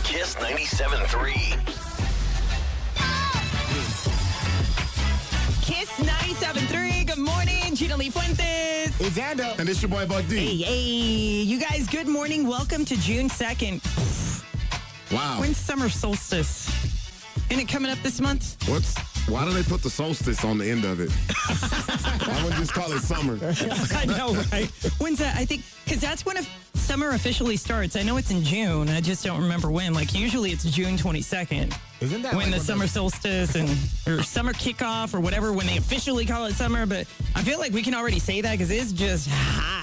Kiss 97.3. Kiss 97.3. Good morning, Gina Fuentez. It's Ando. And it's your boy, Buck D. Hey, you guys, good morning. Welcome to June 2nd. Wow. When's summer solstice? Isn't it coming up this month? Why do they put the solstice on the end of it? Why wouldn't just call it summer? I know, right? When's that? I think, because that's when summer officially starts. I know it's in June. I just don't remember when. Like, usually it's June 22nd. Isn't that when the summer solstice or summer kickoff or whatever, when they officially call it summer. But I feel like we can already say that because it's just hot.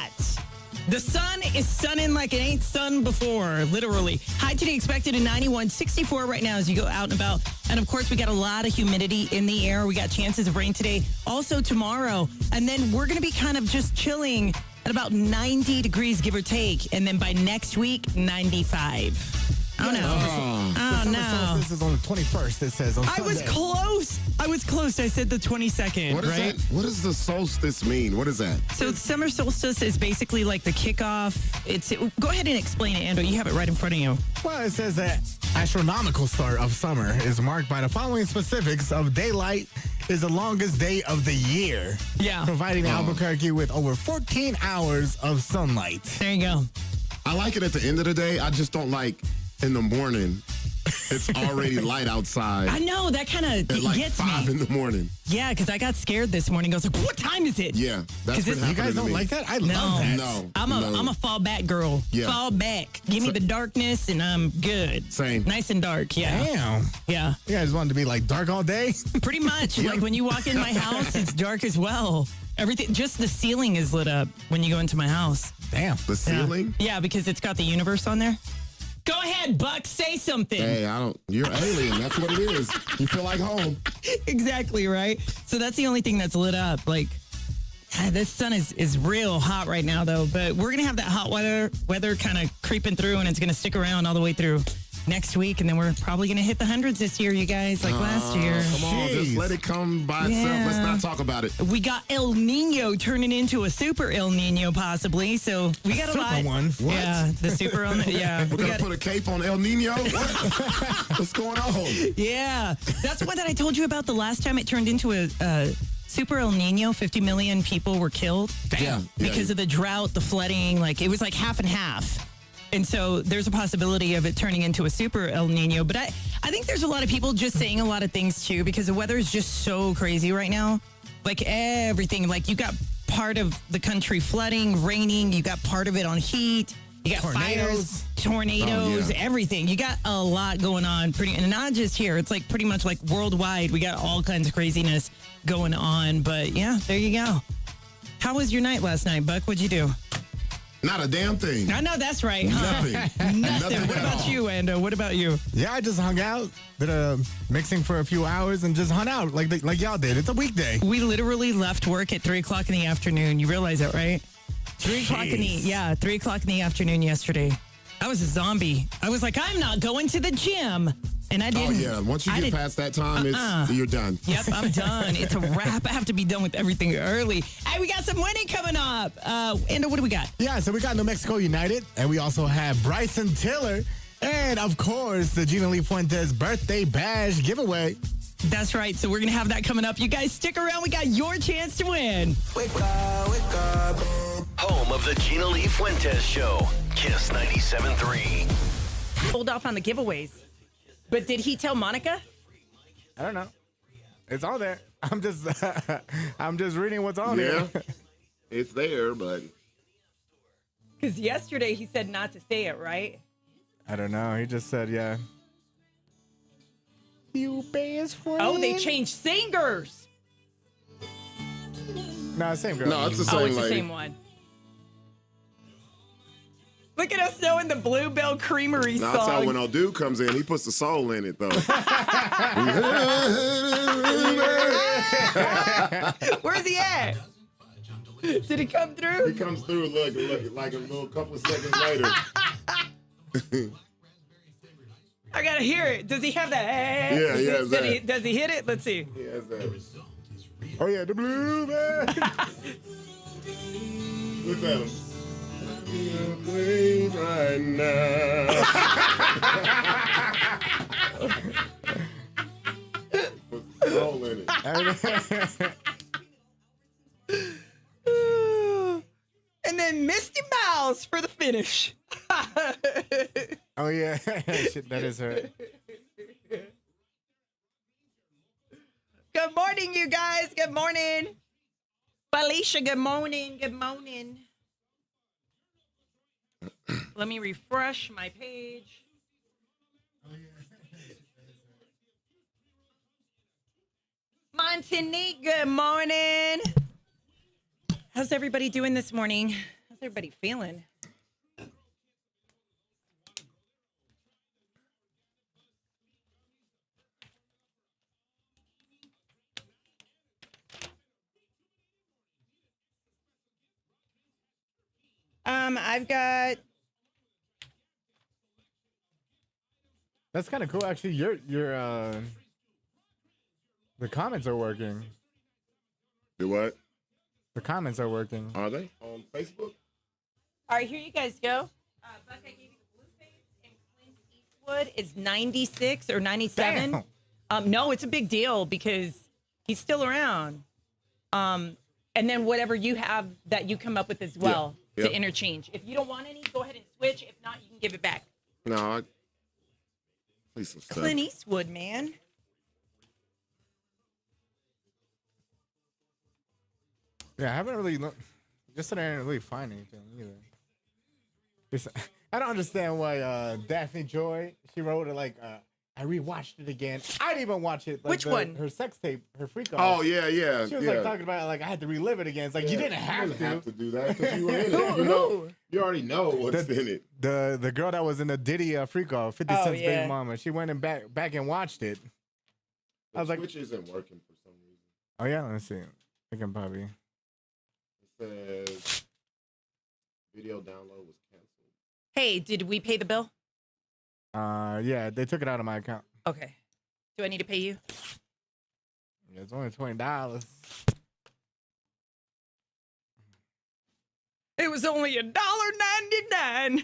The sun is sunning like it ain't sun before, literally. High today expected in 91, 64 right now as you go out and about. And, of course, we got a lot of humidity in the air. We got chances of rain today, also tomorrow. And then we're going to be kind of just chilling at about 90 degrees, give or take. And then by next week, 95. Oh, no. The summer solstice is on the 21st, it says on Sunday. I was close. I said the 22nd, What is right? that? What does the solstice mean? What is that? So the summer solstice is basically like the kickoff. Go ahead and explain it, Ando. You have it right in front of you. Well, it says that astronomical start of summer is marked by the following specifics of daylight is the longest day of the year. Yeah. Providing Albuquerque with over 14 hours of sunlight. There you go. I like it at the end of the day. I just don't like in the morning. It's already light outside. I know, that kind of at like gets 5 me. in the morning. Yeah, because I got scared this morning. I was like, what time is it? Yeah, that's what You happened guys to don't me. like that? I No. love that. No. I'm a fall back girl. Yeah. Fall back. Give me the darkness and I'm good. Same. Nice and dark, yeah. Damn. Yeah. You guys wanted to be like dark all day? Pretty much. Like when you walk in my house, it's dark as well. Everything, just the ceiling is lit up when you go into my house. Damn. The ceiling? Yeah, because it's got the universe on there. Go ahead, Buck. Say something. Hey, you're alien. That's what it is. You feel like home. Exactly, right? So that's the only thing that's lit up. Like, this sun is real hot right now, though. But we're going to have that hot weather kind of creeping through, and it's going to stick around all the way through next week. And then we're probably going to hit the hundreds this year, you guys, like last year. Come on, just let it come by itself. Let's not talk about it. We got El Nino turning into a super El Nino, possibly. So we got a lot. Super one. What? Yeah, the super El Nino. Yeah. We're going to put a cape on El Nino? What? What's going on? Yeah. That's one that I told you about the last time it turned into a super El Nino. 50 million people were killed. Yeah. Because of the drought, the flooding. Like, it was like half and half. And so there's a possibility of it turning into a super El Nino. But I think there's a lot of people just saying a lot of things, too, because the weather is just so crazy right now. Like, everything. Like, you got part of the country flooding, raining. You got part of it on heat. You got fires, tornadoes, everything. You got a lot going on. And not just here. It's like pretty much like worldwide. We got all kinds of craziness going on. But, yeah, there you go. How was your night last night, Buck? What'd you do? Not a damn thing. I know that's right. Huh? Nothing. Nothing. What about you, Ando? What about you? Yeah, I just hung out, did a mixing for a few hours, and just hung out like y'all did. It's a weekday. We literally left work at 3 o'clock in the afternoon. You realize that, right? 3 o'clock 3 o'clock in the afternoon yesterday. I was a zombie. I was like, I'm not going to the gym. And I Oh didn't. yeah, once you I get didn't- past that time, you're done. Yep, I'm done. It's a wrap. I have to be done with everything early. Hey, we got some winning coming up. Endo, what do we got? Yeah, so we got New Mexico United, and we also have Bryson Tiller, and of course, the Gina Fuentez birthday badge giveaway. That's right. So we're going to have that coming up. You guys stick around. We got your chance to win. Wake up. Home of the Gina Fuentez Show. Kiss 97.3. Hold off on the giveaways. But did he tell Monica? I don't know. It's on there. I'm just reading what's on Yeah, there. it's there, but Because yesterday he said not to say it, right? I don't know. He just said, yeah. You best friend. Oh, they changed singers. No, same girl. no, it's the same Oh, it's the lady. same one. Look at us knowing the Bluebell Creamery Now, that's how song. when old dude comes in, he puts the soul in it, though. Where's he at? Did he come He through? comes through, look like a little couple of seconds later. I gotta hear it. Does he have that? Yeah, yeah, Does he hit it? Let's see. He has that. Oh, yeah, the blue man. Look at him. You're playing right now. Put the soul in it. And then Misty Mouse for the finish. Oh, yeah. Shit, that is her. Good morning, you guys. Good morning. Felicia, good morning. Good morning. Let me refresh my page. Montanique, good morning. How's everybody doing this morning? How's everybody feeling? I've got. That's kind of cool, actually. The comments are working. Do what? The comments are working. Are they on Facebook? All right, here you guys go. Buck, I gave you the blue face, and Clint Eastwood is 96 or 97. No, it's a big deal because he's still around. And then whatever you have that you come up with as well Yeah. to interchange. If you don't want any, go ahead and switch. If not, you can give it back. No, I play some stuff. Clint Eastwood, man. Yeah, I haven't really looked. Just that I didn't really find anything either. I don't understand why Daphne Joy, she wrote it like, I rewatched it again. I didn't even watch it. Like Which one? Her sex tape, her freak off. Oh, yeah. She was like talking about it like I had to relive it again. It's like you didn't have to. do that because you were in it. You already know what's in it. The girl that was in the Diddy freak off, 50 Oh, Cent's yeah. baby mama, she went and back and watched it. I was like, Which isn't working for some reason. oh yeah, let's see. I can probably. It says video download was canceled. Hey, did we pay the bill? Yeah, they took it out of my account. Okay. Do I need to pay you? Yeah, it's only $20. It was only $1.99.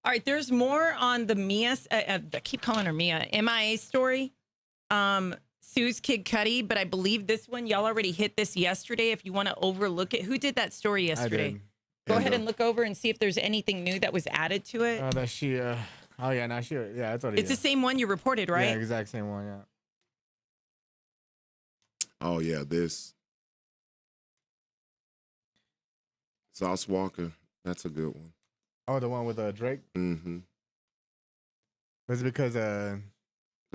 All right, there's more on the Mia. I keep calling her Mia. MIA story. Sue's Kid Cudi, but I believe this one y'all already hit this yesterday. If you want to overlook it, who did that story yesterday? I did. Go ahead and look over and see if there's anything new that was added to it. Oh, that she. Oh yeah, now she. Yeah, that's what it It's is. the same one you reported, right? Yeah, exact same one. Yeah. Oh, yeah, this. Sauce Walker. That's a good one. Oh, the one with Drake. Mm-hmm. It's because The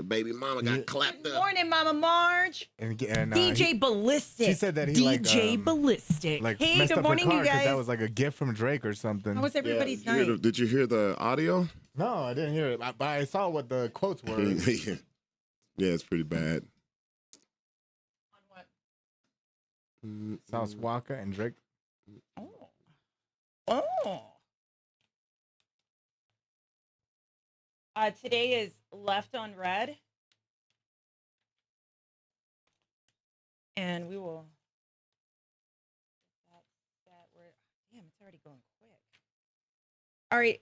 baby mama got Yeah. clapped Good up. morning, Mama Marge. and DJ Ballistic. she said that he DJ Ballistic. like Hey, messed good up morning, her car you 'cause guys. that was like a gift from Drake or something. How was everybody's Did you hear night? the- did you hear the audio? No, I didn't hear it, but I saw what the quotes were. Yeah, it's pretty bad. On what? Sauce Walker and Drake. Oh. Today is left on red. And we will. Damn, it's already going quick. All right.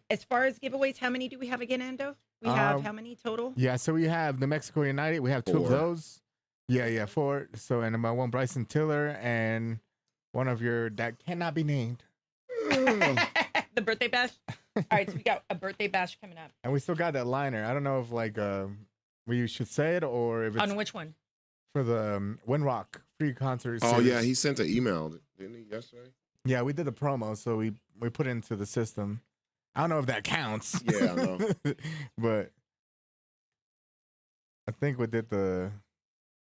As far as giveaways, how many do we have again, Ando? We have how many total? Yeah, so we have New Mexico United. We have 2 of 4. those. Yeah, 4. So, and about 1 Bryson Tiller and one of your that cannot be named. The birthday bash. All right, so we got a birthday bash coming up. And we still got that liner. I don't know if we should say it or if it's On which one? for the Windrock free concert. Oh series. yeah, he sent an email, didn't he, yesterday? Yeah, we did the promo, so we put it into the system. I don't know if that counts. Yeah, I know. But I think we did the.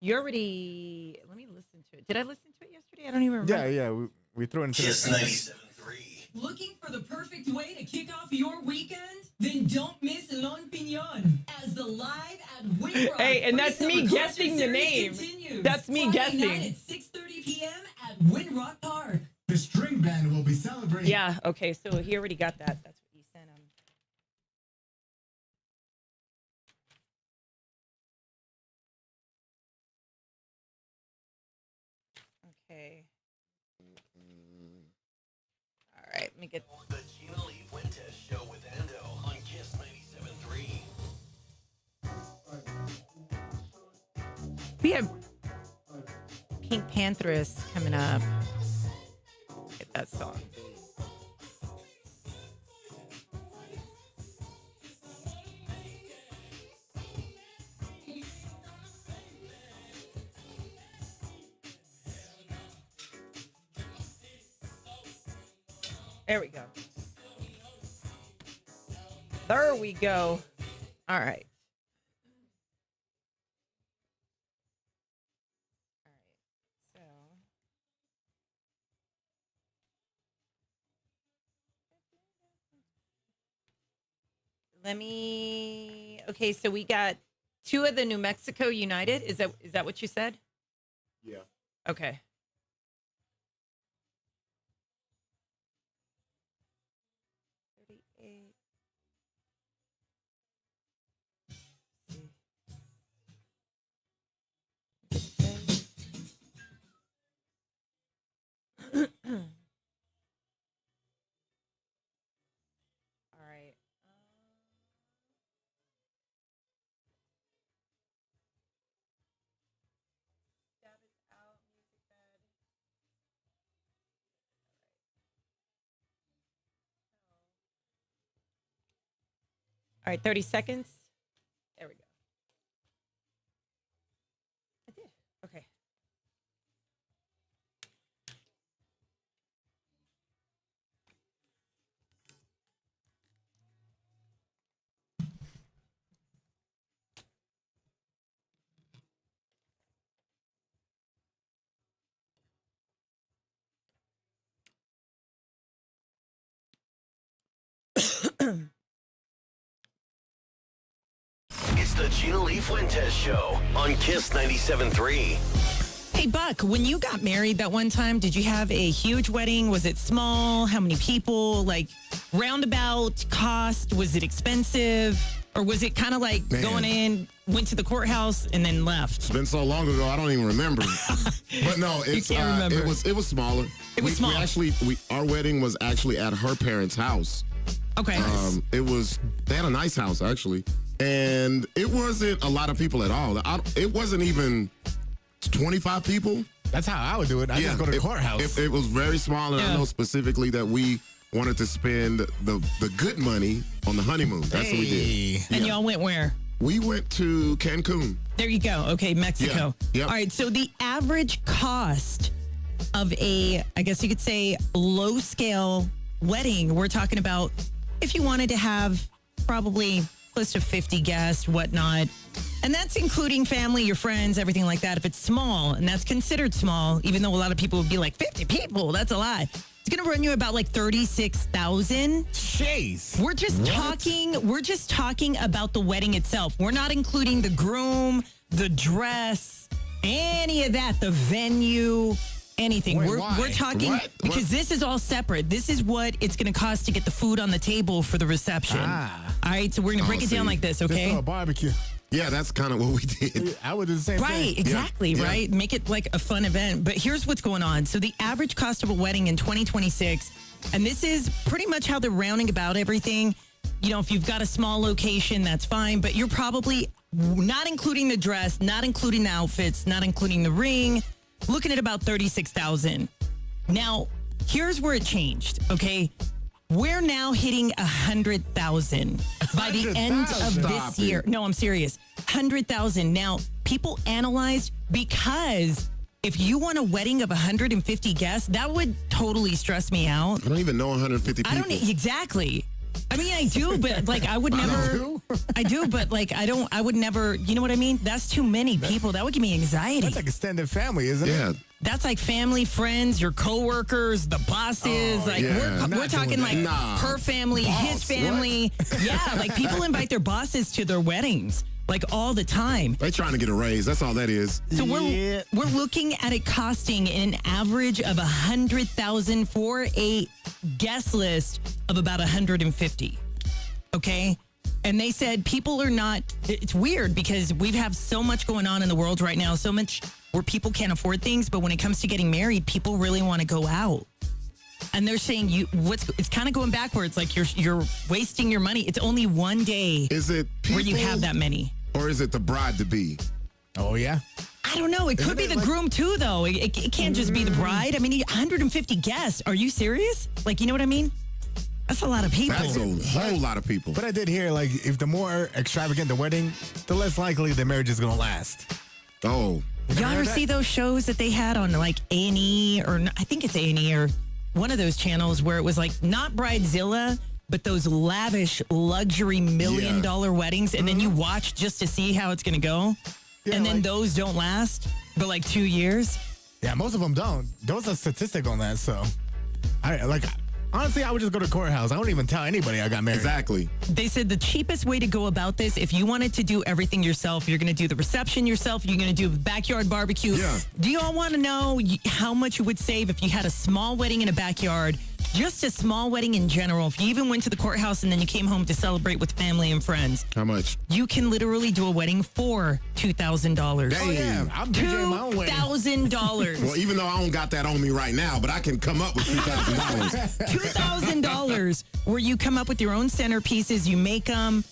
You already. Let me listen to it. Did I listen to it yesterday? I don't even remember. Yeah, we threw it into Kiss the. 97.3. Looking for the perfect way to kick off your weekend? Then don't miss Lon Piñon as the live at Windrock. Hey, and that's Free me Summer guessing Concert the Series name. continues That's me Friday guessing. Night at 6:30 p.m. at Windrock Park. The string band will be celebrating. Yeah. Okay. So he already got that. That's what he sent him. Okay. All right. Let me get. The Gina Lee Fuentez Show with Ando on Kiss 97.3. We have Pink Pantheress coming up. Get that song. There we go. There we go. All right. So let me. Okay, so we got 2 of the New Mexico United. Is that what you said? Yeah. Okay. All right. All right, 30 seconds. There we go. I did. Okay. It's the Gina Lee Fuentez Show on Kiss 97.3. Hey, Buck, when you got married that one time, did you have a huge wedding? Was it small? How many people? Like, roundabout cost? Was it expensive? Or was it kind of like going in, went to the courthouse, and then left? It's been so long ago, I don't even remember. But no, it's can't remember. it was smaller. It was small. Our wedding was actually at her parents' house. Okay. They had a nice house actually, and it wasn't a lot of people at all. It wasn't even 25 people. That's how I would do it. I just go to the courthouse. It was very small, and I know specifically that we wanted to spend the good money on the honeymoon. That's what we did. And y'all went where? We went to Cancun. There you go. Okay, Mexico. Yeah. Yep. All right, so the average cost of I guess you could say, low-scale wedding, we're talking about if you wanted to have probably close to 50 guests, whatnot. And that's including family, your friends, everything like that. If it's small, and that's considered small, even though a lot of people would be like, 50 people, that's a lot. It's going to run you about like $36,000. Jeez. We're just talking about the wedding itself. We're not including the groom, the dress, any of that, the venue, anything. Wait, we're why? talking What? because this is all separate. This is what it's going to cost to get the food on the table for the reception. Ah. All right, so we're gonna break it down like this, Just okay? throw a barbecue. Yeah, that's kind of what we did. I would do the same thing. Right, exactly, Yeah. right? Make it like a fun event. But here's what's going on. So the average cost of a wedding in 2026, and this is pretty much how they're rounding about everything. You know, if you've got a small location, that's fine, but you're probably not including the dress, not including the outfits, not including the ring, looking at about $36,000. Now, here's where it changed, okay? We're now hitting 100,000 by the end of 100,000? this Stop year. it. No, I'm serious. 100,000. Now, people analyzed because if you want a wedding of 150 guests, that would totally stress me out. I don't even know 150 people. I don't exactly. I mean, I do, but like I would never. I do, but like I would never. You know what I mean? That's too many people. That would give me anxiety. That's like extended family, isn't it? Yeah. That's like family, friends, your coworkers, the bosses. Oh, like yeah. we're Not talking doing like that. Nah. her family, his Boss, family. Yeah, like people invite their bosses to their weddings like all the time. They trying to get a raise. That's all that is. So Yeah. we're looking at it costing an average of 100,000 for a guest list of about 150. Okay. And they said people are not, it's weird because we have so much going on in the world right now, so much where people can't afford things. But when it comes to getting married, people really want to go out. And they're saying it's kind of going backwards. Like you're wasting your money. It's only one day Is it people, where you have that many. or is it the bride to be? Oh, yeah. I don't know. It could be it the like- groom too, though. It can't just be the bride. I mean, 150 guests. Are you serious? Like, you know what I mean? That's a lot of people. That's a whole lot of people. But I did hear, like, if the more extravagant the wedding, the less likely the marriage is going to last. Oh, Y'all ever heard that? see those shows that they had on like A&E or I think it's A&E or one of those channels where it was like not Bridezilla, but those lavish luxury $1 million weddings, and then you watch just to see how it's going to go, Yeah, and then like- those don't last but like 2 years. Yeah, most of them don't. There was a statistic on that, so honestly, I would just go to courthouse. I wouldn't even tell anybody I got married. exactly. They said the cheapest way to go about this, if you wanted to do everything yourself, you're going to do the reception yourself, you're going to do backyard barbecue. Yeah. Do you all want to know how much you would save if you had a small wedding in a backyard? Just a small wedding in general. If you even went to the courthouse and then you came home to celebrate with family and friends, How much? you can literally do a wedding for $2,000. Oh, yeah. I'm DJing my own wedding. $2,000. Well, even though I don't got that on me right now, but I can come up with $2,000. $2,000 where you come up with your own centerpieces, you make them,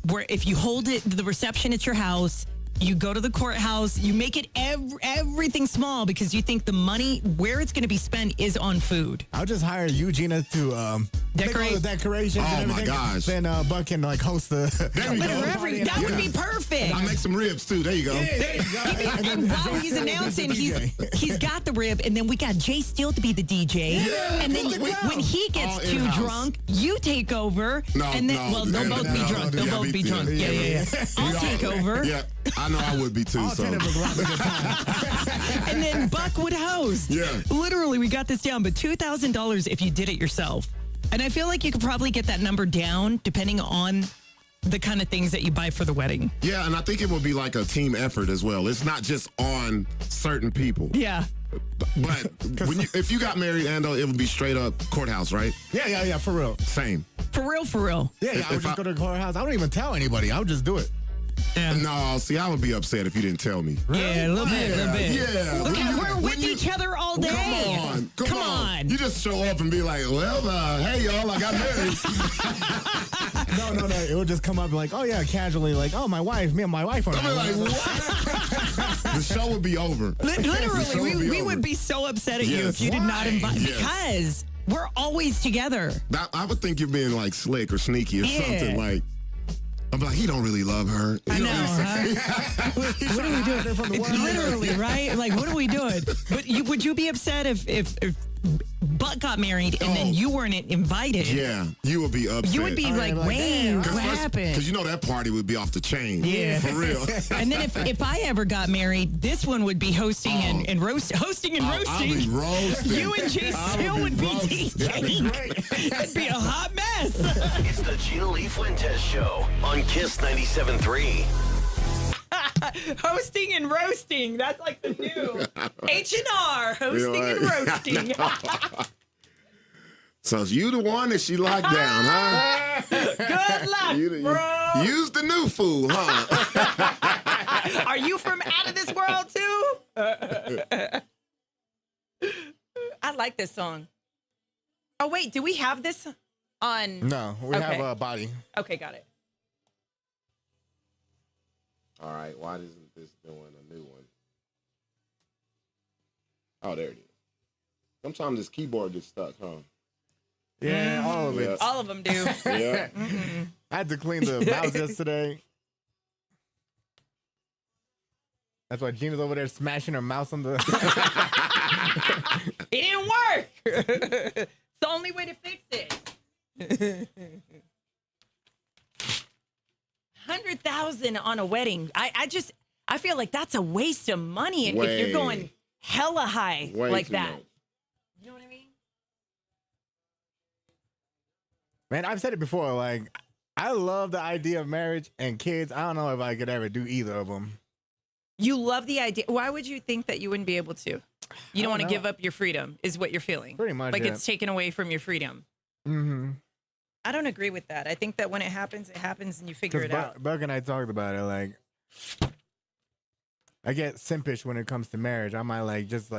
where if you hold it, the reception at your house, you go to the courthouse, you make it everything small because you think the money, where it's going to be spent is on food. I'll just hire you, Gina, to make all Decorate. the decorations Oh, and my everything. gosh. Then Buck can like host the. There we go. That would be perfect. I make some ribs too. There you go. There you go. And while he's announcing, he's got the rib, and then we got Jay Steele to be the DJ. And then when he gets All too in-house. drunk, you take over. No, and then, no, well, they'll both be no, drunk. no, They'll yeah, both be drunk. yeah, Yeah. I'll take over. Yeah, I know I would be too. I'll So attend it with a lot of good time. And then Buck would host. Yeah. Literally, we got this down, but $2,000 if you did it yourself. And I feel like you could probably get that number down depending on the kind of things that you buy for the wedding. yeah, and I think it would be like a team effort as well. It's not just on certain people. Yeah. But if you got married, Ando, it would be straight up courthouse, right? Yeah, for real. Same. For real. Yeah, I would If just I- go to the courthouse. I don't even tell anybody. I would just do it. Yeah. No, see, I would be upset if you didn't tell me. Yeah, a little bit. Yeah. Look, When you- we're when with you- each other all day. Come on. You just show up and be like, well, hey, y'all, I got married. No. It would just come up like, oh, yeah, casually, like, oh, me and my wife are I'd be like, what? The show would be over. The show Literally, would be we over. would be so upset at you Yes. if you did not Why? invite. Yes. Because we're always together. I would think you're being like slick or sneaky or Yeah. something like. I'm like, he don't really love her. I You know, huh? what are we doing from the world? Literally, right? Like, what are we doing? But would you be upset if Buck got married and then you weren't invited? Yeah, you would be upset. You would be like, like, wait, damn. what happened? Because you know that party would be off the chain. Yeah. For real. And then if I ever got married, this one would be hosting and hosting and I'll roasting. be roasting. You and Jay Steele would be DJing. It'd be a hot mess. It's the Gina Lee Fuentez Show on Kiss 97.3. Hosting and roasting. That's like the new H&R. Hosting and Yeah. roasting. So it's you the one that she locked down, huh? Good luck, bro. Use the new fool, huh? Are you from out of this world too? I like this song. Oh wait, do we have this on? No, we have a body. Okay, got it. All right, why isn't this doing a new one? Oh, there it is. Sometimes this keyboard gets stuck, huh? Yeah, all of it. Yes. All of them do. Yeah. I had to clean the mouse yesterday. That's why Gina's over there smashing her mouse on the. It didn't work. It's the only way to fix it. 100,000 on a wedding. I feel like that's a waste of money if you're going hella high Way like too that. much. You know what I mean? Man, I've said it before. Like, I love the idea of marriage and kids. I don't know if I could ever do either of them. You love the idea. Why would you think that you wouldn't be able to? You don't want to know. give up your freedom, is what you're feeling. Pretty much, like yeah. it's taken away from your freedom. Mm-hmm. I don't agree with that. I think that when it happens, and you figure it out. Buck and I talked about it. Like, I get simpish when it comes to marriage. I might just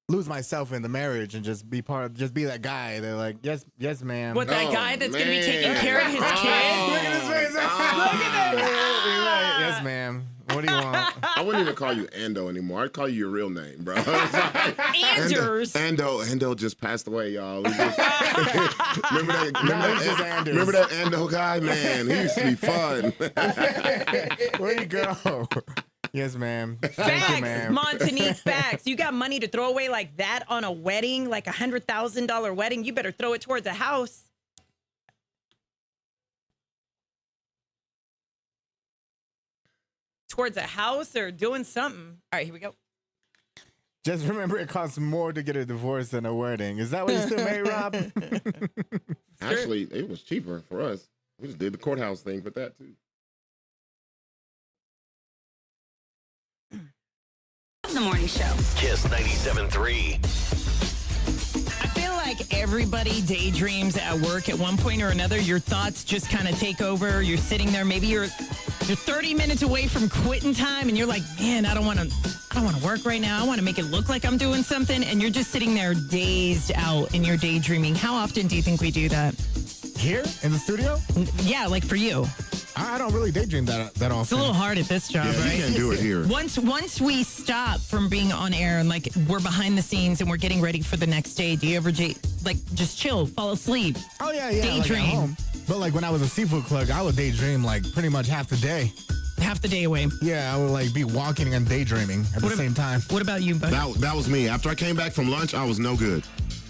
lose myself in the marriage and just be that guy that like, yes, ma'am. What, that guy that's going to be taking care of his kid? Look at his face. Look at that. Yes, ma'am. What do you want? I wouldn't even call you Ando anymore. I'd call you your real name, bro. Anders. Ando just passed away, y'all. Remember that Ando guy? Man, he used to be fun. Where'd he go? Yes, ma'am. Thank Facts, you, ma'am. Montanique, facts. You got money to throw away like that on a wedding, like $100,000 wedding. You better throw it towards a house. Towards a house or doing something. All right, here we go. Just remember, it costs more to get a divorce than a wedding. Is that what you still made, Rob? Actually, it was cheaper for us. We just did the courthouse thing with that, too. The morning show. Kiss 97.3. I feel like everybody daydreams at work at one point or another. Your thoughts just kind of take over. You're sitting there. Maybe you're 30 minutes away from quitting time, and you're like, man, I don't want to work right now. I want to make it look like I'm doing something. And you're just sitting there dazed out and you're daydreaming. How often do you think we do that? Here in the studio? Yeah, like for you. I don't really daydream that often. It's a little hard at this job, Yeah, right? you can't do it here. Once we stop from being on air and like we're behind the scenes and we're getting ready for the next day, do you ever just chill, fall asleep? Oh, yeah. Daydream. Like at home. But like when I was a seafood clerk, I would daydream like pretty much half the day. Half the day away. Yeah, I would like be walking and daydreaming at the same time. What about you, Bud? That was me. After I came back from lunch, I was no good.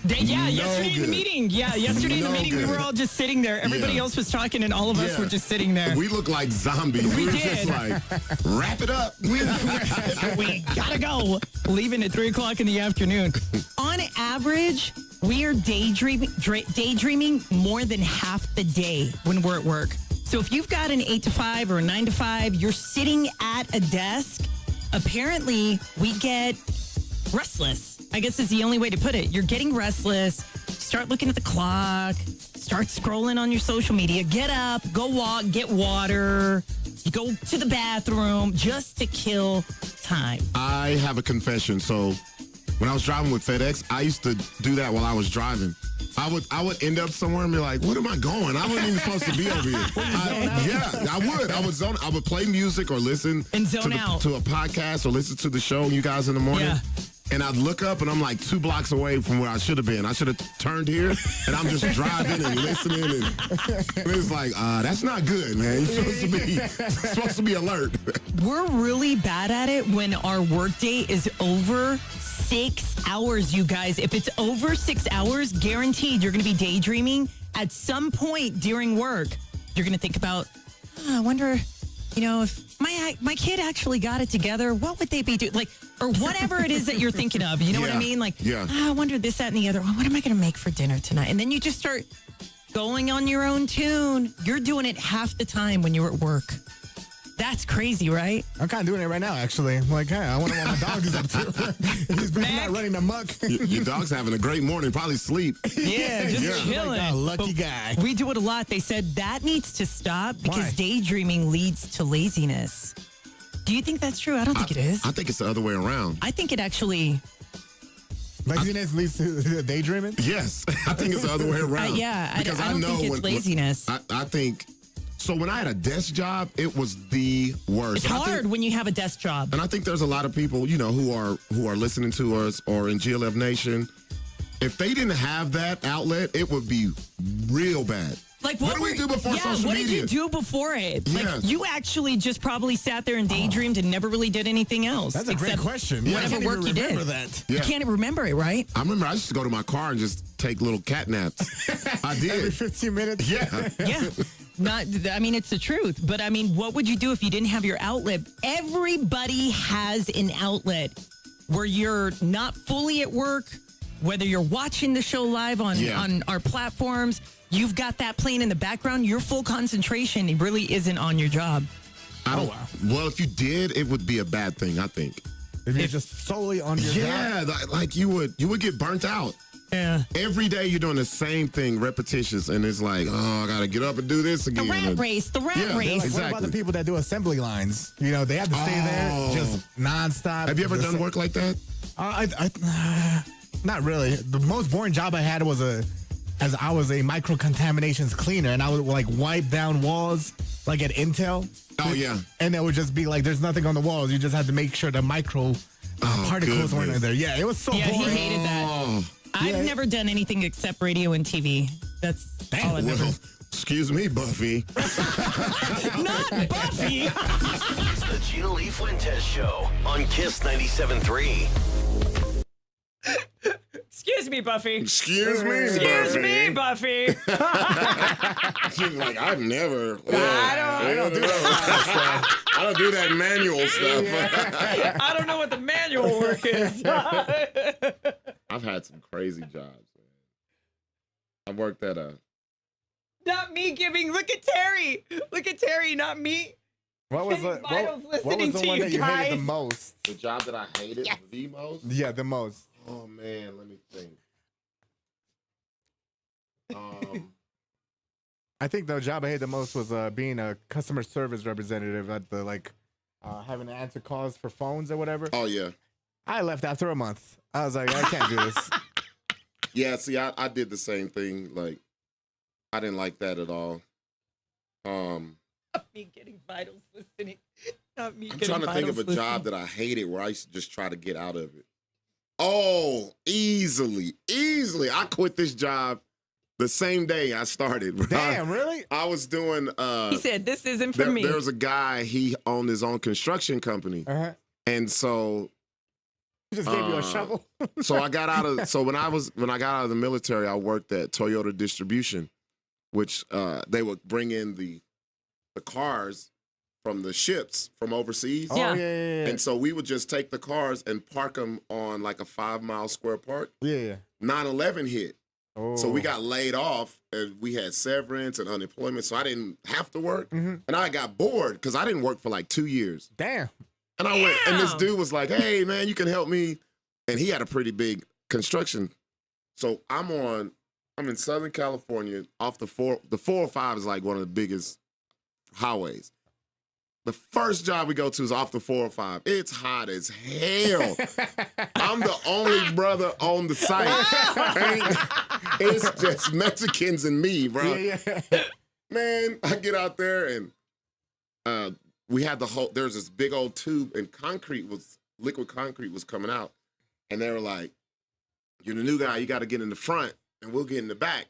Yesterday in the meeting. Yeah, yesterday in the No meeting, we good. were all just sitting there. Everybody else was talking, and all of us Yeah. were just sitting there. We looked like zombies. We were did. just like, wrap it up. We gotta go. Leaving at 3 o'clock in the afternoon. On average, we are daydreaming more than half the day when we're at work. So if you've got an 8 to 5 or a 9 to 5, you're sitting at a desk. Apparently, we get restless. I guess is the only way to put it. You're getting restless. Start looking at the clock. Start scrolling on your social media. Get up, go walk, get water. You go to the bathroom just to kill time. I have a confession. So when I was driving with FedEx, I used to do that while I was driving. I would end up somewhere and be like, "Where am I going? I wasn't even supposed to be over here." I would. I would play music or listen And zone out. to a podcast or listen to the show, you guys in the morning. Yeah. And I'd look up and I'm like 2 blocks away from where I should have been. I should have turned here and I'm just driving and listening. And it's like, that's not good, man. You're supposed to be alert. We're really bad at it when our workday is over 6 hours, you guys. If it's over 6 hours, guaranteed you're going to be daydreaming. At some point during work, you're going to think about, I wonder, if my kid actually got it together, what would they be doing? Like, or whatever it is that you're thinking of. You know what I mean? Like, I wonder this, that, and the other. What am I going to make for dinner tonight? And then you just start going on your own tune. You're doing it half the time when you're at work. That's crazy, right? I'm kind of doing it right now, actually. I'm like, hey, I wonder what my dog is up to. He's not running amok. Your dog's having a great morning, probably sleep. Yeah, just Yeah. chilling. Like, lucky But guy. We do it a lot. They said that needs to stop because Why? daydreaming leads to laziness. Do you think that's true? I don't think it is. I think it's the other way around. I think it actually. Laziness leads to daydreaming? Yes, I think it's the other way around. I don't think it's laziness. I think so. When I had a desk job, it was the worst. It's And I hard think- when you have a desk job. And I think there's a lot of people, who are listening to us or in GLF Nation. If they didn't have that outlet, it would be real bad. Like what do we do before social what media? did you do before it? Yeah. Like you actually just probably sat there and daydreamed and never really did anything else. That's a great except question. Yeah. I Whatever can't work even you did. remember that. You Yeah. can't even remember it, right? I remember I used to go to my car and just take little cat naps. I Every did. 15 minutes? Yeah. Yeah. It's the truth. But I mean, what would you do if you didn't have your outlet? Everybody has an outlet where you're not fully at work, whether you're watching the show live on our platforms, you've got that playing in the background. Your full concentration really isn't on your job. Well, if you did, it would be a bad thing, I think. If you're just solely on your job? Yeah, like you would get burnt out. Yeah. Every day you're doing the same thing, repetitious, and it's like, oh, I gotta get up and do this The again. rat race. Like, what about Exactly. the people that do assembly lines? They have to stay there just nonstop. Have you ever done work like that? Not really. The most boring job I had was as I was a micro contaminations cleaner, and I would like wipe down walls like at Intel. Oh yeah. And it would just be like, there's nothing on the walls. You just had to make sure the micro particles weren't in there. Yeah, it was so Yeah, he boring. hated that. Oh, I've never done anything except radio and TV. That's all I've ever. well, excuse me, Buffy. Not Buffy. It's the Gina Lee Fuentez Show on Kiss 97.3. Excuse me, Buffy. Excuse me, Excuse Buffy. me, Buffy. She's like, I've never. I don't do that. I don't do that manual stuff. I don't know what the manual work is. I've had some crazy jobs. Man. I worked at a. Not me giving. Look at Terry. Look at Terry, not me. What was Kenny Vitals what listening was the to one you that you hated the guys. most? The job that I hated the most? Yeah, the most. Oh, man, let me think. I think the job I hated the most was being a customer service representative at the having to answer calls for phones or whatever. Oh, yeah. I left after a month. I was like, I can't do this. Yeah, see, I did the same thing. Like, I didn't like that at all. Not me getting vitals listening. Not me I'm getting trying to think of a vitals job listening. that I hated where I used to just try to get out of it. Oh, easily. I quit this job the same day I started. Bro. Damn, really? I was doing. He said, "This isn't for me." There was a guy. He owned his own construction company, Uh-huh. and so He just gave you a shovel. I got out of. So when I got out of the military, I worked at Toyota Distribution, which they would bring in the cars from the ships from overseas. Oh, Yeah. yeah. And so we would just take the cars and park them on like a 5-mile square park. Yeah. 9/11 hit. Oh. So we got laid off and we had severance and unemployment. So I didn't have to work. Mhm. And I got bored because I didn't work for like 2 years. Damn. And I went, and this Damn. dude was like, hey, man, you can help me. And he had a pretty big construction. So I'm in Southern California off the 405 is like one of the biggest highways. The first job we go to is off the 405. It's hot as hell. I'm the only brother on the site. It's just Mexicans and me, bro. Yeah. Man, I get out there and we had there's this big old tube and liquid concrete was coming out. And they were like, you're the new guy, you got to get in the front and we'll get in the back.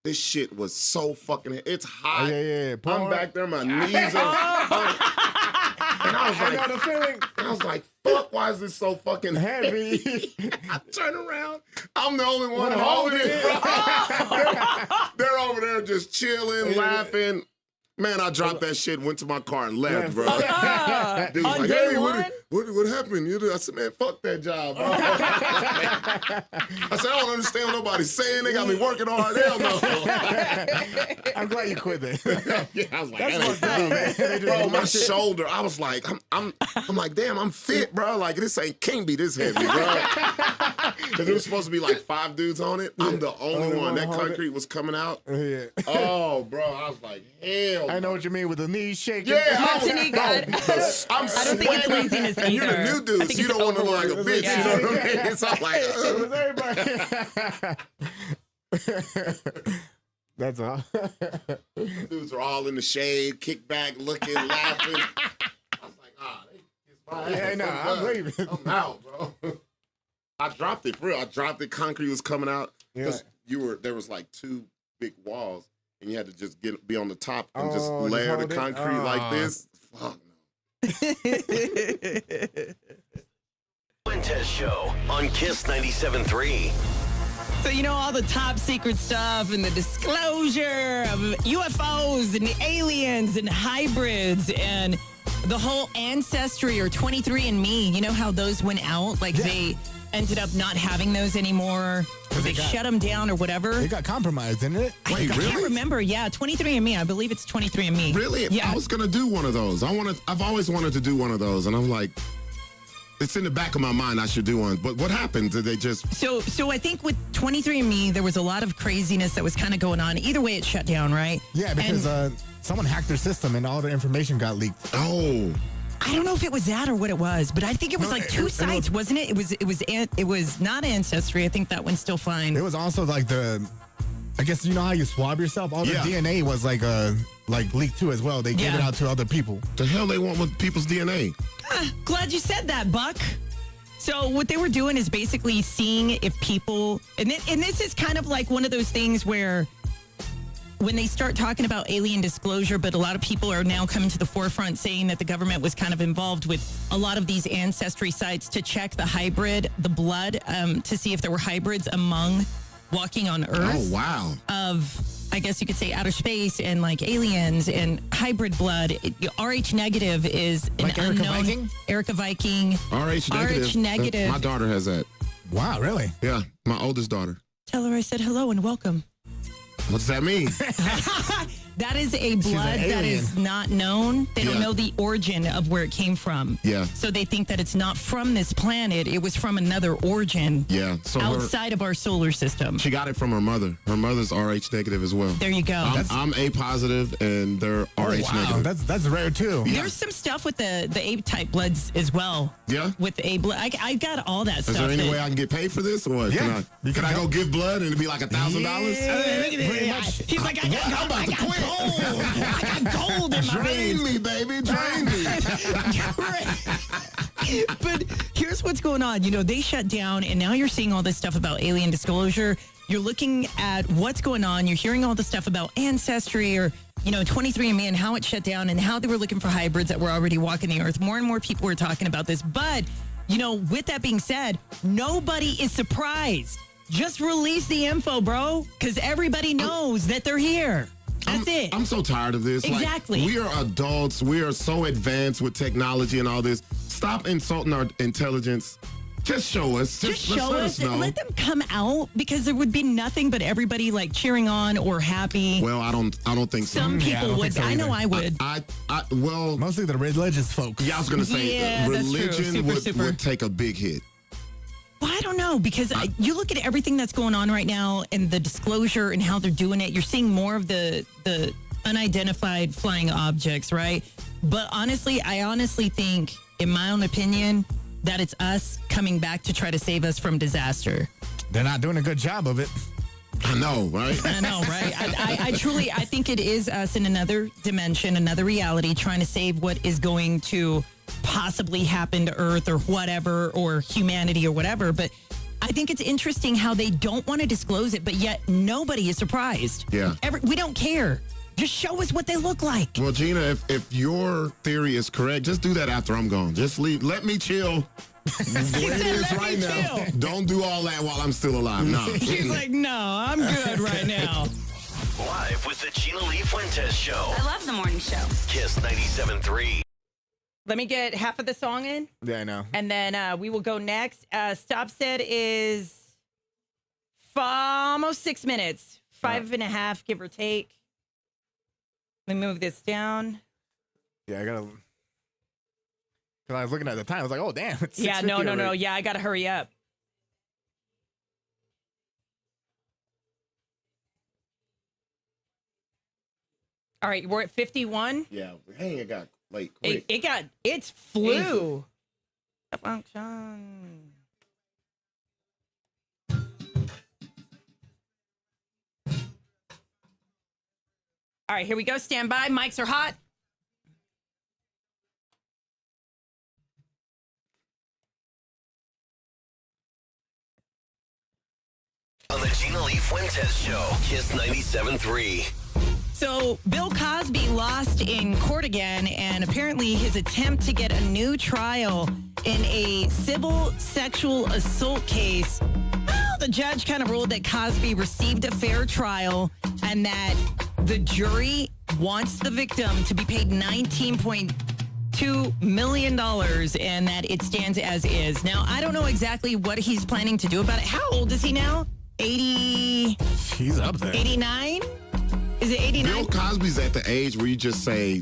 This shit was so fucking, it's hot. Yeah. I'm back there, my knees are, and I was I like, know the feeling. I was like, fuck, why is this so fucking heavy? I turn around, I'm the only one holding it. They're over there just chilling, laughing. Man, I dropped that shit, went to my car, and left, bro. Dude was on like, day hey, one? what happened? I said, man, fuck that job, bro. I said, I don't understand what nobody's saying. They got me working hard. Hell no. I'm glad you quit there. Yeah, I was like, That's that fucked up, man. ain't They just bro, my want it. shoulder. I was like, I'm like, damn, I'm fit, bro. Like, this can't be this heavy, bro. Because there was supposed to be like 5 dudes on it. I'm the only one. That concrete was coming out. Yeah. Oh, bro, I was like, hell. I know what you mean with the knees shaking. Yeah, I was, Anthony, bro, I I'm don't think it's sweating. laziness And you're the either. new I dude, think so you it's don't want to look like a overwork. bitch. Yeah. You know what I mean? So I'm like, That's all. dudes are all in the shade, kick back, looking, laughing. I was like, they kissed my Yeah, ass. no, I'm leaving. I'm out, bro. I dropped it, for real. I dropped it. Concrete was coming out. Because there was like 2 big walls, and you had to just be on the top and just Oh, just layer the hold it? concrete like this. Fuck no. Fuentez Show on Kiss 97.3. So, you know, all the top secret stuff and the disclosure of UFOs and aliens and hybrids and the whole Ancestry or 23andMe, you know how those went out? Like they ended up not having those anymore. Or they shut them down or whatever. It got compromised, didn't it? Wait, I really? can't remember. Yeah, 23andMe. I believe it's 23andMe. Really? Yeah. I was gonna do one of those. I've always wanted to do one of those, and I'm like, it's in the back of my mind I should do one. But what happened? Did they just? So I think with 23andMe, there was a lot of craziness that was kind of going on. Either way, it shut down, right? Yeah, because someone hacked their system and all the information got leaked. Oh, I don't know if it was that or what it was, but I think it was like 2 sites, wasn't it? It was not Ancestry. I think that one's still fine. It was also like I guess you know how you swab yourself? All the Yeah. DNA was like leaked too as well. They gave it Yeah. out to other people. the hell they want with people's DNA? Glad you said that, Buck. So what they were doing is basically seeing if people, and this is kind of like one of those things where when they start talking about alien disclosure, but a lot of people are now coming to the forefront saying that the government was kind of involved with a lot of these Ancestry sites to check the blood, to see if there were hybrids among walking on Earth. Oh, wow. Of, I guess you could say, outer space and like aliens and hybrid blood. RH negative is an Like Erica unknown. Viking? Erica Viking. RH negative. RH negative. My daughter has that. Wow, really? Yeah, my oldest daughter. Tell her I said hello and welcome. What does that mean? That is a blood that is not known. They don't Yeah. know the origin of where it came from. Yeah. So they think that it's not from this planet. It was from another origin Yeah. So outside of our solar system. she got it from her mother. Her mother's RH negative as well. There you go. I'm A positive and they're RH wow, negative. that's rare too. There's some stuff with the A type bloods as well. Yeah? With A blood. I got all that Is stuff. there any that- way I can get paid for this or what? Yeah. Can I go give blood and it'd be like $1,000? Pretty much. He's like, I got I'm about to quit. gold. I got gold in my Drain veins. me, baby. Drain me. But here's what's going on. You know, they shut down, and now you're seeing all this stuff about alien disclosure. You're looking at what's going on. You're hearing all the stuff about Ancestry or, 23andMe and how it shut down and how they were looking for hybrids that were already walking the earth. More and more people are talking about this. But, with that being said, nobody is surprised. Just release the info, bro, because everybody knows that they're here. That's it. I'm so tired of this. Exactly. Like, we are adults. We are so advanced with technology and all this. Stop insulting our intelligence. Just show us. Just show let us. know. Let them come out because there would be nothing but everybody like cheering on or happy. Well, I don't think so. Some I people don't would. think so I know either. I would. Well, Mostly the religious folks. yeah, I was going to say Yeah, that's true. religion Super. would take a big hit. Well, I don't know because you look at everything that's going on right now and the disclosure and how they're doing it. You're seeing more of the unidentified flying objects, right? But I honestly think, in my own opinion, that it's us coming back to try to save us from disaster. They're not doing a good job of it. I know, right? I know, right? I truly think it is us in another dimension, another reality, trying to save what is going to possibly happen to Earth or whatever, or humanity or whatever. But I think it's interesting how they don't want to disclose it, but yet nobody is surprised. Yeah. We don't care. Just show us what they look like. Well, Gina, if your theory is correct, just do that after I'm gone. Just leave. Let me chill. The way it is "Let me right now. chill." Don't do all that while I'm still alive. No. He's like, no, I'm good right now. Live with the Gina Lee Fuentez Show. I love the morning show. Kiss 97.3. Let me get half of the song in, Yeah, I know. and then we will go next. Stop set is almost 6 minutes, 5.5, give or take. Let me move this down. Yeah, I gotta. Because I was looking at the time, I was like, "Oh, damn!" It's Yeah, no. 6:50 already. Yeah, I gotta hurry up. All right, we're at 51. Yeah, hang it got late. It's flew. Function. All right, here we go. Stand by. Mics are hot. On the Gina Lee Fuentez Show. Kiss 97.3. So Bill Cosby lost in court again, and apparently his attempt to get a new trial in a civil sexual assault case. Well, the judge kind of ruled that Cosby received a fair trial and that the jury wants the victim to be paid $19.2 million and that it stands as is. Now, I don't know exactly what he's planning to do about it. How old is he now? 80? He's up there. 89? Is it 89? Bill Cosby's at the age where you just say,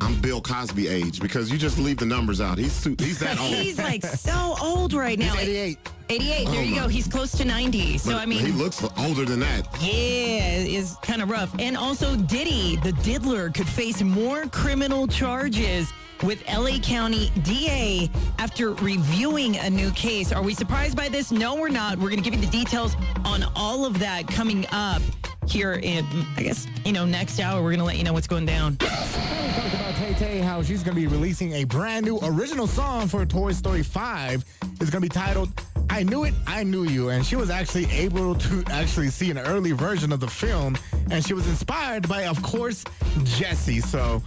I'm Bill Cosby age, because you just leave the numbers out. He's that old. He's like so old right now. He's 88. 88. There you my. go. He's close to 90. So, But I mean, he looks older than that. yeah, it's kind of rough. And also, Diddy, the diddler, could face more criminal charges with LA County DA after reviewing a new case. Are we surprised by this? No, we're not. We're going to give you the details on all of that coming up here in, I guess, next hour. We're going to let you know what's going down. We talked about Tay-Tay, how she's going to be releasing a brand new original song for Toy Story 5. It's going to be titled I Knew It, I Knew You. And she was actually able to see an early version of the film. And she was inspired by, of course, Jessie. So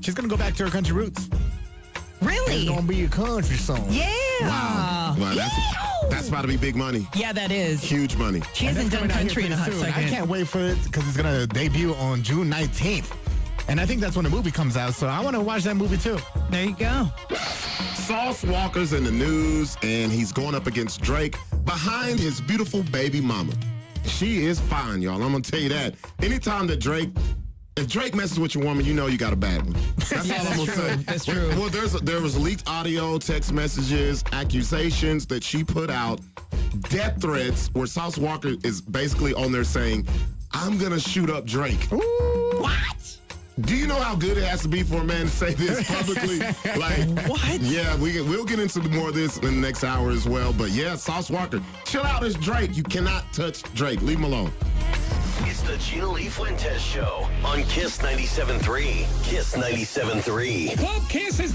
she's going to go back to her country roots. Really? It's going to be a country song. Yeah. Wow, that's about to be big money. Yeah, that is. Huge money. She And hasn't that's done coming out country here in a hot pretty soon. second. I can't wait for it because it's going to debut on June 19th. And I think that's when the movie comes out. So I want to watch that movie too. There you go. Sauce Walker's in the news, and he's going up against Drake behind his beautiful baby mama. She is fine, y'all. I'm going to tell you that. Anytime that if Drake messes with your woman, you know you got a bad one. That's all I'm going to say. That's true. Well, there was leaked audio, text messages, accusations that she put out, death threats, where Sauce Walker is basically on there saying, I'm going to shoot up Drake. What? Do you know how good it has to be for a man to say this publicly? What? Yeah, we'll get into more of this in the next hour as well. But yeah, Sauce Walker, chill out, it's Drake. You cannot touch Drake. Leave him alone. It's the Gina Lee Fuentez Show on Kiss 97.3. Kiss 97.3. Club Kiss is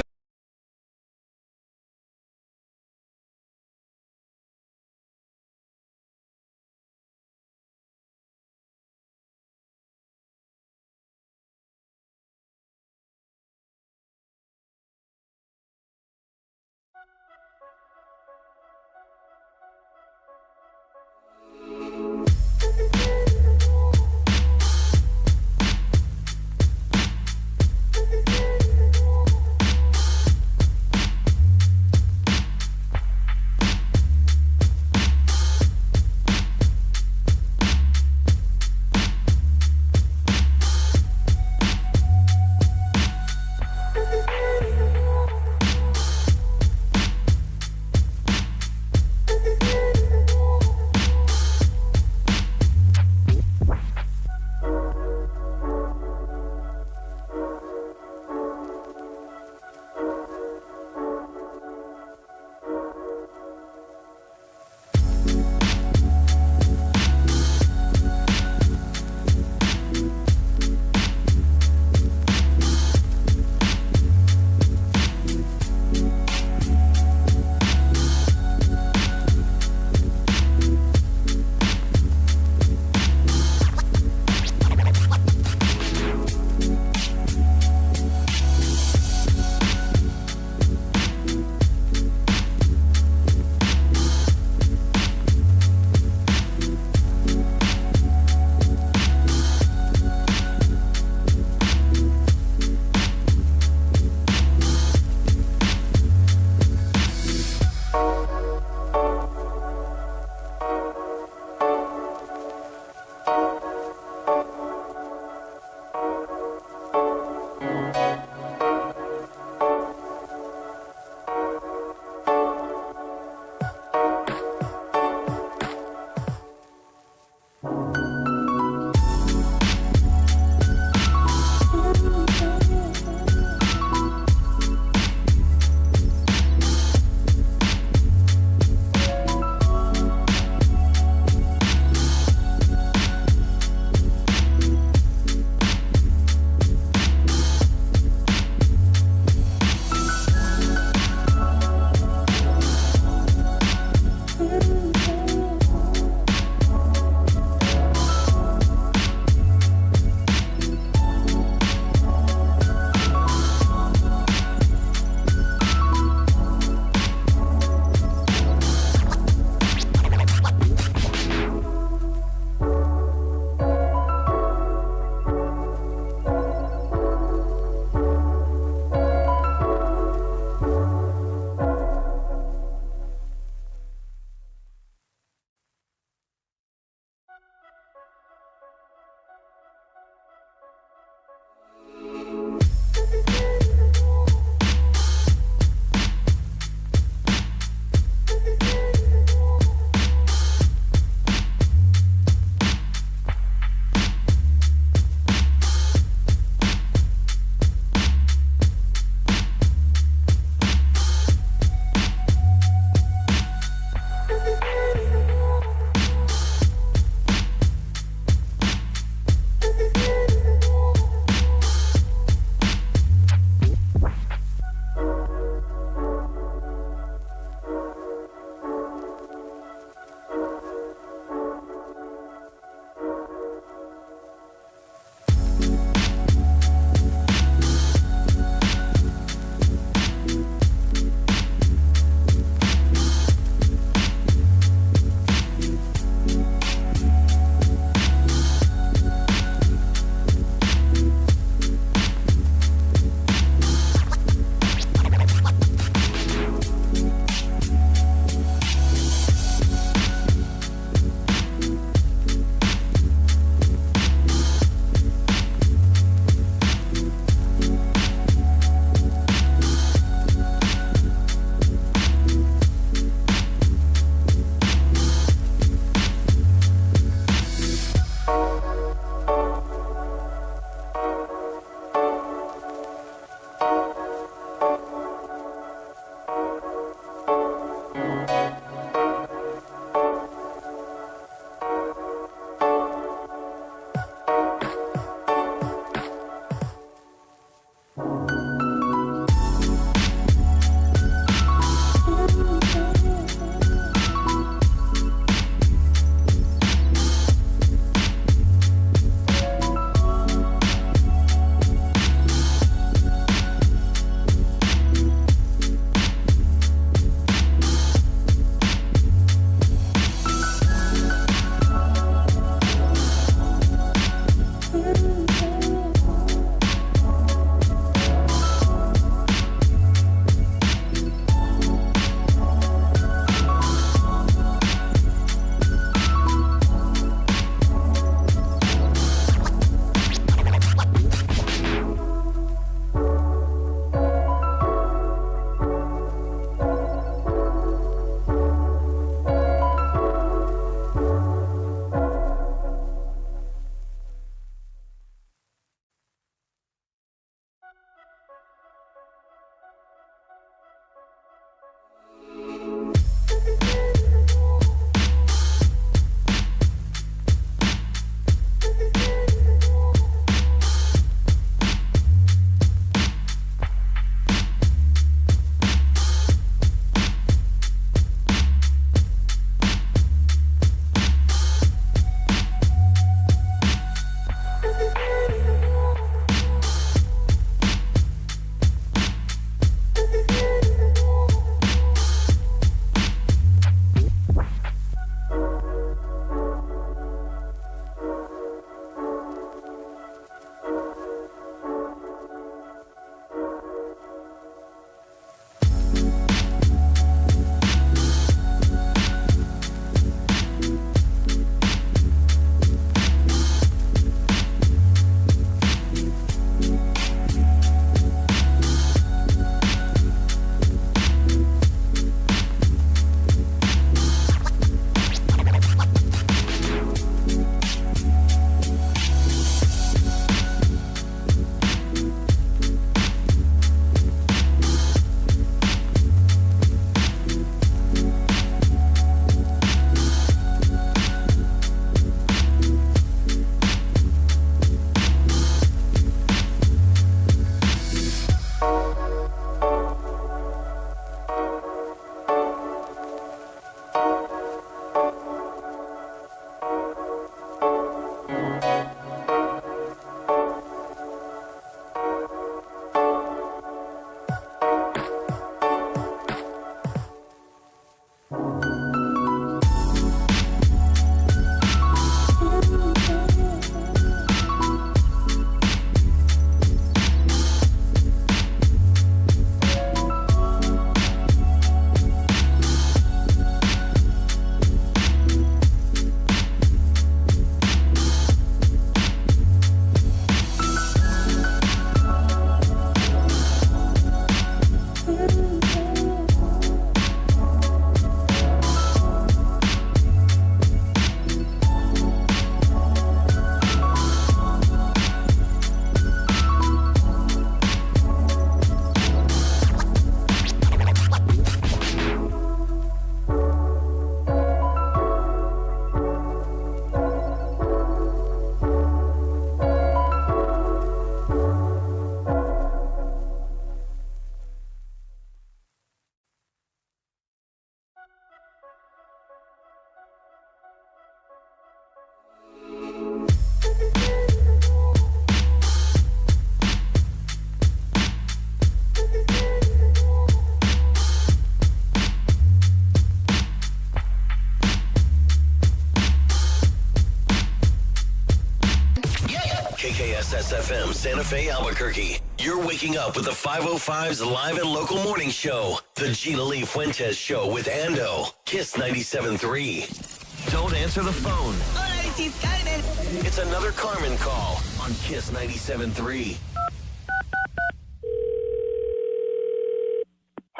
Kiss SFM Santa Fe, Albuquerque. You're waking up with the 505's live and local morning show. The Gina Lee Fuentez Show with Ando. Kiss 97.3. Don't answer the phone. Hola, this is Carmen. It's another Carmen call on Kiss 97.3.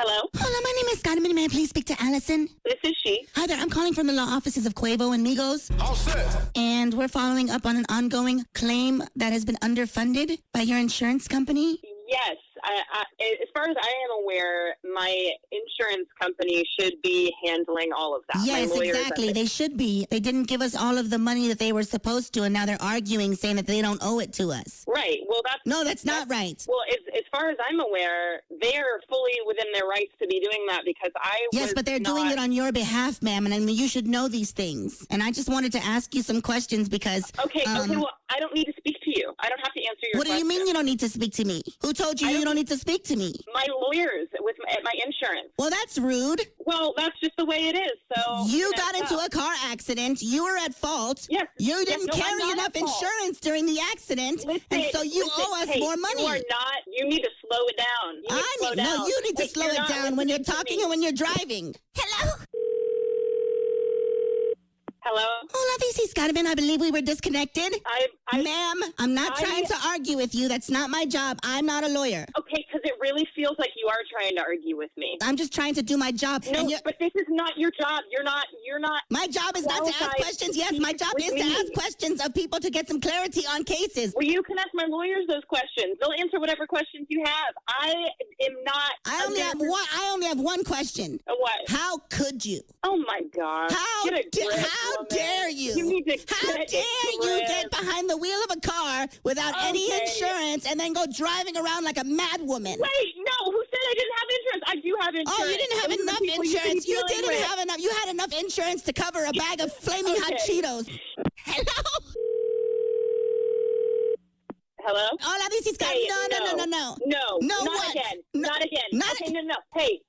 Hello, Hola, my name is Carmen. May I please speak to Allison? this is she. Hi there. I'm calling from the law offices of Quavo and Migos. All set. And we're following up on an ongoing claim that has been underfunded by your insurance company. Yes, as far as I am aware, my insurance company should be handling all of that. Yes, My lawyers exactly. at the- They should be. They didn't give us all of the money that they were supposed to, and now they're arguing, saying that they don't owe it to us. Right. Well, that's No, that's not right. Well, as far as I'm aware, they are fully within their rights to be doing that because I. Yes, was but they're not, doing it on your behalf, ma'am, and I mean, you should know these things. And I just wanted to ask you some questions because... Okay. Well, I don't need to speak to you. I don't have to answer your. What do you mean question. you don't need to speak to me? Who told you you don't need to speak to me? My lawyers at my insurance. Well, that's rude. Well, that's just the way it is. So You got into a car accident. You were at fault. Yes. You didn't No, I'm carry not enough at fault. insurance during the accident, and so you owe us hey, more money. You are not. You need to slow it down. You need to slow down. No, you need to Hey, slow you're it not down when you're listening to talking me. and when you're driving. Hello? Hello. Hola, this is Carmen. I believe we were disconnected. Ma'am, I'm not trying to argue with you. That's not my job. I'm not a lawyer. Okay, because it really feels like you are trying to argue with me. I'm just trying to do my job. No, and but this is not your job. You're not. my job is not to ask qualified questions. Yes, my job with is to me. ask questions of people to get some clarity on cases. Well, you can ask my lawyers those questions. They'll answer whatever questions you have. I am not. I only have one question. What? How could you? Oh my God! How Get a grip, how woman. dare you? You need to. How get dare a you grip. get behind the wheel of a car without any Okay. insurance and then go driving around like a mad woman? Wait, no. Who said I didn't have insurance? I do have insurance. Oh, you didn't have Those are the enough people you should be insurance. You dealing didn't with. have enough. You had enough insurance to cover a bag of flaming hot Okay. Cheetos. Hello? Hello. Hola, this is Hey, No, No, No, not what? again. No, Not again. not okay, a- no. Hey.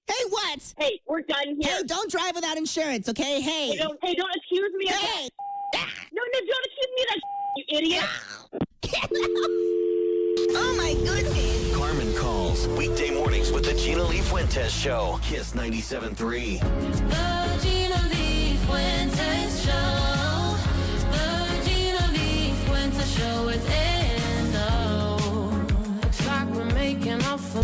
Hey, what? Hey, we're done here. Hey, don't drive without insurance, okay? Hey. Don't accuse me of Hey. that. No, don't accuse me of that, you idiot. Oh, my goodness. Carmen calls. Weekday mornings with the Gina Lee Fuentez Show. Kiss 97.3. The Gina Lee Fuentez Show. The Gina Lee Fuentez Show with Endo. Looks like we're making up for.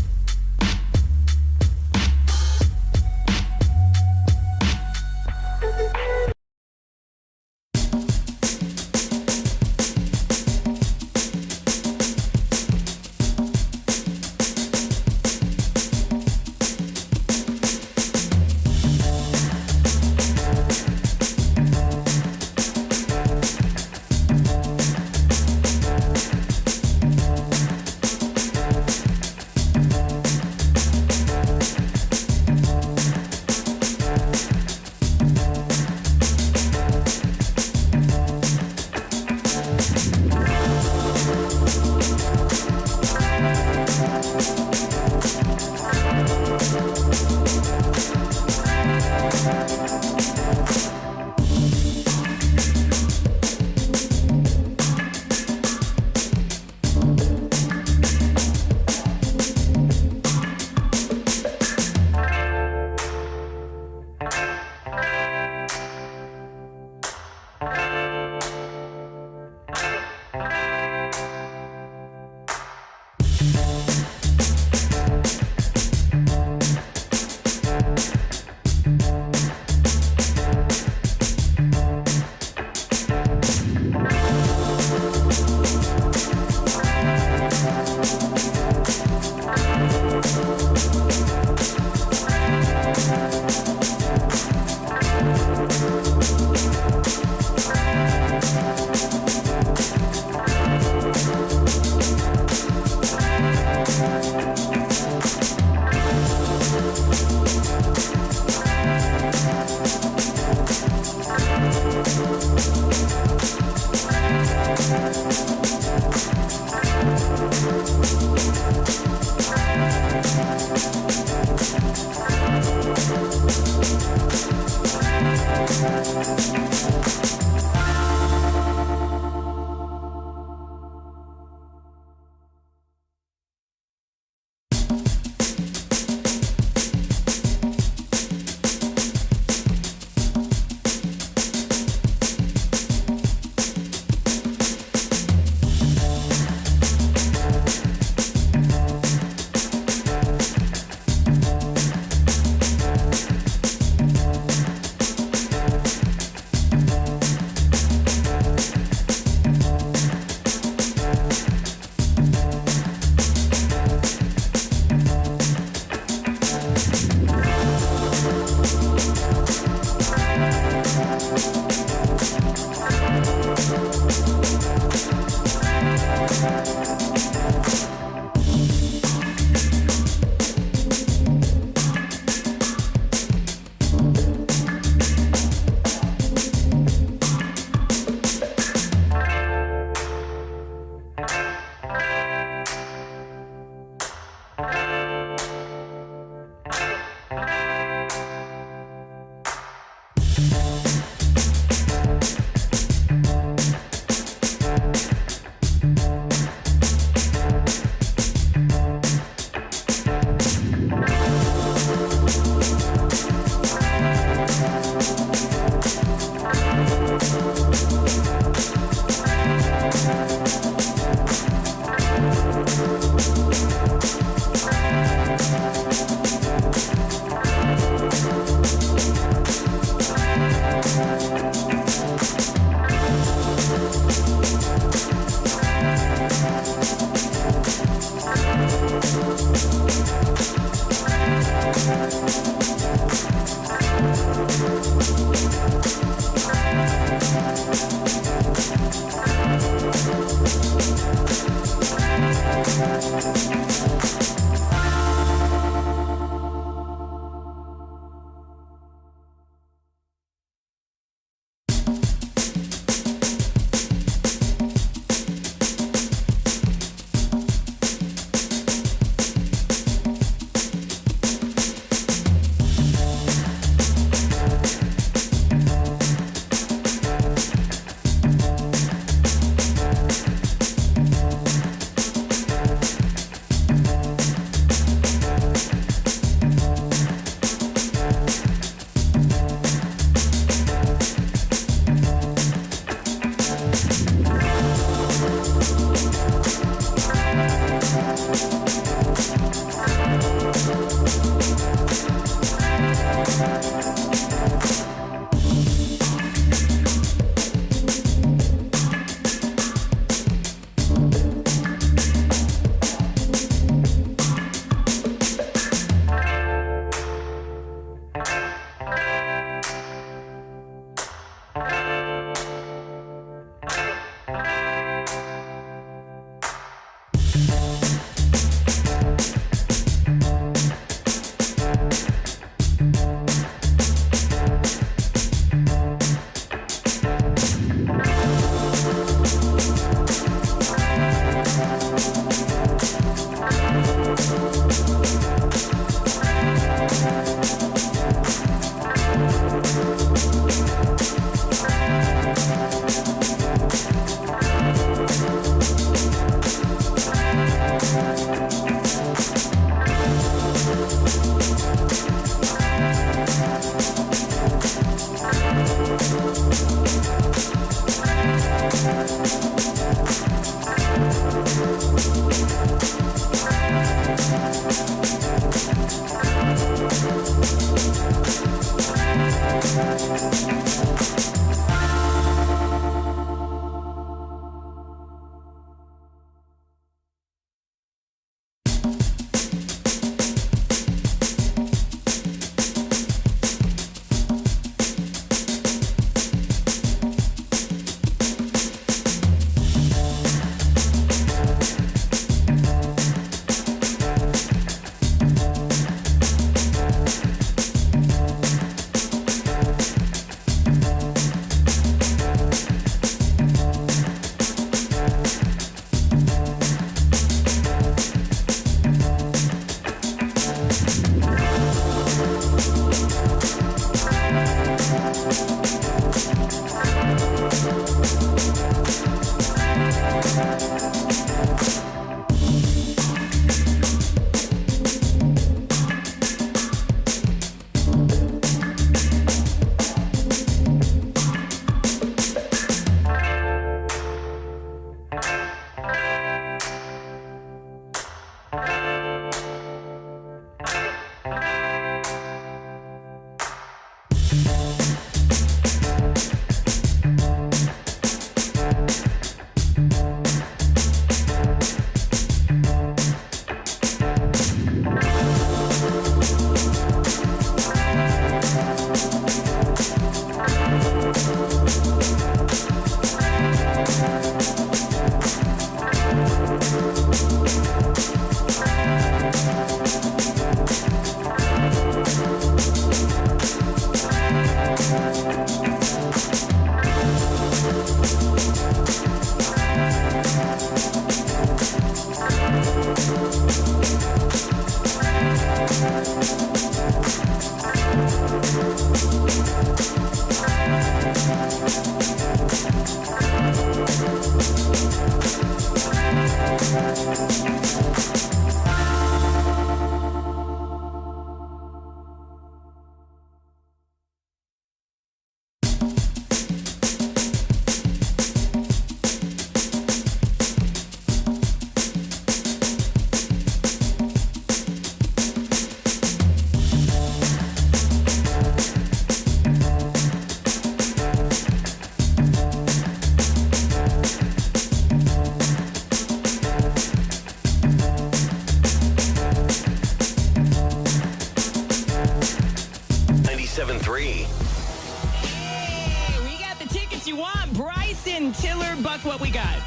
Bryson Tiller, Buck, what we got?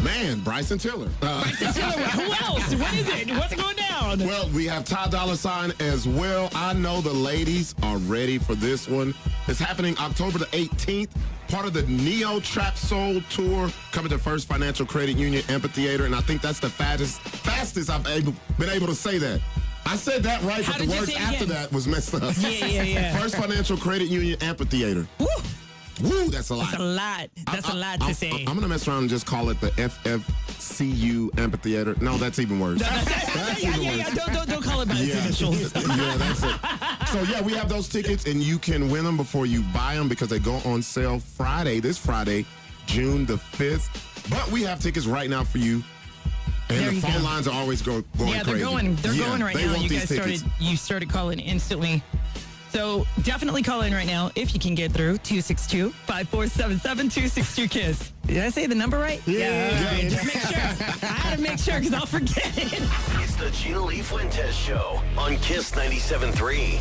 Man, Bryson Tiller. Bryson Tiller, who else? What is it? What's going down? Well, we have Ty Dolla $ign as well. I know the ladies are ready for this one. It's happening October the 18th. Part of the Neo Trap Soul Tour, coming to First Financial Credit Union Amphitheater, and I think that's the fastest I've been able to say that. I said that right, but the words after that was messed up. Yeah. First Financial Credit Union Amphitheater. Woo! Woo, that's a lot. That's a lot. That's a lot to say. I'm going to mess around and just call it the FFCU Amphitheater. No, that's even worse. That's even worse. Don't call it by its initials. Yeah, that's it. So, yeah, we have those tickets, and you can win them before you buy them because they go on sale this Friday, June the 5th. But we have tickets right now for you. And the phone lines are always going crazy. They're going right now. You guys started calling instantly. So definitely call in right now if you can get through. 262-5477-262-KISS. Did I say the number right? Yeah. All right, just make sure. I had to make sure because I'll forget it. It's the Gina Lee Fuentez Show on Kiss 97.3.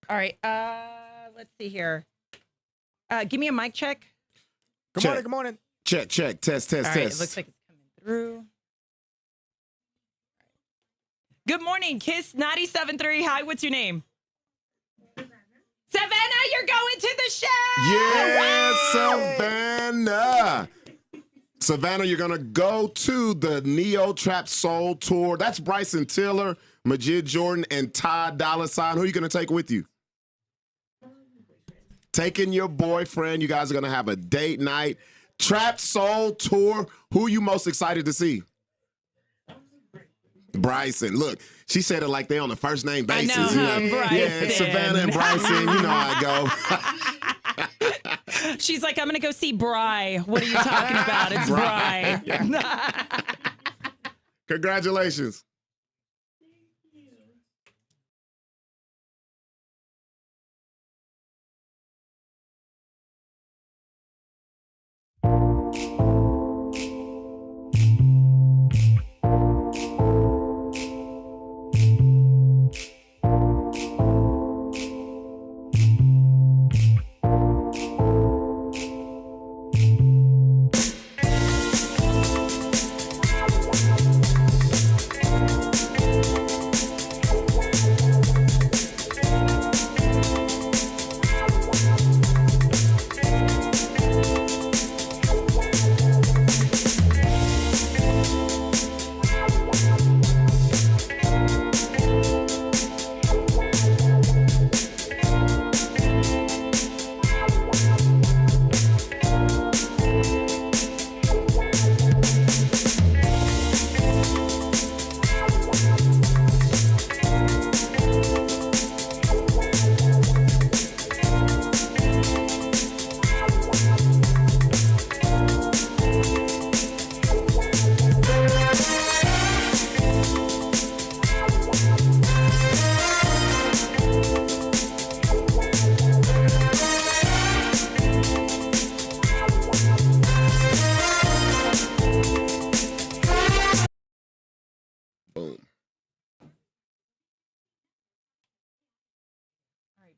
All right. Let's see here. Give me a mic check. Good morning. Good morning. Check. Test. All right. It looks like it's coming through. Good morning, Kiss 97.3. Hi, what's your name? Savannah, you're going to the show. Yeah, Savannah. Savannah, you're going to go to the Neo Trap Soul Tour. That's Bryson Tiller, Majid Jordan, and Ty Dolla $ign. Who are you going to take with you? Taking your boyfriend. You guys are going to have a date night. Trap Soul Tour. Who are you most excited to see? Bryson. Look, she said it like they on a first name basis. I know, you know? Bryson. Yeah, it's Savannah and Bryson. You know how it go. She's like, I'm going to go see Bry. What are you talking about? It's Bry. Congratulations.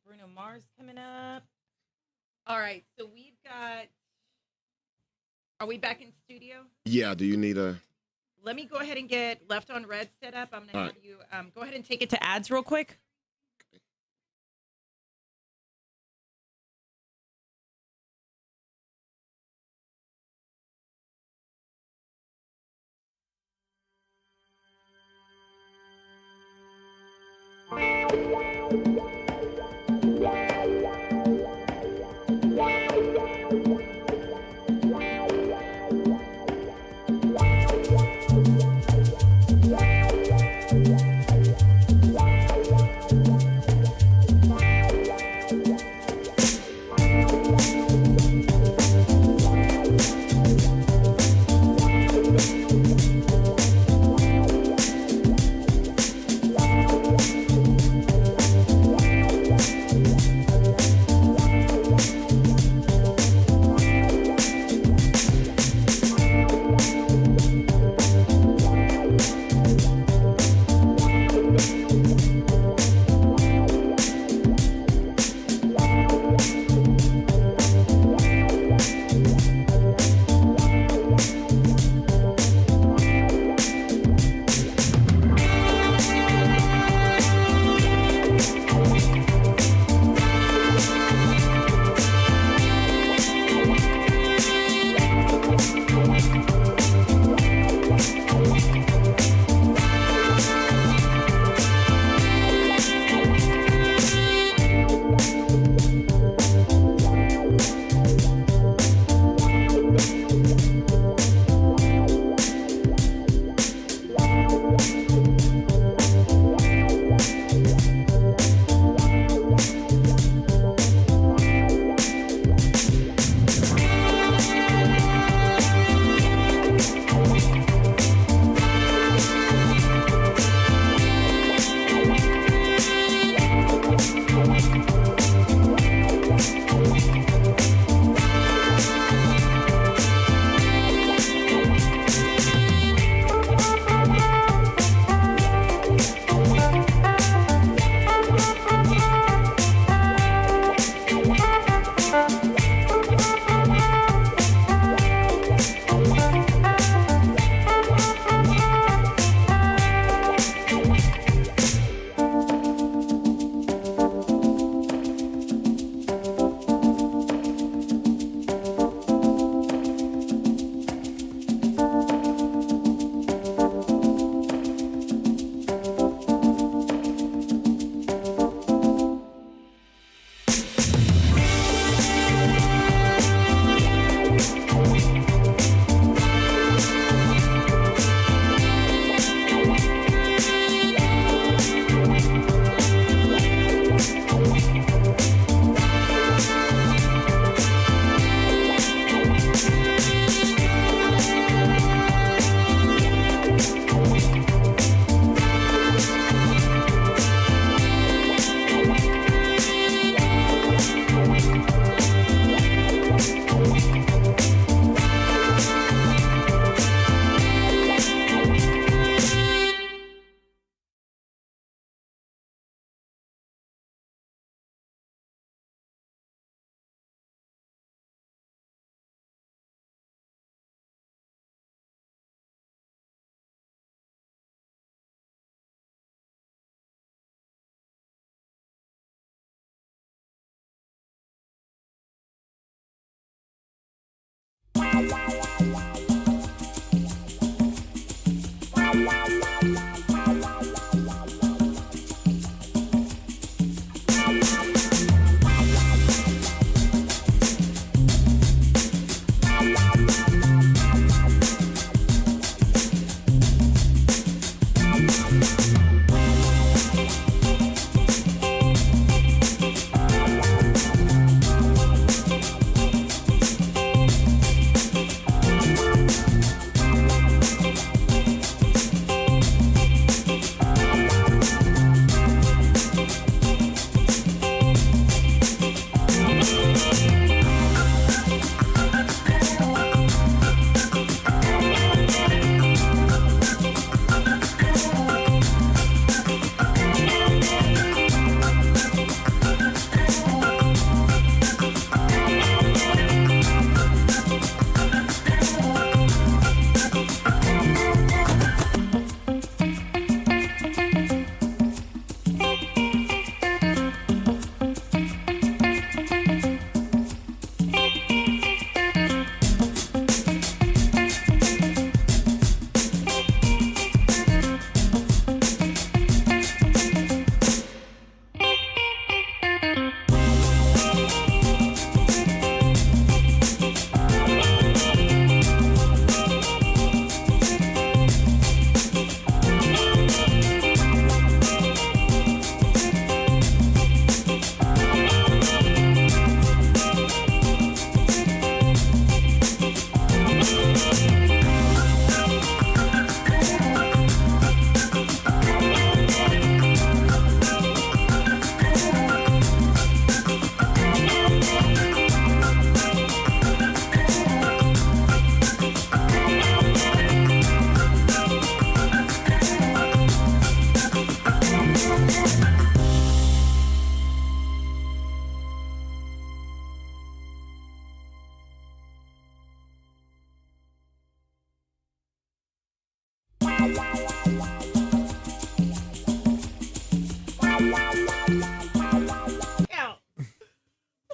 Bruno Mars coming up. All right, so we've got. Are we back in studio? Yeah, do you need a... Let me go ahead and get Left on Red set up. I'm going to All have right. you go ahead and take it to ads real quick.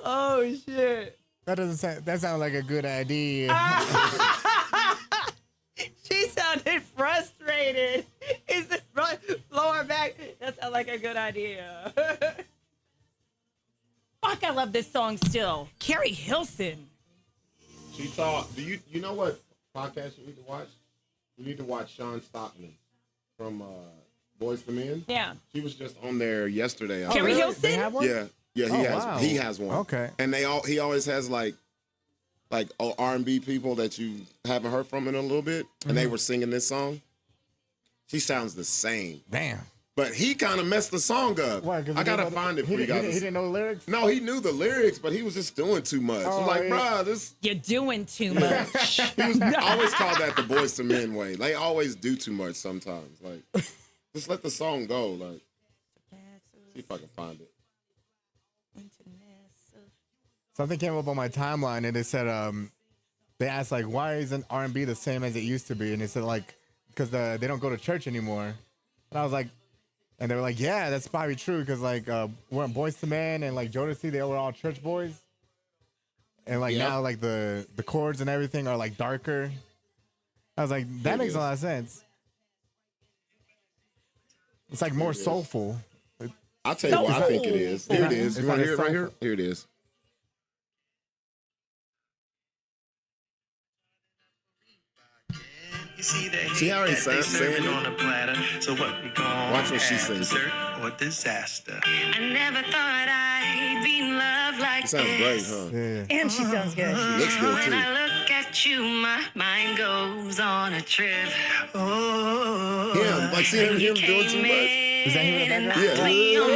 Oh shit. That doesn't sound. That sounds like a good idea. She sounded frustrated. Is it lower back? That sounds like a good idea. Fuck, I love this song still. Carrie Hilson. She saw. Do you know what podcast you need to watch? You need to watch Sean Stockman from Boys to Men. Yeah. She was just on there yesterday. Carrie Hilson? They have one? Yeah, yeah, Wow. he has one. Okay. And he always has like R&B people that you haven't heard from in a little bit, and they were singing this song. She sounds the same. Damn. But he kind of messed the song up. Why? 'Cause I gotta find it for you guys. He didn't know the lyrics? No, he knew the lyrics, but he was just doing too much. Oh, I'm like, yeah. bruh, this. You're doing too much. He was always called that the Boys to Men way. They always do too much sometimes. Like, just let the song go. Like, see if I can find it. Something came up on my timeline and it said, they asked like, why isn't R&B the same as it used to be? And they said like, because they don't go to church anymore. And I was like, and they were like, yeah, that's probably true. Because like, we're in Boys to Men and like Jodeci, they were all church boys. And like now like the chords and everything are like darker. I was like, that makes a lot of sense. It's like more soulful. I'll tell you what I think it is. Here it is. It's You want to not hear it right here? soulful. Here it is. See how he sounds saying on a it? platter. So what we gonna Watch what she have, sings. dessert or disaster? I never thought I'd be in love like It sounds great, this. huh? Yeah. And she sounds good. Looks good When too. I look at you, my mind goes on a trip. Oh, Yeah, like see him doing too much. Is that him in the And background? knocked me on my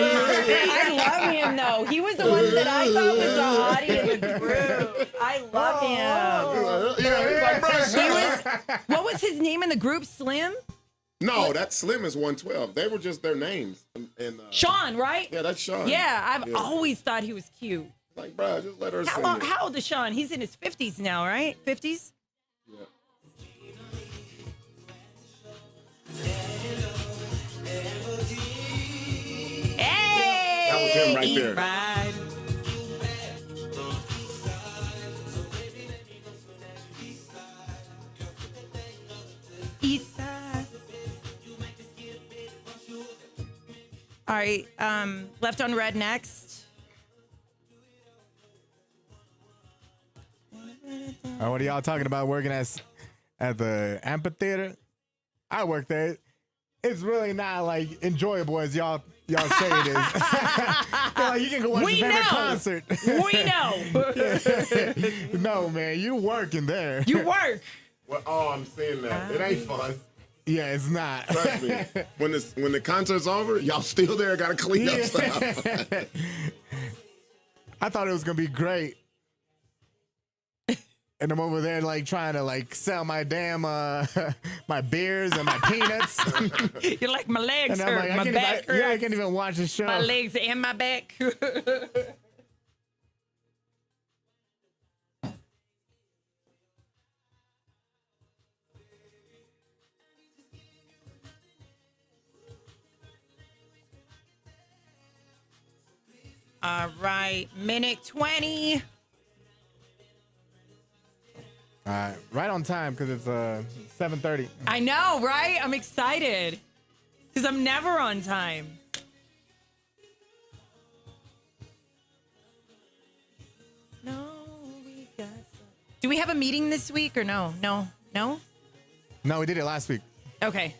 I love him though. He was the one that I thought was the hottie in the group. I love him. Yeah, he's like, bruh, shut up. What was his name in the group? Slim? No, that Slim is 112. They were just their names. And Sean, right? Yeah, that's Sean. Yeah, I've always thought he was cute. Like, bruh, just let her sing How, it. how old is Sean? He's in his 50s now, right? 50s? Yeah. Hey! That was him right there. All right. Left on red next. What are y'all talking about working at the amphitheater? I work there. It's really not like enjoyable as y'all say it is. Like, you can go watch your favorite concert. We know. No, man, you working there. You work. Well, oh, I'm seeing that. It ain't fun. Yeah, it's not. Trust me. When the concert's over, y'all still there, gotta clean up stuff. I thought it was gonna be great. And I'm over there like trying to like sell my damn my beers and my peanuts. You're like, my legs And I'm hurt, like, my back hurts. I can't even watch the show. My legs and my back. All right, minute 20. Right on time because it's 7:30. I know, right? I'm excited because I'm never on time. No, we got some. Do we have a meeting this week or no? No? No, we did it last week. Okay.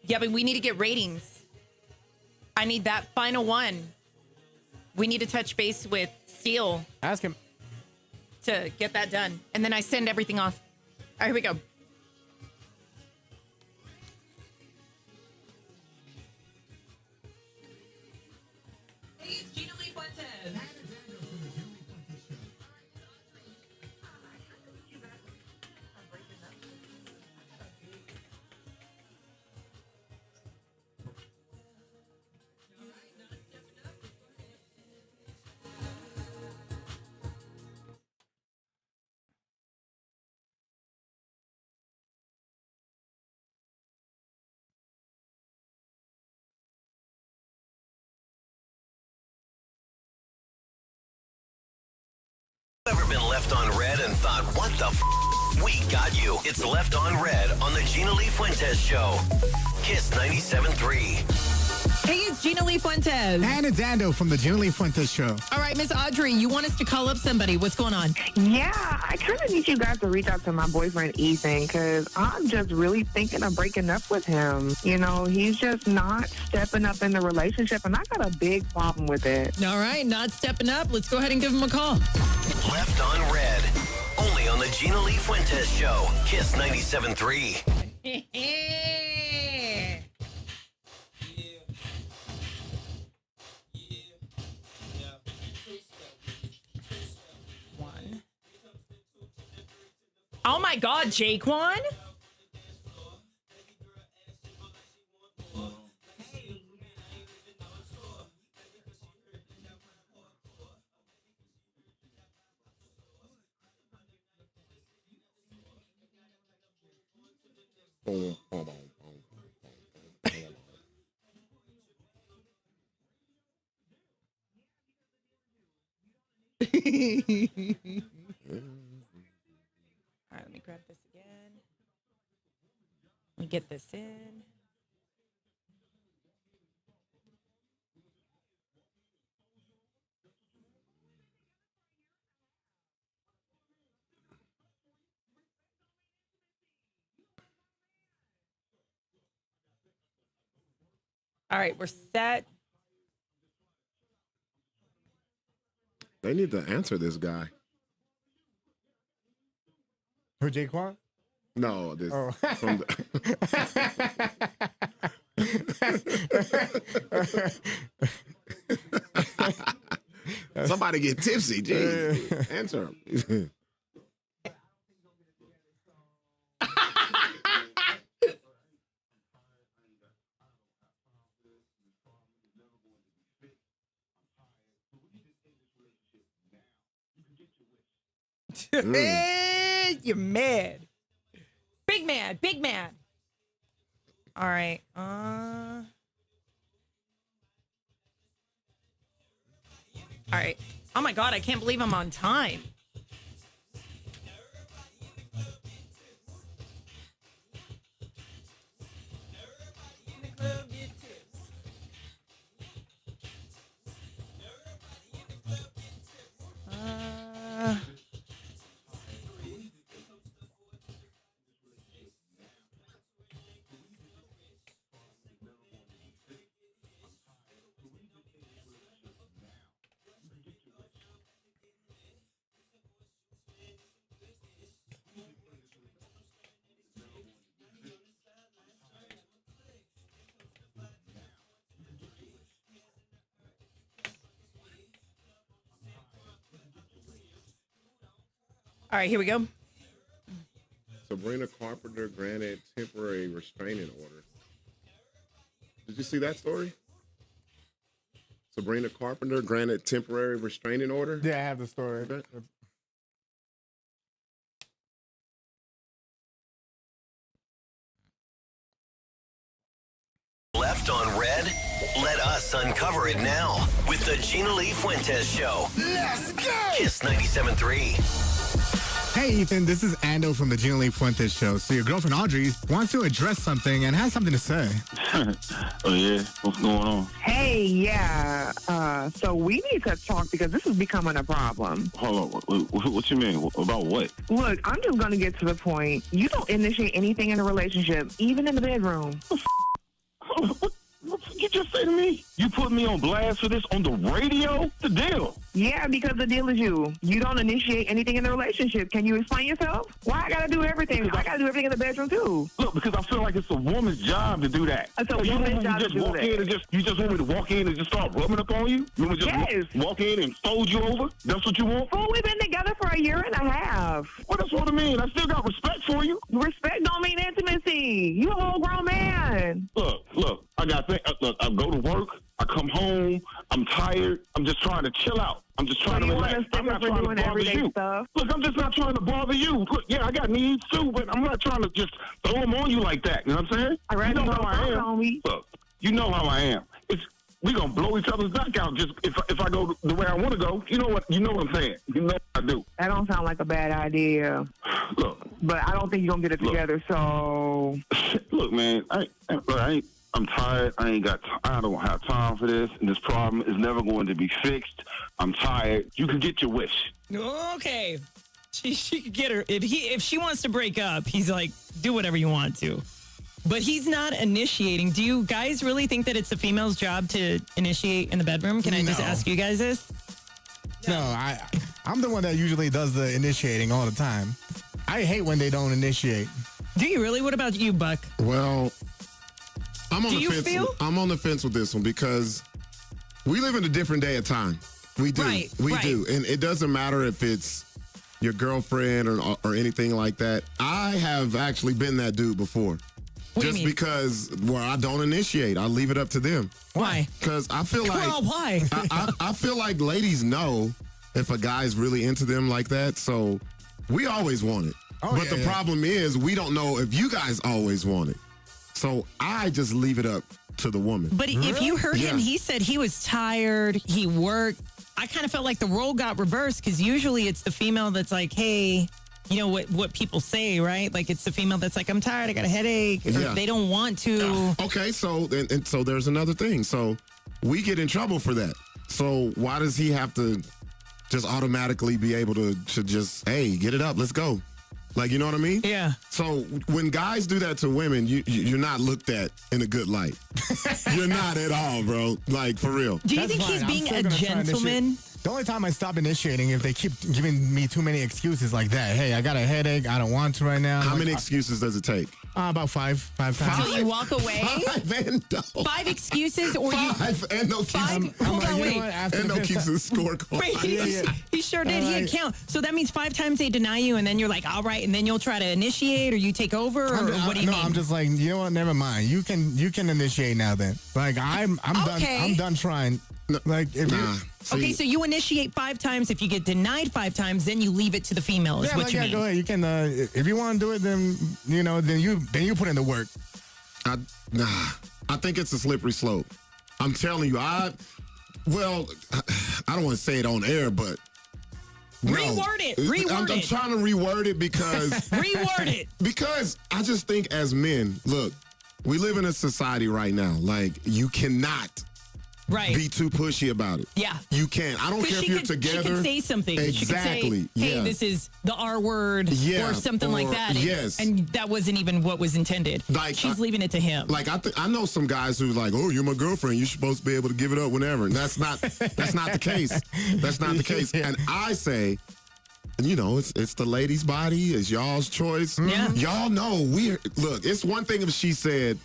Yeah, but we need to get ratings. I need that final one. We need to touch base with Steele Ask him. to get that done. And then I send everything off. All right, here we go. Hey, it's Gina Lee Fuentez. Ever been left on red and thought, what the we got you. It's Left on Red on the Gina Lee Fuentez Show. Kiss 97.3. Hey, it's Gina Lee Fuentez. And it's Ando from the Gina Lee Fuentez Show. All right, Miss Audrey, you want us to call up somebody. What's going on? Yeah, I kind of need you guys to reach out to my boyfriend, Ethan, because I'm just really thinking of breaking up with him. You know, he's just not stepping up in the relationship, and I got a big problem with it. All right, not stepping up. Let's go ahead and give him a call. Left on Red. Only on the Gina Lee Fuentez Show. Kiss 97.3. One. Oh my God, Jaquan? Boom, boom, boom, boom, boom, boom. All right, let me grab this again. Let me get this in. All right, we're set. They need to answer this guy. Who, Jaquan? No, this. Oh. From Somebody get tipsy. Jeez. Answer him. You're mad. Big mad, big mad. All right. All right. Oh my God, I can't believe I'm on time. All right, here we go. Sabrina Carpenter granted temporary restraining order. Did you see that story? Sabrina Carpenter granted temporary restraining order? Yeah, I have the story. Left on red? Let us uncover it now with the Gina Lee Fuentez Show. Let's go! Kiss 97.3. Hey, Ethan, this is Ando from the Gina Lee Fuentez Show. So your girlfriend Audrey wants to address something and has something to say. Oh, yeah? What's going on? Hey, yeah. So we need to talk because this is becoming a problem. Hold on. What you mean? About what? Look, I'm just going to get to the point. You don't initiate anything in a relationship, even in the bedroom. What did you just say to me? You put me on blast for this on the radio? The deal? Yeah, because the deal is you. You don't initiate anything in the relationship. Can you explain yourself? Why I gotta do everything? I gotta do everything in the bedroom too. Look, because I feel like it's a woman's job to do that. It's a woman's job to do that. You just want me to walk in and just start rubbing up on you? You want me to just walk in and fold you over? That's what you want? Well, we've been together for a year and a half. Well, that's what I mean. I still got respect for you. Respect don't mean intimacy. You a whole grown man. Look. I go to work. I come home. I'm tired. I'm just trying to chill out. I'm just trying to relax. I'm not trying to bother you. Stuff? Look, I'm just not trying to bother you. Look, yeah, I got needs too, but I'm not trying to just throw them on you like that. You know what I'm saying? You know how I am. Look, you know how I am. We gonna blow each other's back out just if I go the way I want to go. You know what I'm saying. You know what I do. That don't sound like a bad idea. Look, but I don't think you're gonna get it together. So look, man, I'm tired. I don't have time for this. And this problem is never going to be fixed. I'm tired. You can get your wish. Okay. She could get her. If she wants to break up, he's like, do whatever you want to. But he's not initiating. Do you guys really think that it's the female's job to initiate in the bedroom? Can I just ask you guys this? No, I'm the one that usually does the initiating all the time. I hate when they don't initiate. Do you really? What about you, Buck? Well, I'm on the fence. I'm on the fence with this one because we live in a different day of time. We do. We do. And it doesn't matter if it's your girlfriend or anything like that. I have actually been that dude before. Just because, I don't initiate. I leave it up to them. Why? Because I feel like... Well, why? I feel like ladies know if a guy's really into them like that, so we always want it. But the problem is we don't know if you guys always want it. So I just leave it up to the woman. But if you heard him, he said he was tired, he worked. I kind of felt like the role got reversed because usually it's the female that's like, hey... You know what people say, right? Like it's the female that's like, I'm tired, I got a headache. Or they don't want to. Okay, so so there's another thing. So we get in trouble for that. So why does he have to just automatically be able to just, hey, get it up, let's go? Like, you know what I mean? Yeah. So when guys do that to women, you're not looked at in a good light. You're not at all, bro. Like, for real. Do you think he's being a gentleman? The only time I stop initiating if they keep giving me too many excuses like that. Hey, I got a headache. I don't want to right now. How many excuses does it take? About five times. So you walk away? 5 excuses or five and no keeps. Hold on, wait. And no keeps the scorecard. Wait, he sure did. He had count. So that means 5 times they deny you, and then you're like, all right, and then you'll try to initiate, or you take over, or what do you mean? No, I'm just like, you know what? Never mind. You can initiate now. Then, like, I'm done. I'm done trying. Like, if okay, so you initiate 5 times. If you get denied 5 times, then you leave it to the female. Is what you mean? Go ahead. You can. If you want to do it, then you put in the work. I think it's a slippery slope. I'm telling you. I don't want to say it on air, but reword it. I'm trying to reword it because reword it because I just think as men, look, we live in a society right now. Like, you cannot be too pushy about it. Yeah. You can't. I don't care if you're together. She could say something. Exactly. She could say, hey, this is the R word or something like that. Yes. And that wasn't even what was intended. Like, she's leaving it to him. Like, I know some guys who's like, oh, you're my girlfriend. You're supposed to be able to give it up whenever. And that's not the case. That's not the case. And I say, you know, it's the lady's body. It's y'all's choice. Yeah. Y'all know look, it's one thing if she said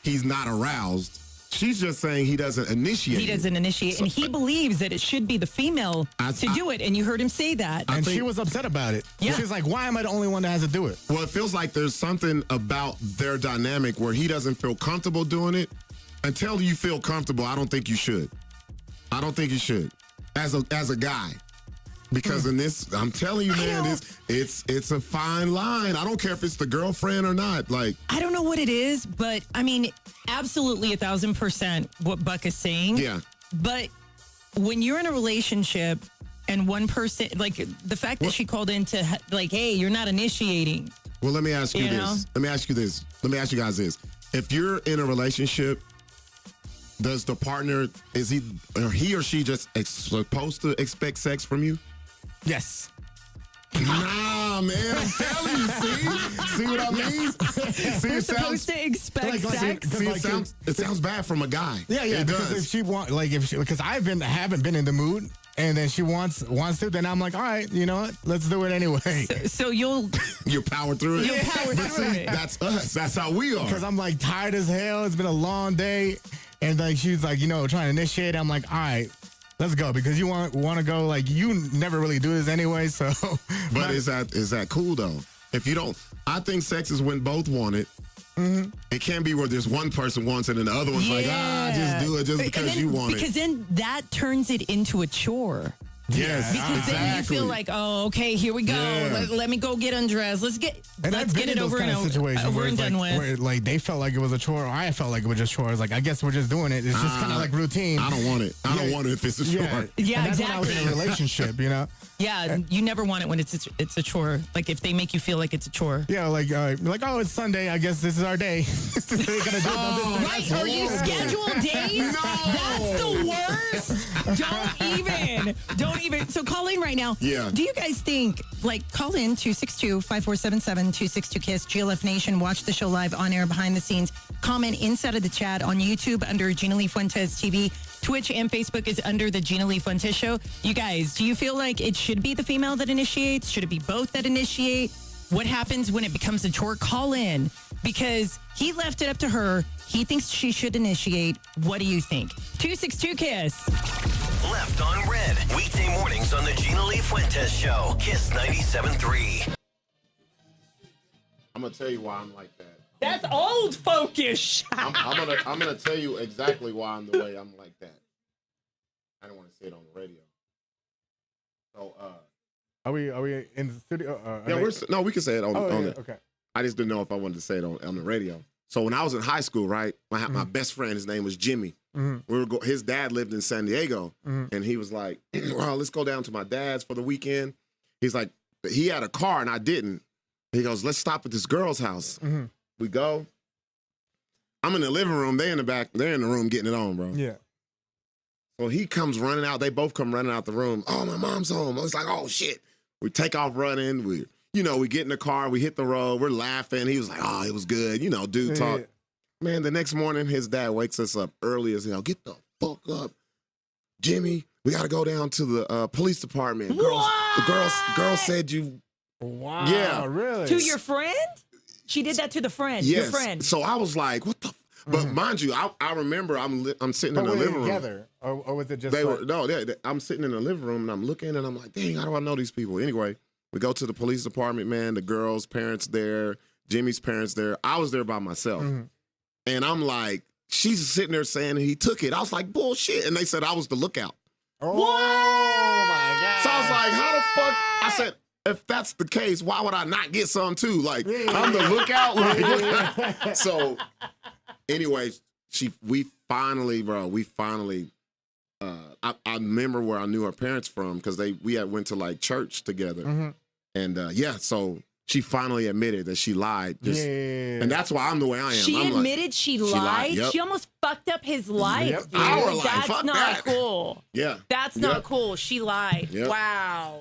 he's not aroused. She's just saying he doesn't initiate. He doesn't initiate. So, and he believes that it should be the female to do it. And you heard him say that. And she was upset about it. Yeah. She's like, why am I the only one that has to do it? Well, it feels like there's something about their dynamic where he doesn't feel comfortable doing it. Until you feel comfortable, I don't think you should. I don't think you should. As a guy. Because in this, I'm telling you, man, it's a fine line. I don't care if it's the girlfriend or not. Like, I don't know what it is, but I mean, absolutely 1,000% what Buck is saying. Yeah. But when you're in a relationship and one person, like the fact that she called in to like, hey, you're not initiating. Well, let me ask you this. Let me ask you this. Let me ask you guys this. If you're in a relationship, does the partner, is he or she just supposed to expect sex from you? Yes. Nah, man, I'm telling you. See what I mean? See, You're supposed to expect sex. It sounds bad from a guy. Yeah, it because does. if she because I haven't been in the mood, and then she wants to, then I'm like, all right, you know what? Let's do it anyway. So you'll power through it. You'll power through it. That's us. That's how we are. Because I'm like tired as hell. It's been a long day, and like she's like, you know, trying to initiate. I'm like, all right. Let's go, because you want to go, like, you never really do this anyway, so. But is that cool, though? If you don't, I think sex is when both want it. Mm-hmm. It can't be where there's one person wants it and the other one's like, just do it just because you want it. Because then that turns it into a chore. Yes, because then you feel like, oh, okay, here we go. Yeah. Let me go get undressed. Let's get it over and over and done with. Where, like, they felt like it was a chore, or I felt like it was just chores. Like, I guess we're just doing it. It's just kind of like routine. I don't want it. I don't want it if it's a chore. Yeah, and that's exactly. when I was in a relationship, you know? Yeah, you never want it when it's a chore. Like, if they make you feel like it's a chore. Yeah, like oh, it's Sunday. I guess this is our day. They're gonna do it on this day. Right? Are you scheduled days? No. That's the worst. Don't even. So call in right now. Yeah. Do you guys think, like, call in 262-5477, 262-KISS, GLF Nation, watch the show live on air, behind the scenes, comment inside of the chat on YouTube under Gina Lee Fuentez TV. Twitch and Facebook is under the Gina Lee Fuentez Show. You guys, do you feel like it should be the female that initiates? Should it be both that initiate? What happens when it becomes a chore? Call in, because he left it up to her. He thinks she should initiate. What do you think? 262-KISS. Left on Red. Weekday mornings on the Gina Lee Fuentez Show. KISS 97.3. I'm going to tell you why I'm like that. That's old folkish. I'm gonna tell you exactly why I'm the way I'm like that. I don't want to say it on the radio. So are we in the studio? Yeah, we can say it on it. Okay. I just didn't know if I wanted to say it on the radio. So when I was in high school, right, my best friend, his name was Jimmy. Mm-hmm. His dad lived in San Diego, and he was like, well, let's go down to my dad's for the weekend. He's like, he had a car and I didn't. He goes, let's stop at this girl's house. Mm-hmm. We go. I'm in the living room. They in the back. They're in the room getting it on, bro. Yeah. So he comes running out. They both come running out the room. Oh, my mom's home. I was like, oh, shit. We take off running. We get in the car. We hit the road. We're laughing. He was like, oh, it was good. You know, dude talk. Man, the next morning, his dad wakes us up early as hell. Get the fuck up. Jimmy, we got to go down to the police department. The girl said you. Wow. Yeah. Really? To your friend? She did that to the friend. Yes. Your friend. So I was like, what the? But mind you, I remember I'm sitting in the living room. Together, or was it just? I'm sitting in the living room and I'm looking and I'm like, dang, how do I know these people? Anyway, we go to the police department, man. The girl's parents there, Jimmy's parents there. I was there by myself, and I'm like, she's sitting there saying he took it. I was like, bullshit, and they said I was the lookout. Oh my God! So I was like, how the fuck? I said, if that's the case, why would I not get some too? Like, I'm the lookout. Like, so, anyways, we finally, I remember where I knew her parents from because we had went to like church together. And so she finally admitted that she lied. And that's why I'm the way I am. She I'm admitted like, she lied. Yep. She almost fucked up his life. Yep. Dude. Our life. That's Fuck not that. cool. Yeah. That's not cool. She lied. Yep. Wow.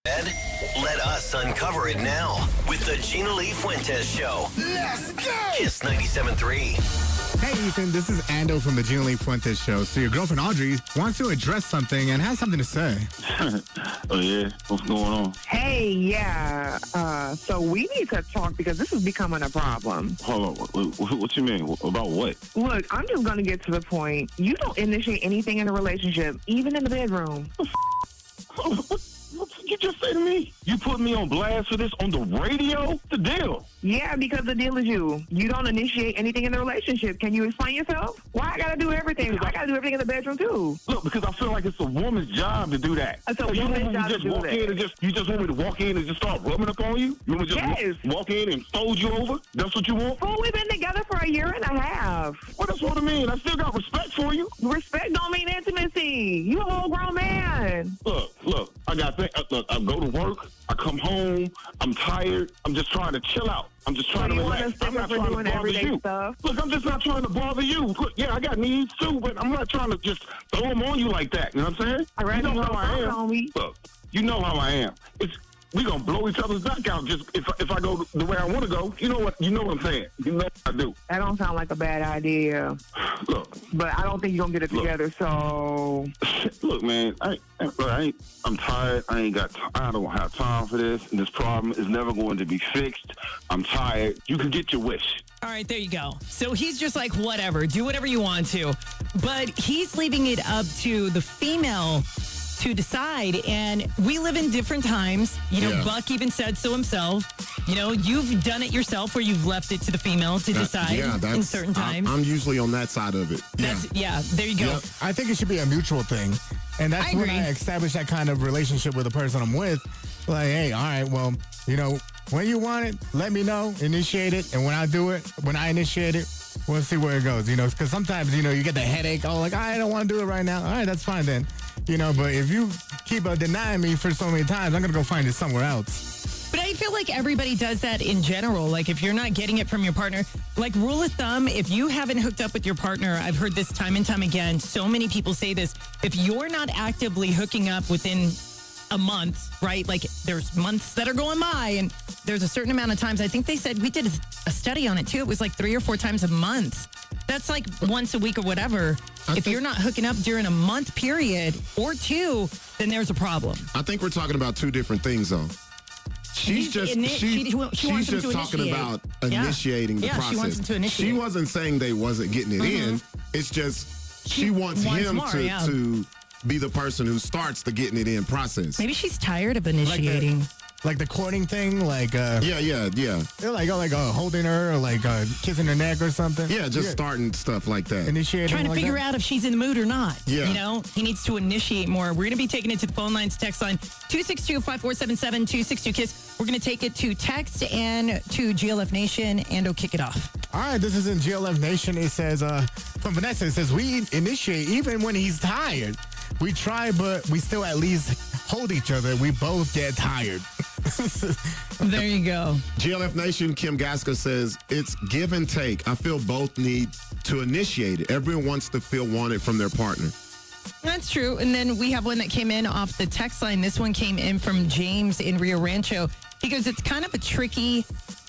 Ed, let us uncover it now with the Gina Lee Fuentez Show. Let's go! Kiss 97.3. Hey, Ethan, this is Ando from the Gina Lee Fuentez Show. So your girlfriend Audrey wants to address something and has something to say. Oh, yeah? What's going on? Hey, yeah. So we need to talk because this is becoming a problem. Hold on. What you mean? About what? Look, I'm just going to get to the point. You don't initiate anything in a relationship, even in the bedroom. What did you just say to me? You put me on blast for this on the radio? The deal. Yeah, because the deal is you. You don't initiate anything in the relationship. Can you explain yourself? Why I gotta do everything? I gotta do everything in the bedroom too. Look, because I feel like it's a woman's job to do that. It's a So woman's job to do walk that. in and you just want me to walk in and just start rubbing up on you? You want me to just Yes. walk in and fold you over? That's what you want? Well, we've been together for a year and a half. Well, that's what I mean. I still got respect for you. Respect don't mean intimacy. You a whole grown man. Look, I got things. Look, I go to work, I come home, I'm tired, I'm just trying to chill out. I'm just trying to you relax. want to I'm not stick up trying for to doing bother everyday you. stuff? Look, I'm just not trying to bother you. Look, yeah, I got needs too, but I'm not trying to just throw them on you like that. You know what I'm saying? I'd rather you know you how I don't am. on me. Look, you know how I am. We gonna blow each other's back out just if I go the way I want to go. You know what I'm saying. You know what I do. That don't sound like a bad idea. Look, but I don't think you're gonna get it together. So look, man, I'm tired. I don't have time for this, and this problem is never going to be fixed. I'm tired. You can get your wish. All right, there you go. So he's just like, whatever, do whatever you want to. But he's leaving it up to the female to decide. And we live in different times. You know, Buck even said so himself. You know, you've done it yourself where you've left it to the female to decide in certain times. I'm usually on that side of it. Yeah, there you go. Yep. I think it should be a mutual thing. And that's when I establish that kind of relationship with the person I'm with. Like, hey, all right, well, you know, when you want it, let me know, initiate it. And when I initiate it, we'll see where it goes, you know, because sometimes, you know, you get the headache. Oh, like, I don't want to do it right now. All right, that's fine then. You know, but if you keep denying me for so many times, I'm going to go find it somewhere else. But I feel like everybody does that in general. Like, if you're not getting it from your partner, like, rule of thumb, if you haven't hooked up with your partner, I've heard this time and time again, so many people say this, if you're not actively hooking up within a month, right? Like, there's months that are going by, and there's a certain amount of times. I think they said, we did a study on it too. It was like 3 or 4 times a month. That's like once a week or whatever. If you're not hooking up during a month period or 2, then there's a problem. I think we're talking about 2 different things, though. She's just talking about initiating the process. She wants him to initiate. She wasn't saying they wasn't getting it in. It's just she wants him more, to be the person who starts the getting it in process. Maybe she's tired of initiating. Like the courting thing, like yeah. They're like holding her or like kissing her neck or something. Yeah, just starting stuff like that. Initiating, trying to figure out if she's in the mood or not. Yeah, you know, he needs to initiate more. We're going to be taking it to the phone lines, text line 262-5477-262-KISS. We're going to take it to text and to GLF Nation, and we'll kick it off. All right, this is in GLF Nation. It says from Vanessa. It says we initiate even when he's tired. We try, but we still at least hold each other. We both get tired. There you go. GLF Nation, Kim Gaska says, it's give and take. I feel both need to initiate it. Everyone wants to feel wanted from their partner. That's true. And then we have one that came in off the text line. This one came in from James in Rio Rancho. He goes, it's kind of a tricky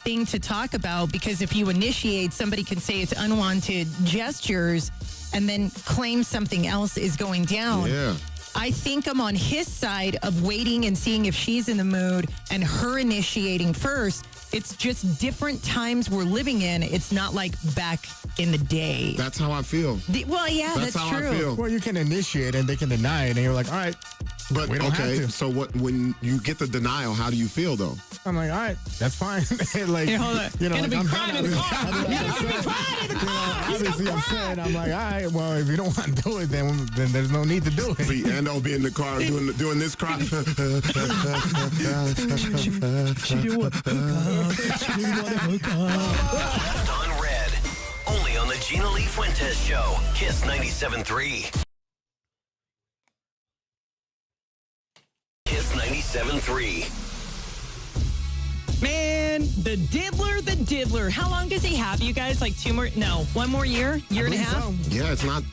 thing to talk about because if you initiate, somebody can say it's unwanted gestures and then claim something else is going down. Yeah. I think I'm on his side of waiting and seeing if she's in the mood and her initiating first. It's just different times we're living in. It's not like back in the day. That's how I feel. Well, yeah, that's how true. I feel. Well, you can initiate and they can deny it, and you're like, all right, But We don't have okay, to. so when you get the denial, how do you feel though? I'm like, all right, that's fine. Like, Here, hold on. you know, Gonna be I'm crying in the car. I'm You're upset. gonna be crying in the car. He's Obviously, gonna I'm cry. sad. I'm like, all right, well, if you don't want to do it, then there's no need to do it. See, Ando be in the car doing this cry. Left on red. Only on the Gina Lee Fuentez Show. Kiss 97.3. Kiss 97.3. Man, the diddler. How long does he have, you guys? Like one more year? Year and a half? So. Yeah, it's not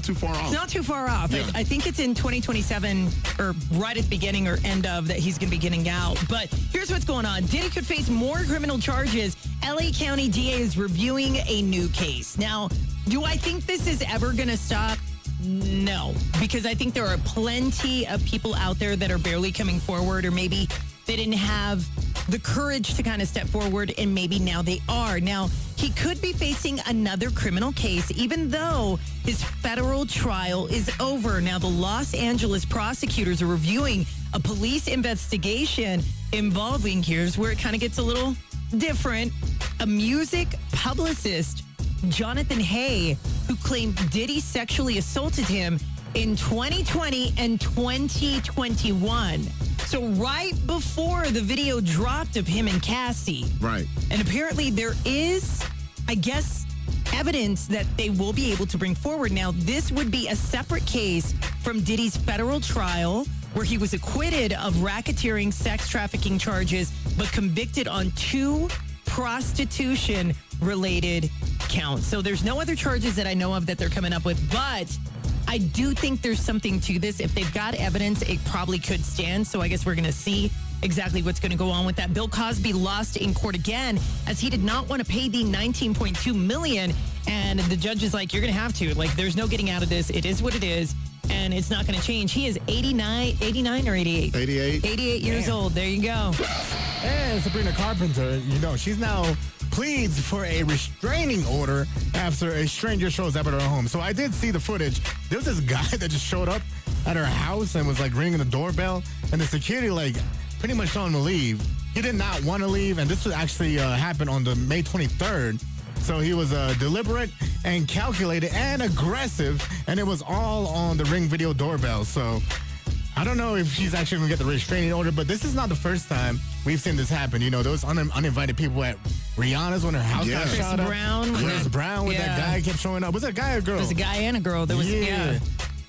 too far off. It's not too far off. Yeah. I think it's in 2027 or right at the beginning or end of that he's going to be getting out. But here's what's going on. Diddy could face more criminal charges. LA County DA is reviewing a new case. Now, do I think this is ever going to stop? No, because I think there are plenty of people out there that are barely coming forward, or maybe they didn't have the courage to kind of step forward, and maybe now they are. Now, he could be facing another criminal case, even though his federal trial is over. Now, the Los Angeles prosecutors are reviewing a police investigation involving, here's where it kind of gets a little different, a music publicist, Jonathan Hay, who claimed Diddy sexually assaulted him in 2020 and 2021. So right before the video dropped of him and Cassie. Right. And apparently there is, I guess, evidence that they will be able to bring forward. Now, this would be a separate case from Diddy's federal trial, where he was acquitted of racketeering, sex trafficking charges, but convicted on 2 prostitution-related counts. So there's no other charges that I know of that they're coming up with, but I do think there's something to this. If they've got evidence, it probably could stand. So I guess we're going to see exactly what's going to go on with that. Bill Cosby lost in court again, as he did not want to pay the $19.2 million. And the judge is like, you're going to have to. Like, there's no getting out of this. It is what it is. And it's not going to change. He is 89 or 88? 88. 88 years old. There you go. And Sabrina Carpenter, she's now pleads for a restraining order after a stranger shows up at her home. So I did see the footage. There was this guy that just showed up at her house and was like ringing the doorbell, and the security pretty much told him to leave. He did not want to leave, and this was actually happened on the May 23rd. So he was deliberate and calculated and aggressive, and it was all on the Ring video doorbell. So I don't know if she's actually going to get the restraining order, but this is not the first time we've seen this happen. There was uninvited people at Rihanna's when her house got shot up. Chris Brown with that guy kept showing up. Was it a guy or a girl? It was a guy and a girl. There was,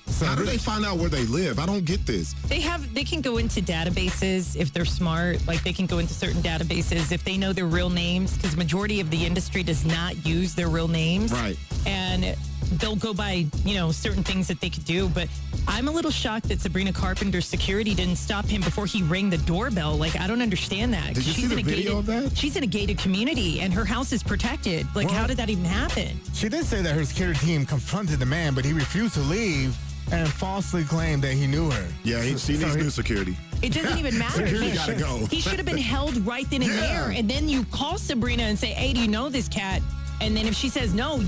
So how do they find out where they live? I don't get this. They can go into databases if they're smart. Like, they can go into certain databases if they know their real names, because majority of the industry does not use their real names. Right. And they'll go by, certain things that they could do. But I'm a little shocked that Sabrina Carpenter's security didn't stop him before he rang the doorbell. Like, I don't understand that. Did you see the video of that? She's in a gated community, and her house is protected. Like, how did that even happen? She did say that her security team confronted the man, but he refused to leave and falsely claimed that he knew her. Yeah, she needs new security. It doesn't even matter. Security gotta go. He should have been held right then and there. And then you call Sabrina and say, hey, do you know this cat? And then if she says no,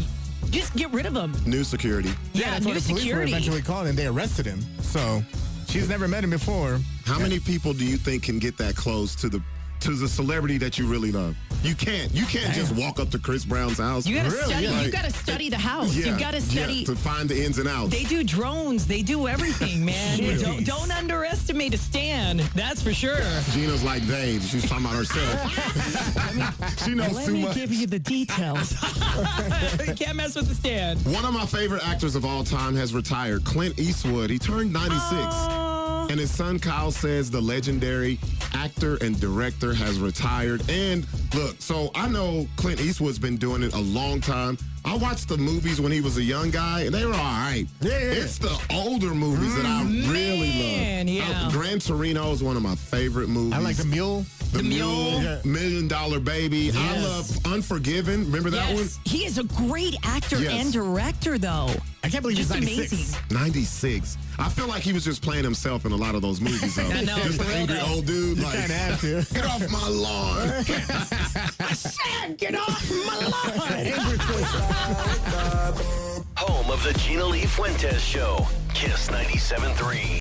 just get rid of him. New security. Yeah, that's new what the police were security. eventually called, and they arrested him. So she's never met him before. How many people do you think can get that close to the celebrity that you really love? You can't just walk up to Chris Brown's house. You gotta study. You gotta study the house. You gotta study to find the ins and outs. They do drones. They do everything, man. Don't underestimate a Stan. That's for sure. Gina's like they. She's talking about herself. She knows too much. Let me give you the details. You can't mess with the Stan. One of my favorite actors of all time has retired. Clint Eastwood. He turned 96. And his son Kyle says the legendary actor and director has retired. And look, so I know Clint Eastwood's been doing it a long time. I watched the movies when he was a young guy, and they were all right. Yeah. It's the older movies that I really love. Yeah. Gran Torino is one of my favorite movies. I like The Mule. The Mule, Yeah. $1 Million Baby. Yes. I love Unforgiven. Remember that one? He is a great actor and director, though. I can't believe he's Just 96. amazing. 96. I feel like he was just playing himself in a lot of those movies, though. I know, Just for an real, angry though. old dude. You Like, kind of have to. get off my lawn. I said, get off my lawn. Home of the Gina Lee Fuentez Show. Kiss 97.3.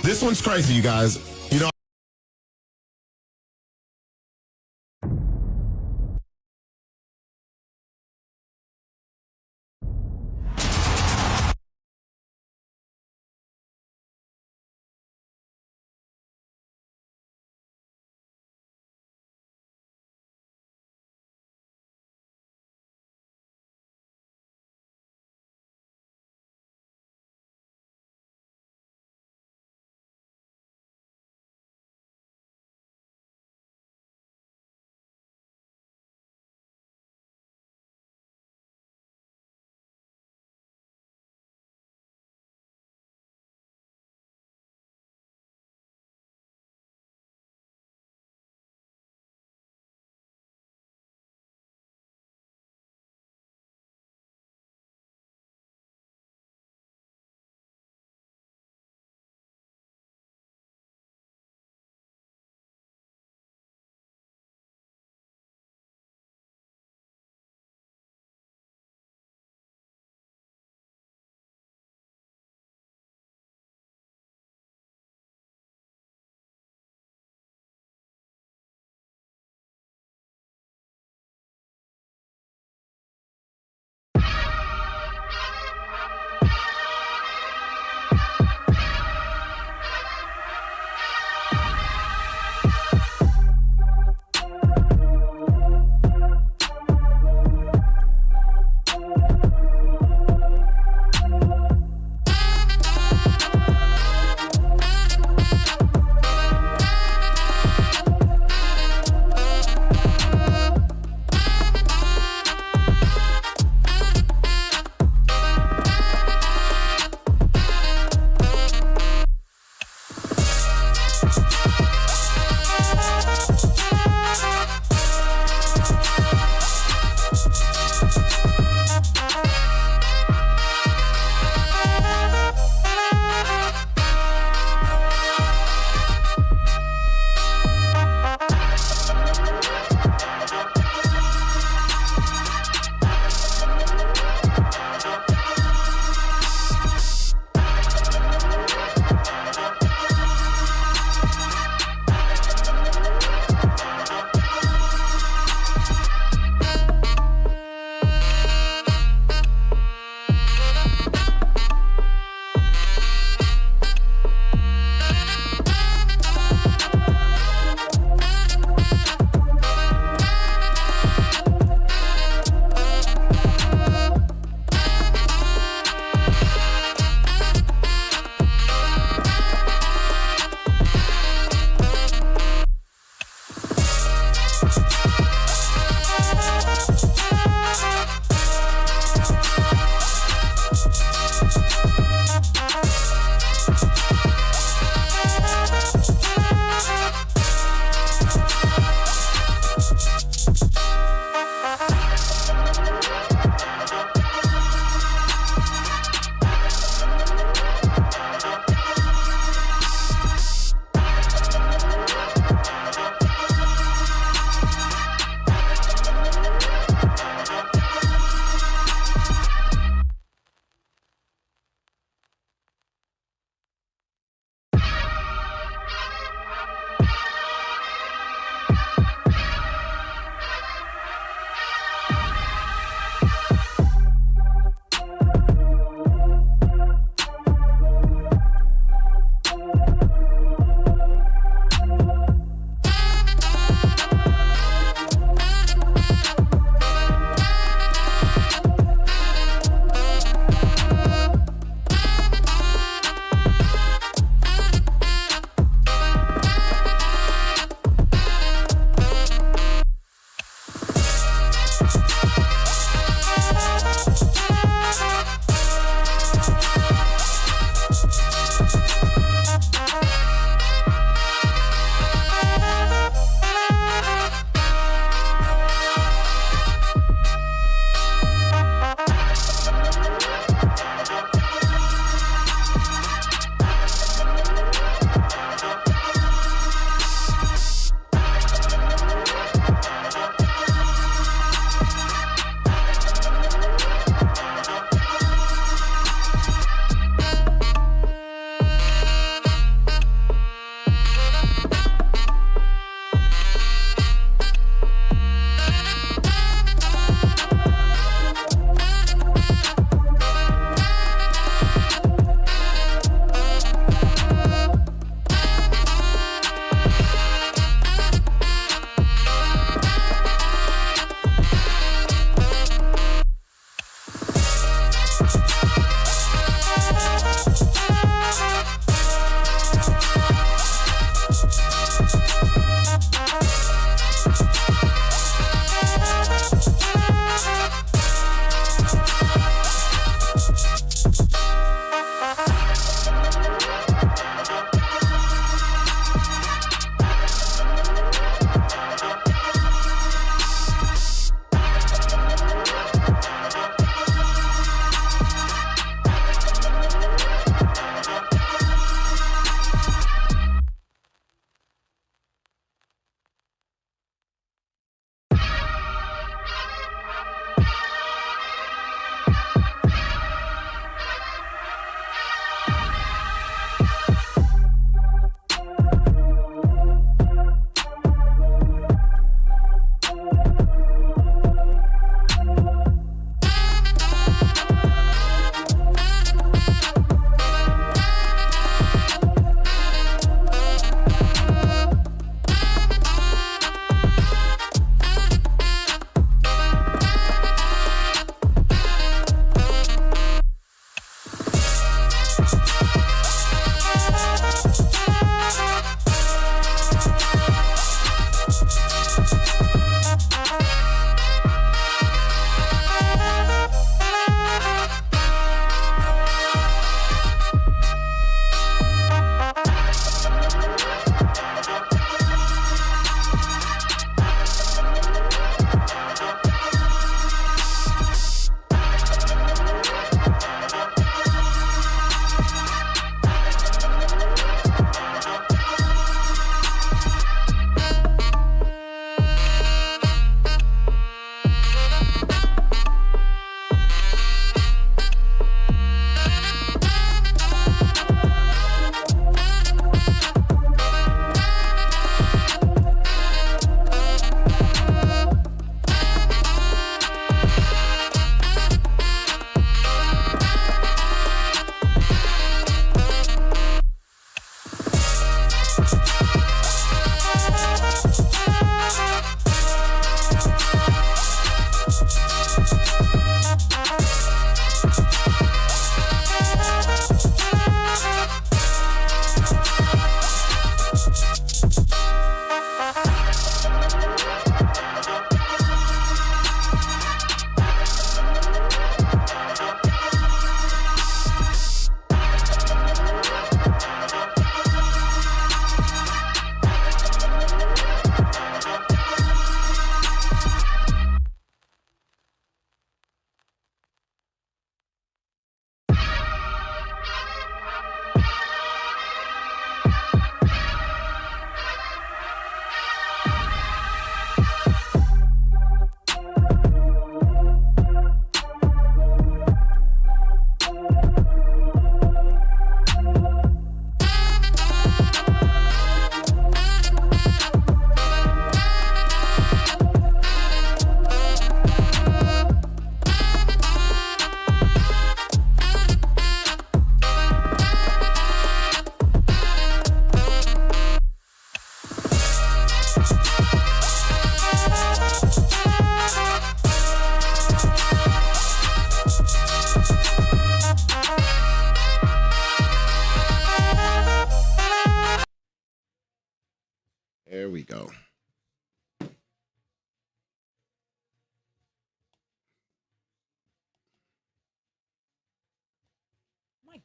This one's crazy, you guys. You know,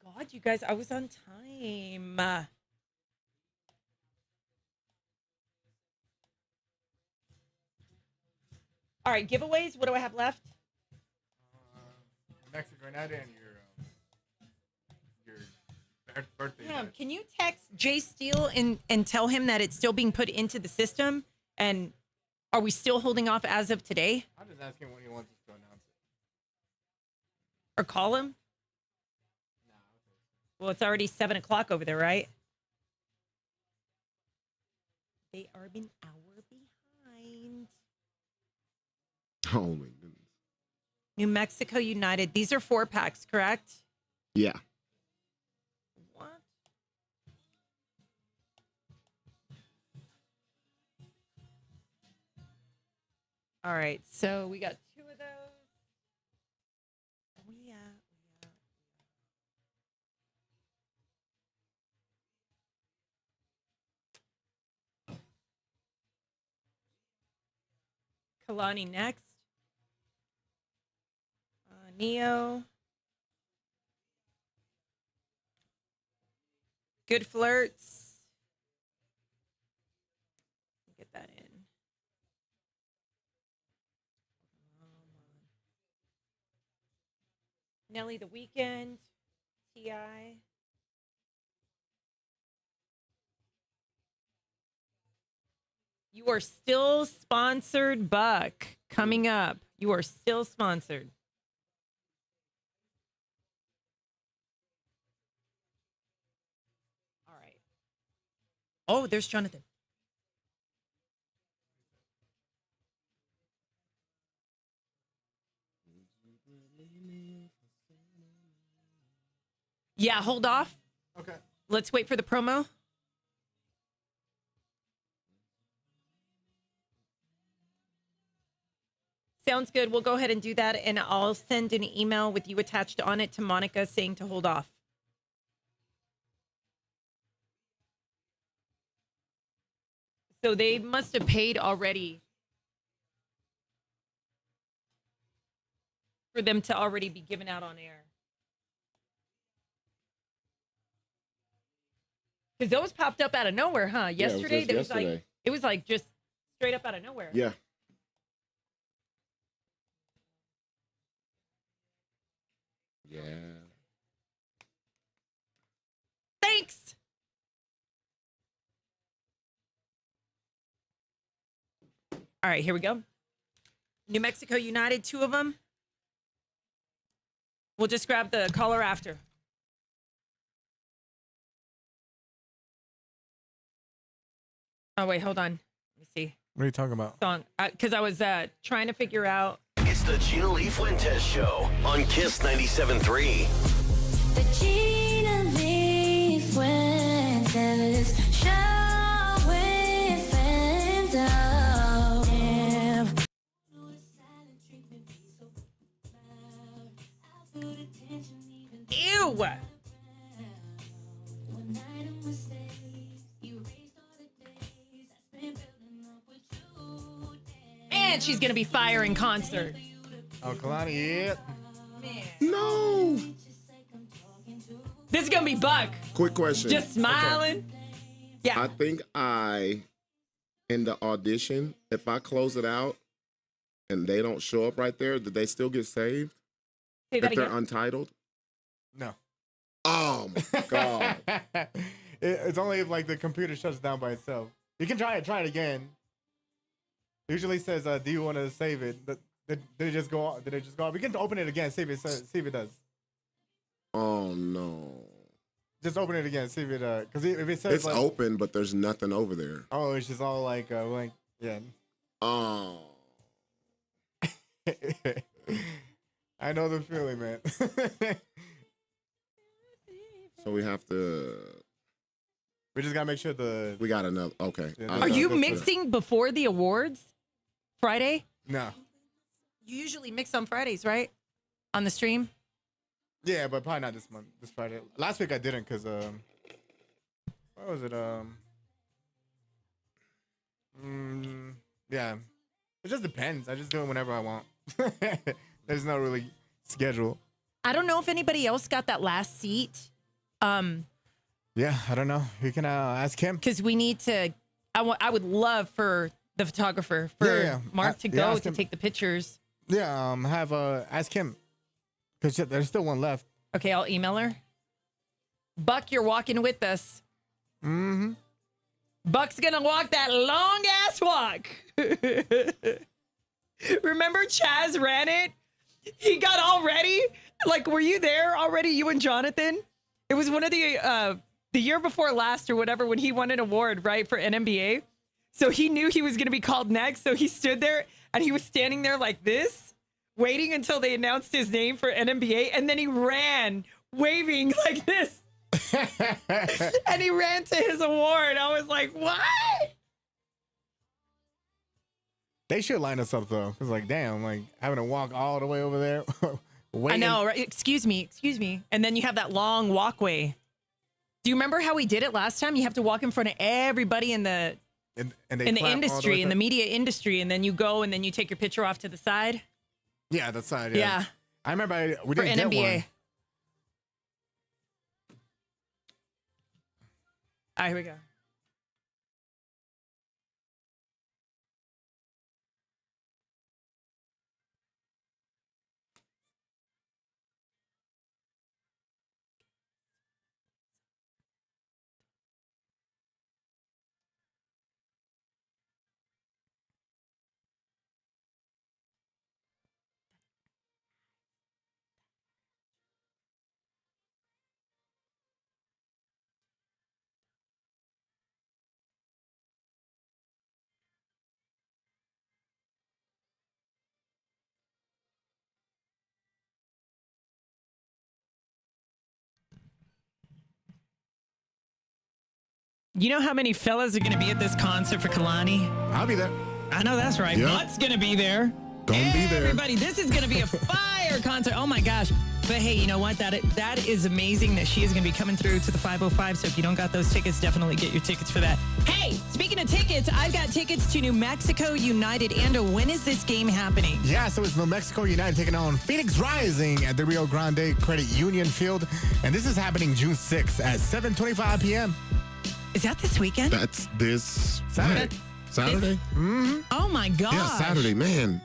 God, you guys, I was on time. All right, giveaways. What do I have left? Mexican Granada and your birthday. Pam, can you text Jay Steele and tell him that it's still being put into the system? And are we still holding off as of today? I'm just asking when he wants us to announce it. Or call him? Well, it's already 7 o'clock over there, right? They are an hour behind. Oh my goodness. New Mexico United. These are 4-packs, correct? Yeah. What? All right, so we got 2 of those. We Kalani next. Neo. Good flirts. Get that in. Nelly the Weekend. T.I. You are still sponsored, Buck. Coming up. You are still sponsored. All right. Oh, there's Jonathan. Yeah, hold off. Okay. Let's wait for the promo. Sounds good. We'll go ahead and do that, and I'll send an email with you attached on it to Monica saying to hold off. So they must have paid already for them to already be given out on air. Because those popped up out of nowhere, huh? Yesterday, it was just yesterday. It was like just straight up out of nowhere. Yeah. Yeah. Thanks. All right, here we go. New Mexico United, 2 of them. We'll just grab the caller after. Oh, wait, hold on. Let me see. What are you talking about? Song. Because I was trying to figure out. It's the Gina Lee Fuentez Show on Kiss 97.3. The Gina Lee Fuentez Show with Fendo. Ew. And she's going to be fire in concert. Oh, Kalani, yeah. No. This is going to be Buck. Quick question. Just smiling. Okay. Yeah. I think in the audition, if I close it out and they don't show up right there, did they still get saved? Say that if they're again. untitled? No. Oh, my God. It's only if, like, the computer shuts down by itself. You can try it again. It usually says, do you want to save it? Did it just go off? Did it just go off? We can open it again, see if it does. Oh, no. Just open it again, see if it, because if it says It's like, open, but there's nothing over there. oh, it's just all like, yeah. Oh. I know the feeling, man. So we have to. We just gotta make sure We got another. Okay. Are you mixing before the awards? Friday? No. You usually mix on Fridays, right? On the stream? Yeah, but probably not this month, this Friday. Last week I didn't because what was it? Yeah, it just depends. I just do it whenever I want. There's no really schedule. I don't know if anybody else got that last seat. Yeah, I don't know. You can ask him. Because we need to, I would love for the photographer, for Mark to go to take the pictures. Yeah, have ask him. Because there's still one left. Okay, I'll email her. Buck, you're walking with us. Mm-hmm. Buck's gonna walk that long ass walk. Remember Chaz ran it? He got all ready. Like, were you there already, you and Jonathan? It was one of the year before last or whatever when he won an award, right, for NMBA. So he knew he was gonna be called next. So he stood there and he was standing there like this, waiting until they announced his name for NMBA, and then he ran, waving like this. And he ran to his award. I was like, what? They should line us up, though. Because, like, damn, like, having to walk all the way over there. I know, right? Excuse me. And then you have that long walkway. Do you remember how we did it last time? You have to walk in front of everybody in the industry, in the media industry, and then you go and then you take your picture off to the side. Yeah, that side. Yeah. I remember we for didn't NMBA. get one. All right, here we go. You know how many fellas are going to be at this concert for Kalani? I'll be there. I know that's right. Yep. Buck's going to be there. Gonna be there. Everybody, this is going to be a fire concert. Oh, my gosh. But, hey, you know what? That is amazing that she is going to be coming through to the 505. So if you don't got those tickets, definitely get your tickets for that. Hey, speaking of tickets, I've got tickets to New Mexico United. Ando, when is this game happening? Yeah, so it's New Mexico United taking on Phoenix Rising at the Rio Grande Credit Union Field. And this is happening June 6th at 7:25 p.m. Is that this weekend? That's this Saturday. Saturday? Mm-hmm. Oh, my gosh. Yeah, Saturday, man.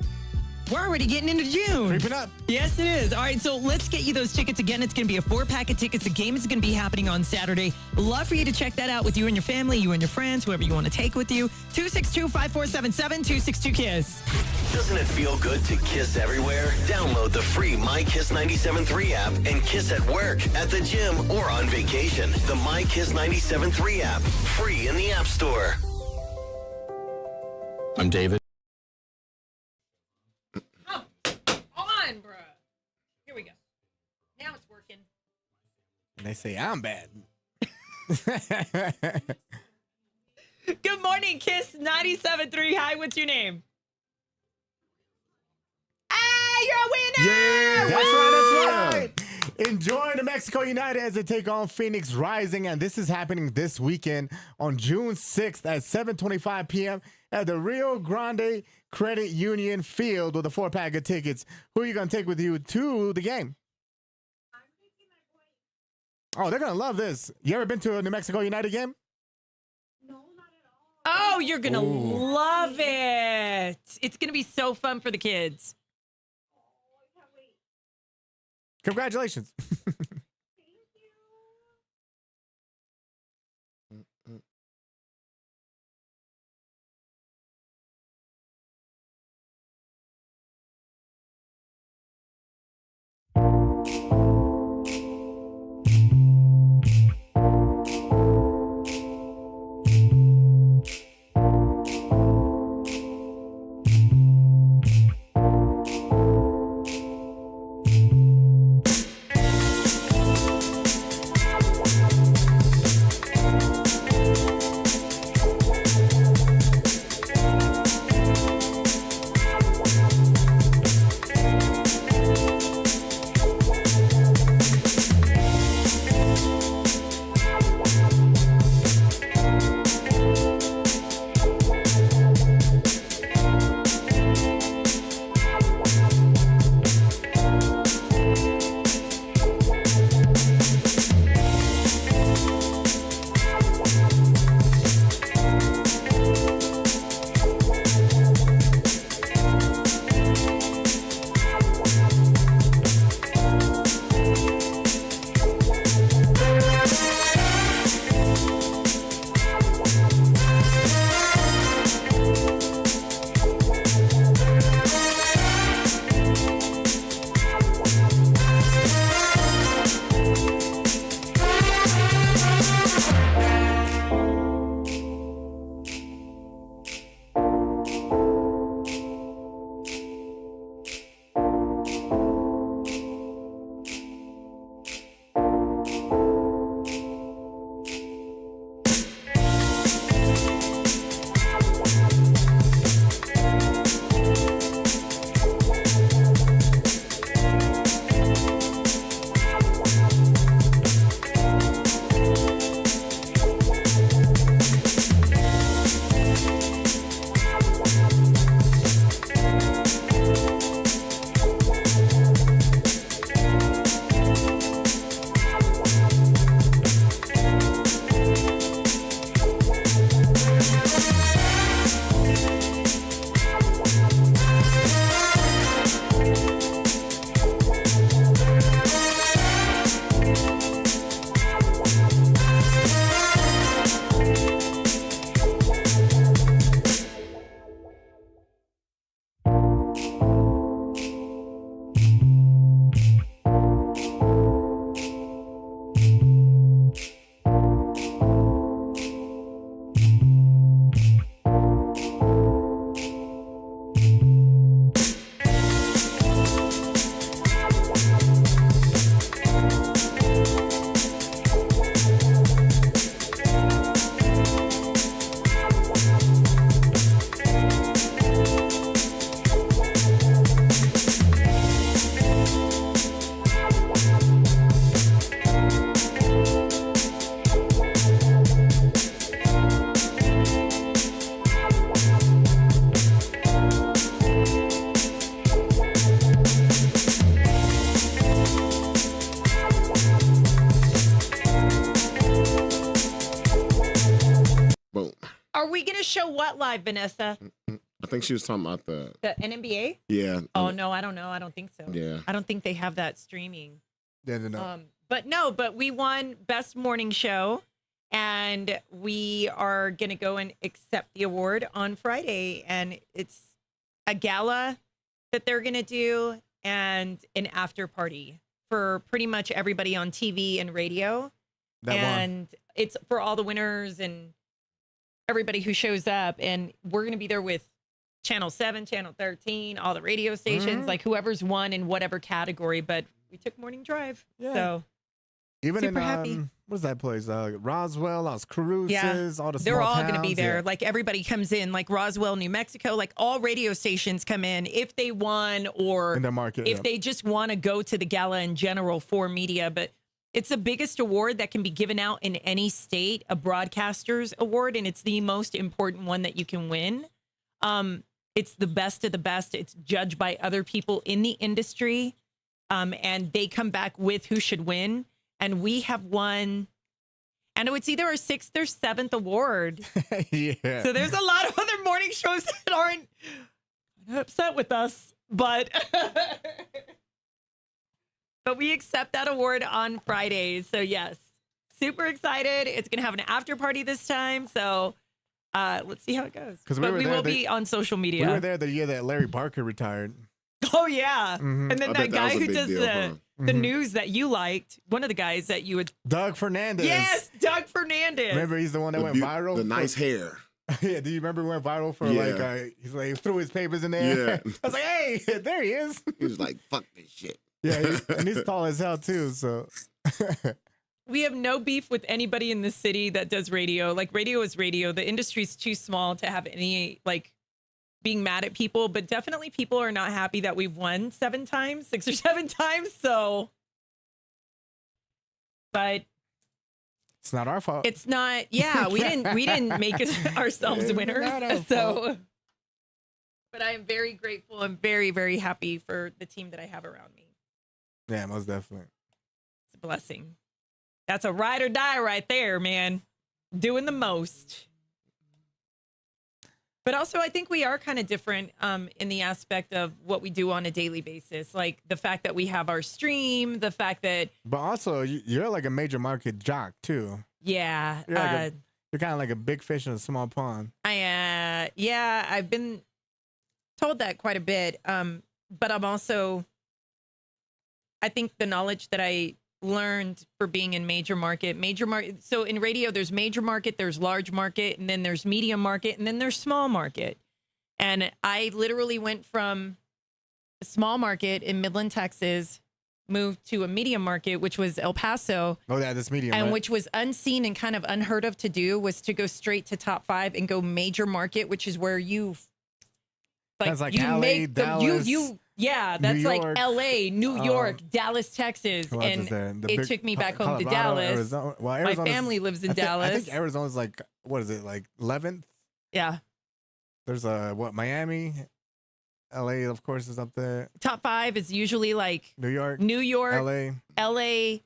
We're already getting into June. Creeping up. Yes, it is. All right, so let's get you those tickets. Again, it's going to be a 4-pack of tickets. The game is going to be happening on Saturday. Love for you to check that out with you and your family, you and your friends, whoever you want to take with you. 262-5477, 262-KISS. Doesn't it feel good to kiss everywhere? Download the free My Kiss 97.3 app and kiss at work, at the gym, or on vacation. The My Kiss 97.3 app. Free in the App Store. I'm David. On, bro. Here we go. Now it's working. And they say I'm bad. Good morning, Kiss 97.3. Hi, what's your name? You're a winner! Yeah, that's right. Enjoy New Mexico United as they take on Phoenix Rising, and this is happening this weekend on June 6th at 7:25 p.m. at the Rio Grande Credit Union Field with a 4-pack of tickets. Who are you going to take with you to the game? Oh, they're going to love this. You ever been to a New Mexico United game? Oh, you're going to love it. It's going to be so fun for the kids. Congratulations. Are we going to show what live, Vanessa? I think she was talking about The NNBA? Yeah. Oh, no, I don't know. I don't think so. Yeah. I don't think they have that streaming. Yeah, no. But we won Best Morning Show, and we are going to go and accept the award on Friday. And it's a gala that they're going to do and an after party for pretty much everybody on TV and radio. It's for all the winners and everybody who shows up. And we're going to be there with Channel 7, Channel 13, all the radio stations, like whoever's won in whatever category. But we took morning drive. Yeah. So even super in happy. What's that place? Roswell, Las Cruces, all the they're small all going to be towns. there. Yeah. Like everybody comes in, like Roswell, New Mexico, like all radio stations come in if they won or In their market, if yeah. they just want to go to the gala in general for media. But it's the biggest award that can be given out in any state, a broadcaster's award, and it's the most important one that you can win. It's the best of the best. It's judged by other people in the industry, and they come back with who should win. And we have won, I know it's either our 6th or 7th award. Yeah. So there's a lot of other morning shows that aren't upset with us, but but we accept that award on Fridays. So yes, super excited. It's gonna have an after party this time. So let's see how it goes. But we will be on social media. We were there the year that Larry Parker retired. Oh yeah, Mhm. and then I that bet that guy was a who big does deal, huh? the news that you liked, one of the guys that you would. Doug Fernandez. Yes, Doug Fernandez. Remember, he's the one that went viral. The nice hair. Yeah, do you remember he went viral for Yeah. he's like, he threw his papers in there? Yeah. I was like, hey, there he is. He was like, fuck this shit. Yeah, and he's tall as hell too, so. We have no beef with anybody in the city that does radio. Like radio is radio. The industry's too small to have any like being mad at people, but definitely people are not happy that we've won 6 or 7 times. So, but It's not our fault. it's not. Yeah, we didn't make it ourselves It's winners. not our So, fault. but I am very grateful. I'm very, very happy for the team that I have around me. Yeah, most definitely. It's a blessing. That's a ride or die right there, man. Doing the most. But also, I think we are kind of different in the aspect of what we do on a daily basis. Like the fact that we have our stream, the fact that, But also, you're like a major market jock too. yeah, You're kind of like a big fish in a small pond. I've been told that quite a bit. But I'm also, I think the knowledge that I learned for being in major market. So in radio, there's major market, there's large market, and then there's medium market, and then there's small market. And I literally went from a small market in Midland, Texas, moved to a medium market, which was El Paso. Oh, yeah, this medium. And right? which was unseen and kind of unheard of to do, was to go straight to top 5 and go major market, which is where you That's like you LA, make Dallas, that's New like York. LA, New York, Dallas, Texas. Who else is And there? The it big took me back home to Colorado, Dallas. Arizona. Well, My Arizona's- family lives in I Dallas. think Arizona's like, what is it, like 11th? Yeah. There's Miami, LA, of course, is up there. Top 5 is usually like New York, LA.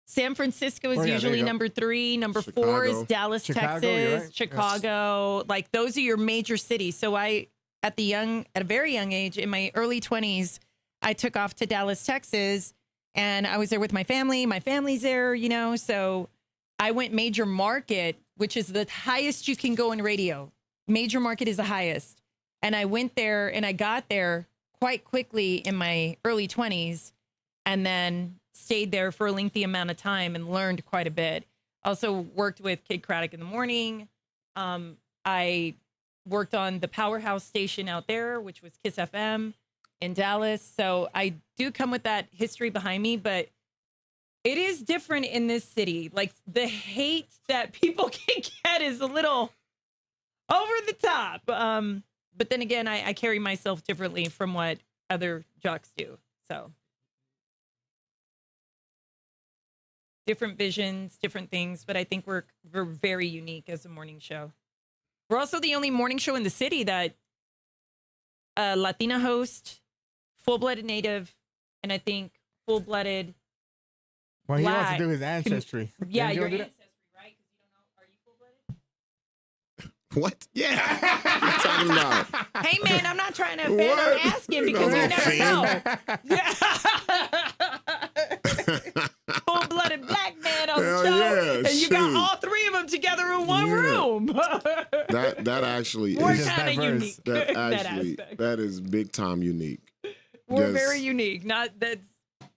San Francisco is Oh, yeah, there usually you go. number 3. Number 4 is Chicago. Dallas, Chicago, you're Texas, right. Chicago. Like those are your major cities. So at a very young age, in my early 20s, I took off to Dallas, Texas, And I was there with my family. My family's there, you know. So I went major market, which is the highest you can go in radio. Major market is the highest. And I went there and I got there quite quickly in my early 20s and then stayed there for a lengthy amount of time and learned quite a bit. Also worked with Kid Craddock in the morning. I worked on the powerhouse station out there, which was Kiss FM in Dallas. So I do come with that history behind me, but it is different in this city. Like the hate that people can get is a little over the top. But then again, I carry myself differently from what other jocks do. So different visions, different things, but I think we're very unique as a morning show. We're also the only morning show in the city that a Latina host, full-blooded Native, and I think full-blooded Well, he wants Black to do his ancestry. Yeah, Didn't you your do that? ancestry, right? Because you don't know, are you full-blooded? What? Yeah. What you talking about? Hey, man, I'm not trying to offend. What? I'm asking because No, you never know. offend. Full-blooded Black man on Hell the show, yeah, and you got shoot. all three of them together in one room. That actually We're is kind of unique. that that actually aspect. that is big time unique. We're Just- very unique. Not that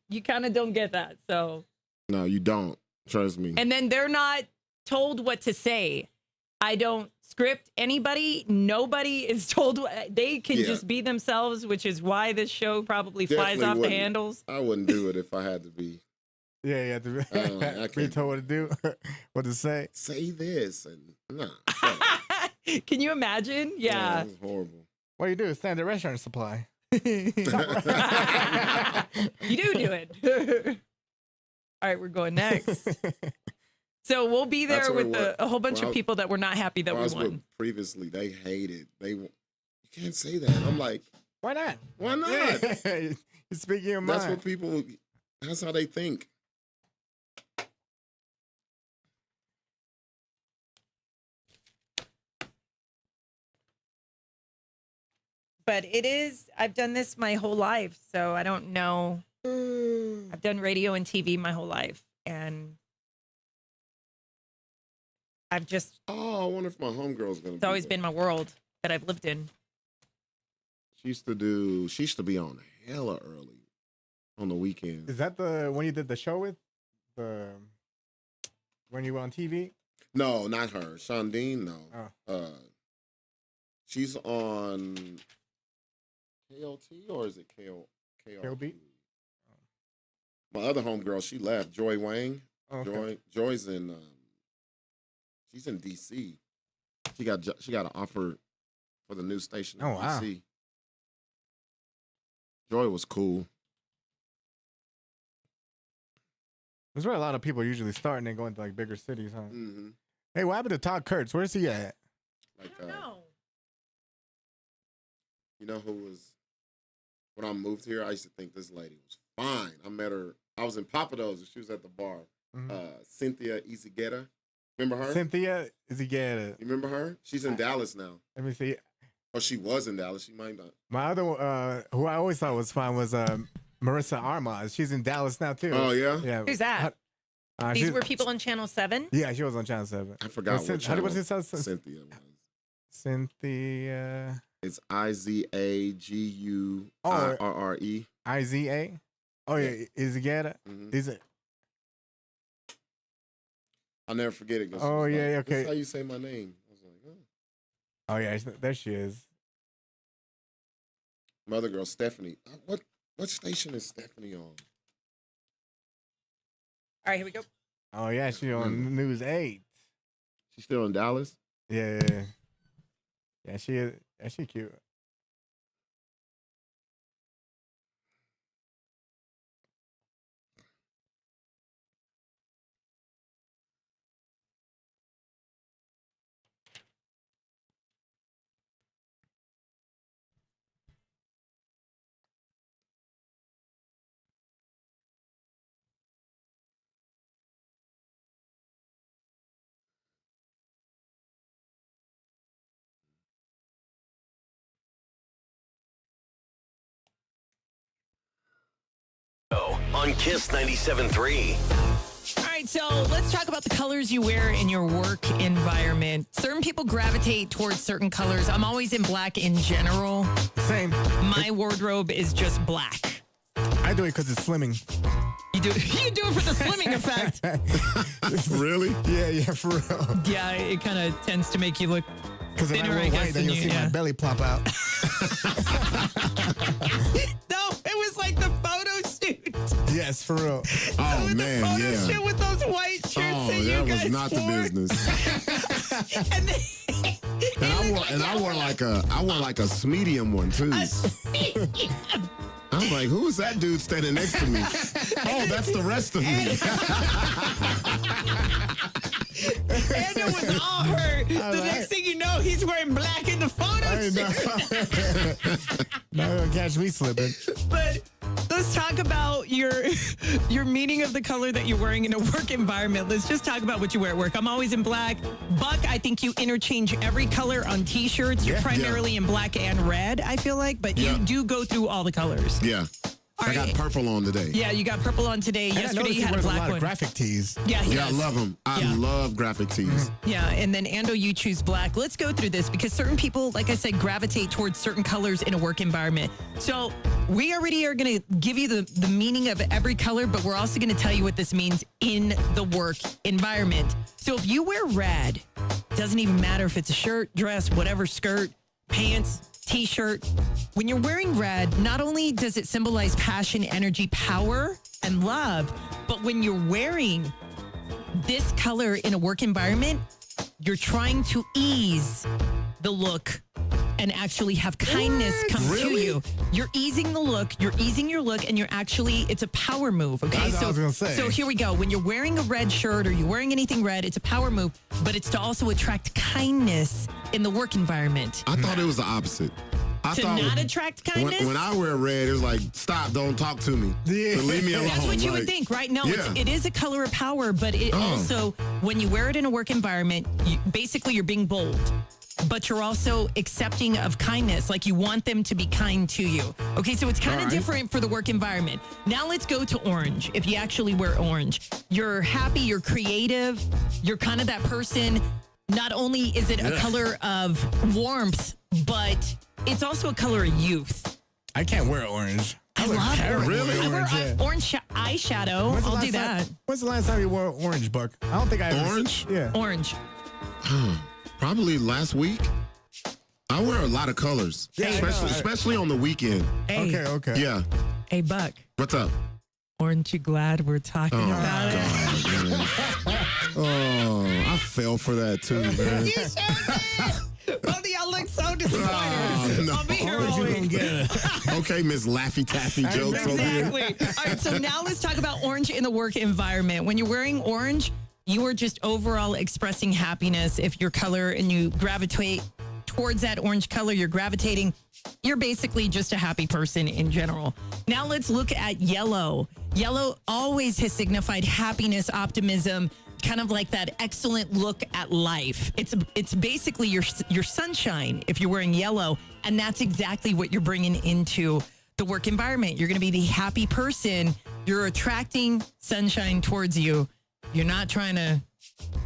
you kind of don't get that. So, No, you don't. Trust me. and then they're not told what to say. I don't script anybody. Nobody is told. They can Yeah. just be themselves, which is why this show probably flies Definitely off the wouldn't. handles. I wouldn't do it if I had to be. Yeah, yeah. I Be can't told what to do, what to say. say this and nah. Can you imagine? Yeah. It's horrible. What you do? Standard restaurant supply. You do it. All right, we're going next. So we'll be there That's what with it a whole bunch Well, of people that were not happy that When I we was with won. previously, they hated. You can't say that. I'm like, Why not? why not? You're speaking your That's mind. what people. That's how they think. But it is, I've done this my whole life, so I don't know. I've done radio and TV my whole life, and I've just, Oh, I wonder if my homegirl's gonna. it's always been my world that I've lived in. She used to be on hella early on the weekends. Is that the when you did the show with the when you were on TV? No, not her. Shondine, no. Oh. She's on KLT or is it KLB? My other homegirl, she left. Joy Wang. Okay. Joy's in. She's in DC. She got an offer for the new station in Oh, wow. DC. Joy was cool. That's where a lot of people usually start and then go into like bigger cities, huh? Mm-hmm. Hey, what happened to Todd Kurtz? Where's he at? Like, I don't know. you know who was when I moved here? I used to think this lady was fine. I met her. I was in Papados and she was at the bar. Mhm. Cynthia Izigueta. Remember her? Cynthia Izigueta. You remember her? She's in Dallas now. Let me see. Or she was in Dallas. She might not. My other, who I always thought was fine was Marissa Armaz. She's in Dallas now too. Oh, yeah? Yeah. Who's that? These she's- were people on Channel 7? Yeah, she was on Channel 7. I forgot what How channel was it? Cynthia was. Cynthia It's IZAGUIRRE. Iza. Oh yeah, Izigueta. Mhm. Is it? I'll never forget it. 'cause she Oh, was yeah, like, okay. This is how you say my name. I was like, oh. Oh yeah, there she is. My other girl, Stephanie. What station is Stephanie on? All right, here we go. Oh yeah, she on News 8. She's still in Dallas? Yeah. Yeah, she is. Yeah, she cute. on Kiss 97.3. All right, so let's talk about the colors you wear in your work environment. Certain people gravitate towards certain colors. I'm always in black in general. Same. My wardrobe is just black. I do it because it's slimming. You do it for the slimming effect. Really? Yeah, for real. Yeah, it kind of tends to make you look Because if I thinner, wear I guess, white, then than you'll you, see yeah. my belly plop out. No, it was like the photo shoot. Yes, for real. Oh, man, Photo yeah. shoot with those white shirts Oh, that you that guys was not the wore. business. And then, I wore like a medium one too. I was like, who is that dude standing next to me? Oh, that's the rest of me. Andrew was all hurt. The next thing you know, he's wearing black in the photo I shoot. know. Now you'll catch me slipping. But let's talk about your meaning of the color that you're wearing in a work environment. Let's just talk about what you wear at work. I'm always in black. Buck, I think you interchange every color on T-shirts. You're primarily in black and red, I feel like, but you do go through all the colors. Yeah. I got purple on today. Yeah, you got purple on today. And Yesterday you had a wears black lot one. of graphic tees. Yeah, he I does. love them. I love graphic tees. Yeah, and then Ando, you choose black. Let's go through this because certain people, like I said, gravitate towards certain colors in a work environment. So we already are going to give you the meaning of every color, but we're also going to tell you what this means in the work environment. So if you wear red, doesn't even matter if it's a shirt, dress, whatever, skirt, pants, T-shirt. When you're wearing red, not only does it symbolize passion, energy, power, and love, but when you're wearing this color in a work environment, you're trying to ease the look and actually have kindness come to you. You're easing the look, you're easing your look, and it's a power move, okay? That's what I was gonna say. So here we go. When you're wearing a red shirt or you're wearing anything red, it's a power move, but it's to also attract kindness in the work environment. I thought it was the opposite. I To thought not attract kindness? When I wear red, it's like, stop, don't talk to me. Yeah. Leave me alone. That's what you would Like, think, right? No, yeah. it is a color of power, but it also, when you wear it in a work environment, basically you're being bold, but you're also accepting of kindness. Like you want them to be kind to you. Okay, so it's kind of different for the work environment. Now let's go to orange. If you actually wear orange, you're happy, you're creative, you're kind of that person. Not only is it a color of warmth, but it's also a color of youth. I can't wear orange. I love terrible orange. with I wear orange, yeah. orange eyeshadow. When's the I'll last do time- that. When's the last time you wore orange, Buck? I don't think I ever. Orange? Yeah. Orange. Probably last week. I wear a lot of colors, Yeah, I know. especially on the weekend. Hey, Okay. Yeah. hey, Buck. What's up? Aren't you glad we're talking about it? God, man. Oh, I fell for that too, man. You sure did. Both of y'all look so disappointed. Oh, no. I'll be here Orange, all you gonna week. get it. Okay, Miss Laffy Taffy jokes over here. Exactly. All right, so now let's talk about orange in the work environment. When you're wearing orange, you are just overall expressing happiness. If your color and you gravitate towards that orange color, you're basically just a happy person in general. Now let's look at yellow. Yellow always has signified happiness, optimism, kind of like that excellent look at life. It's basically your sunshine if you're wearing yellow, and that's exactly what you're bringing into the work environment. You're going to be the happy person. You're attracting sunshine towards you. You're not trying to,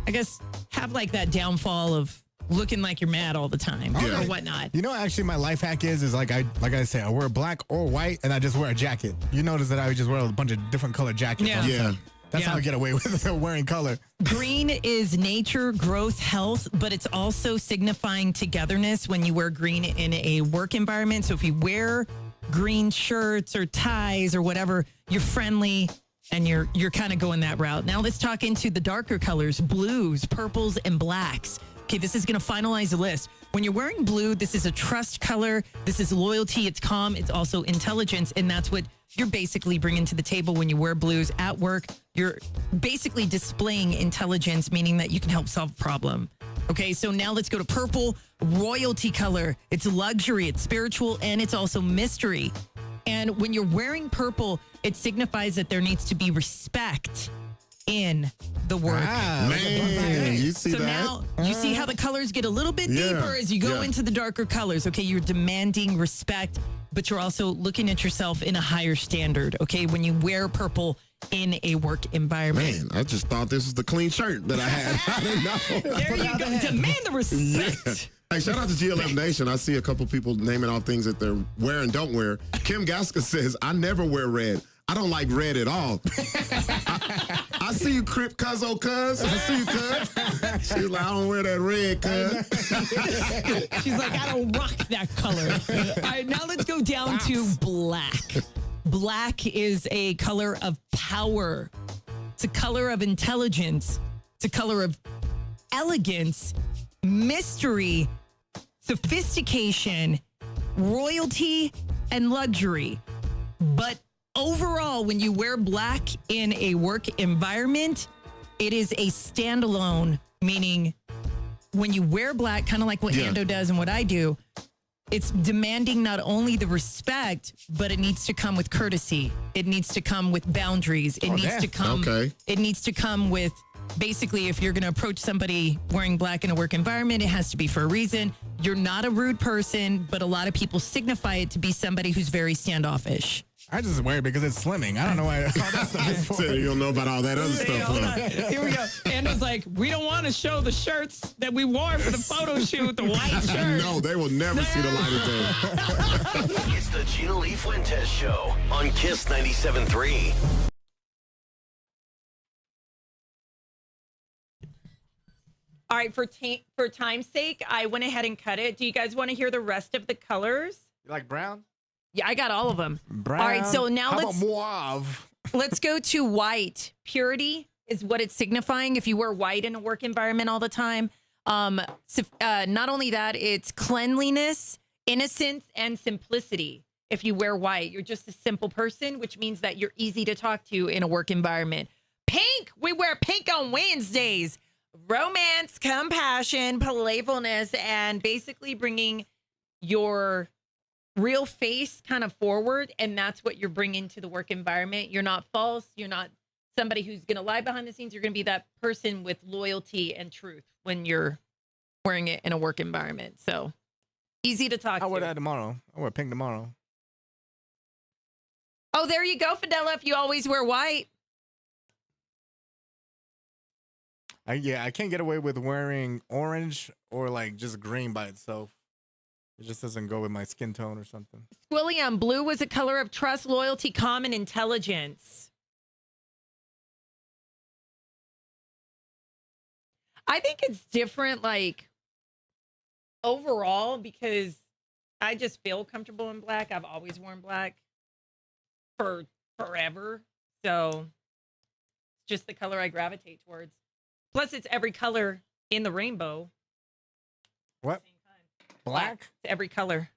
I guess, have like that downfall of looking like you're mad all the time or whatnot. You know, actually, my life hack is like I say, I wear black or white, and I just wear a jacket. You notice that I just wear a bunch of different colored jackets. Yeah. all the Yeah. time. That's how I get away with wearing color. Green is nature, growth, health, but it's also signifying togetherness when you wear green in a work environment. So if you wear green shirts or ties or whatever, you're friendly and you're kind of going that route. Now let's talk into the darker colors, blues, purples, and blacks. Okay, this is going to finalize the list. When you're wearing blue, this is a trust color. This is loyalty. It's calm. It's also intelligence. And that's what you're basically bringing to the table when you wear blues at work. You're basically displaying intelligence, meaning that you can help solve a problem. Okay, so now let's go to purple, royalty color. It's luxury, it's spiritual, and it's also mystery. And when you're wearing purple, it signifies that there needs to be respect in the work. Man, you see so that? now you see how the colors get a little bit deeper as you go into the darker colors. Okay, you're demanding respect, but you're also looking at yourself in a higher standard. Okay, when you wear purple in a work environment. Man, I just thought this was the clean shirt that I had. I didn't know. There you go. Demand the respect. Hey, shout out to GLF Nation. I see a couple people naming all things that they're wear and don't wear. Kim Gaska says, I never wear red. I don't like red at all. I see you, Crip Cuzzo Cuz. I see you, Cuz. She's like, I don't wear that red, Cuz. She's like, I don't rock that color. All right, now let's go down to black. Black is a color of power. It's a color of intelligence. It's a color of elegance, mystery, sophistication, royalty, and luxury. But overall, when you wear black in a work environment, it is a standalone, meaning when you wear black, kind of like what Ando does and what I do, it's demanding not only the respect, but it needs to come with courtesy. It needs to come with boundaries. It needs to come. It needs to come with basically, if you're going to approach somebody wearing black in a work environment, it has to be for a reason. You're not a rude person, but a lot of people signify it to be somebody who's very standoffish. I just wear it because it's slimming. I don't know why all that stuff is for. You don't know about all that other stuff. Hold on. Here we go. Ando's like, we don't want to show the shirts that we wore for the photo shoot, the white shirt. No, they will never see the light of day. It's the Gina Lee Fuentez Show on Kiss 97.3. All right, for time's sake, I went ahead and cut it. Do you guys want to hear the rest of the colors? You like brown? Yeah, I got all of them. Brown. All right, so now How let's about mauve? let's go to white. Purity is what it's signifying. If you wear white in a work environment all the time, not only that, it's cleanliness, innocence, and simplicity. If you wear white, you're just a simple person, which means that you're easy to talk to in a work environment. Pink, we wear pink on Wednesdays. Romance, compassion, playfulness, and basically bringing your real face kind of forward. And that's what you're bringing to the work environment. You're not false. You're not somebody who's going to lie behind the scenes. You're going to be that person with loyalty and truth when you're wearing it in a work environment. So easy to talk to. I'll wear that tomorrow. I'll wear pink tomorrow. Oh, there you go, Fidela. If you always wear white. I can't get away with wearing orange or like just green by itself. It just doesn't go with my skin tone or something. Squilliam, blue was a color of trust, loyalty, calm, and intelligence. I think it's different, like, overall, because I just feel comfortable in black. I've always worn black for forever. So it's just the color I gravitate towards. Plus, it's every color in the rainbow. What? Black? It's every color.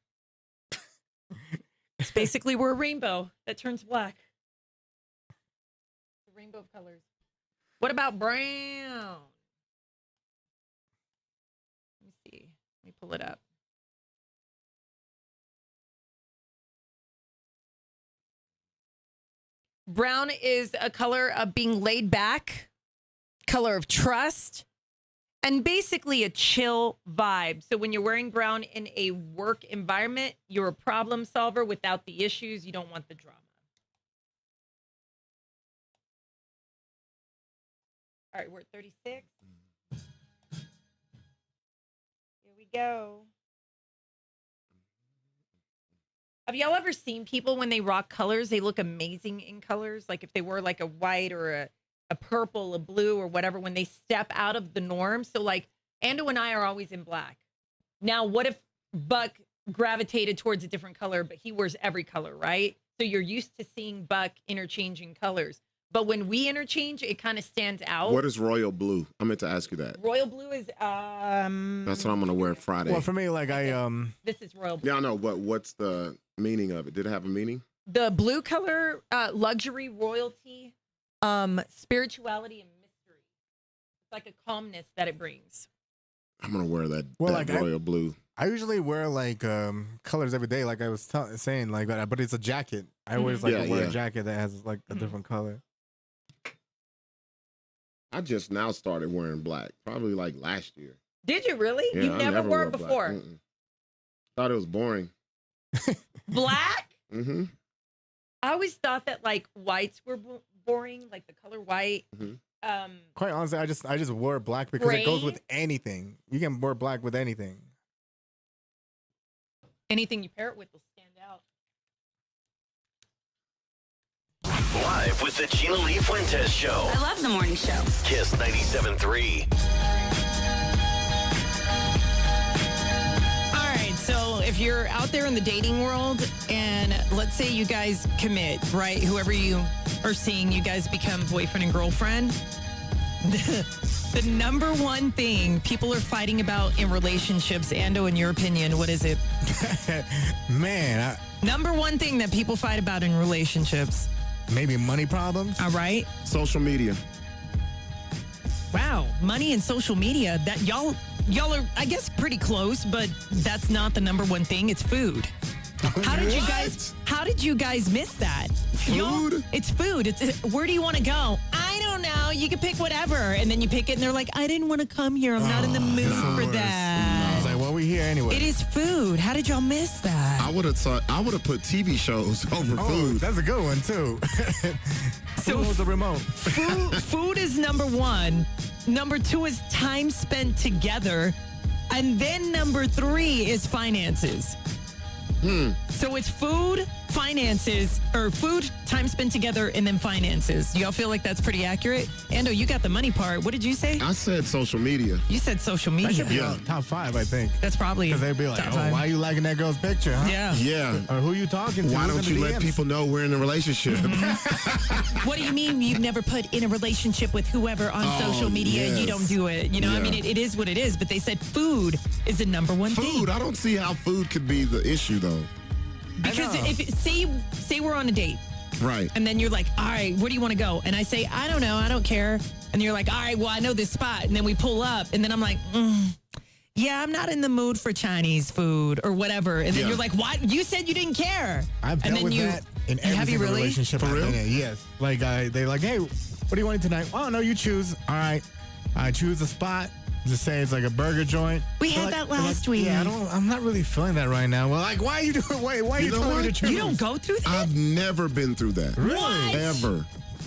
It's basically we're a rainbow that turns black. The rainbow of colors. What about brown? Let me see. Let me pull it up. Brown is a color of being laid back, color of trust, and basically a chill vibe. So when you're wearing brown in a work environment, you're a problem solver without the issues. You don't want the drama. All right, we're at 36. Here we go. Have y'all ever seen people when they rock colors, they look amazing in colors? Like if they wore like a white or a purple, a blue, or whatever, when they step out of the norm. So like Ando and I are always in black. Now, what if Buck gravitated towards a different color, but he wears every color, right? So you're used to seeing Buck interchanging colors. But when we interchange, it kind of stands out. What is royal blue? I meant to ask you that. Royal blue is That's what I'm gonna wear Friday. Well, for me, like this is royal blue. Yeah, I know, but what's the meaning of it? Did it have a meaning? The blue color, luxury, royalty, spirituality, and mystery. It's like a calmness that it brings. I'm gonna wear that, like royal blue. I usually wear like colors every day, like I was saying, like that. But it's a jacket. I always like wear a jacket that has like a different color. I just now started wearing black, probably like last year. Did you really? Yeah, You I never wore it black. before. Thought it was boring. Black? Mm-hmm. I always thought that like whites were boring, like the color white. Mm-hmm. Quite honestly, I just wore black because it goes with anything. You can wear black with anything. Anything you pair it with will stand out. Live with the Gina Lee Fuentez Show. I love the morning show. Kiss 97.3. So if you're out there in the dating world and let's say you guys commit, right? Whoever you are seeing, you guys become boyfriend and girlfriend. The number one thing people are fighting about in relationships, Ando, in your opinion, what is it? Man. Number one thing that people fight about in relationships. Maybe money problems. All right. Social media. Wow. Money and social media. That y'all are, I guess, pretty close, but that's not the number one thing. It's food. How did you guys miss that? Food? It's food. Where do you want to go? I don't know. You can pick whatever. And then you pick it and they're like, I didn't want to come here. I'm not in the mood for that. I was like, well, we here anyway. It is food. How did y'all miss that? I would have put TV shows over food. That's a good one too. So who knows the remote? Food is number one. Number two is time spent together. And then number three is finances. So it's food, finances, or food, time spent together, and then finances. Do y'all feel like that's pretty accurate? Ando, you got the money part. What did you say? I said social media. You said social That media. should be top 5, I think. That's probably Because they'd be like, top oh, five. why are you liking that girl's picture, huh? Yeah. Yeah. Or who you talking to? Why Who's don't in you the let DMs? people know we're in a relationship? What do you mean you've never put in a relationship with whoever on social media and you yes. don't do it? You know, I mean, it is what it is, but they said food is the number one thing. Food, I don't see how food could be the issue, though. Because say we're on a date. Right. And then you're like, all right, where do you want to go? And I say, I don't know, I don't care. And you're like, all right, well, I know this spot. And then we pull up, and then I'm like, yeah, I'm not in the mood for Chinese food or whatever. And then you're like, what? You said you didn't care. I've and dealt with that in every have you single really? relationship I've been in. Yes. Like, they're like, hey, what do you want tonight? Oh, no, you choose. All right. I choose a spot. Just say it's like a burger joint. We had that last week. Yeah, I'm not really feeling that right now. Well, like, why are you doing? Why are you telling me to choose? You don't go through that? I've never been through that. Really? Ever.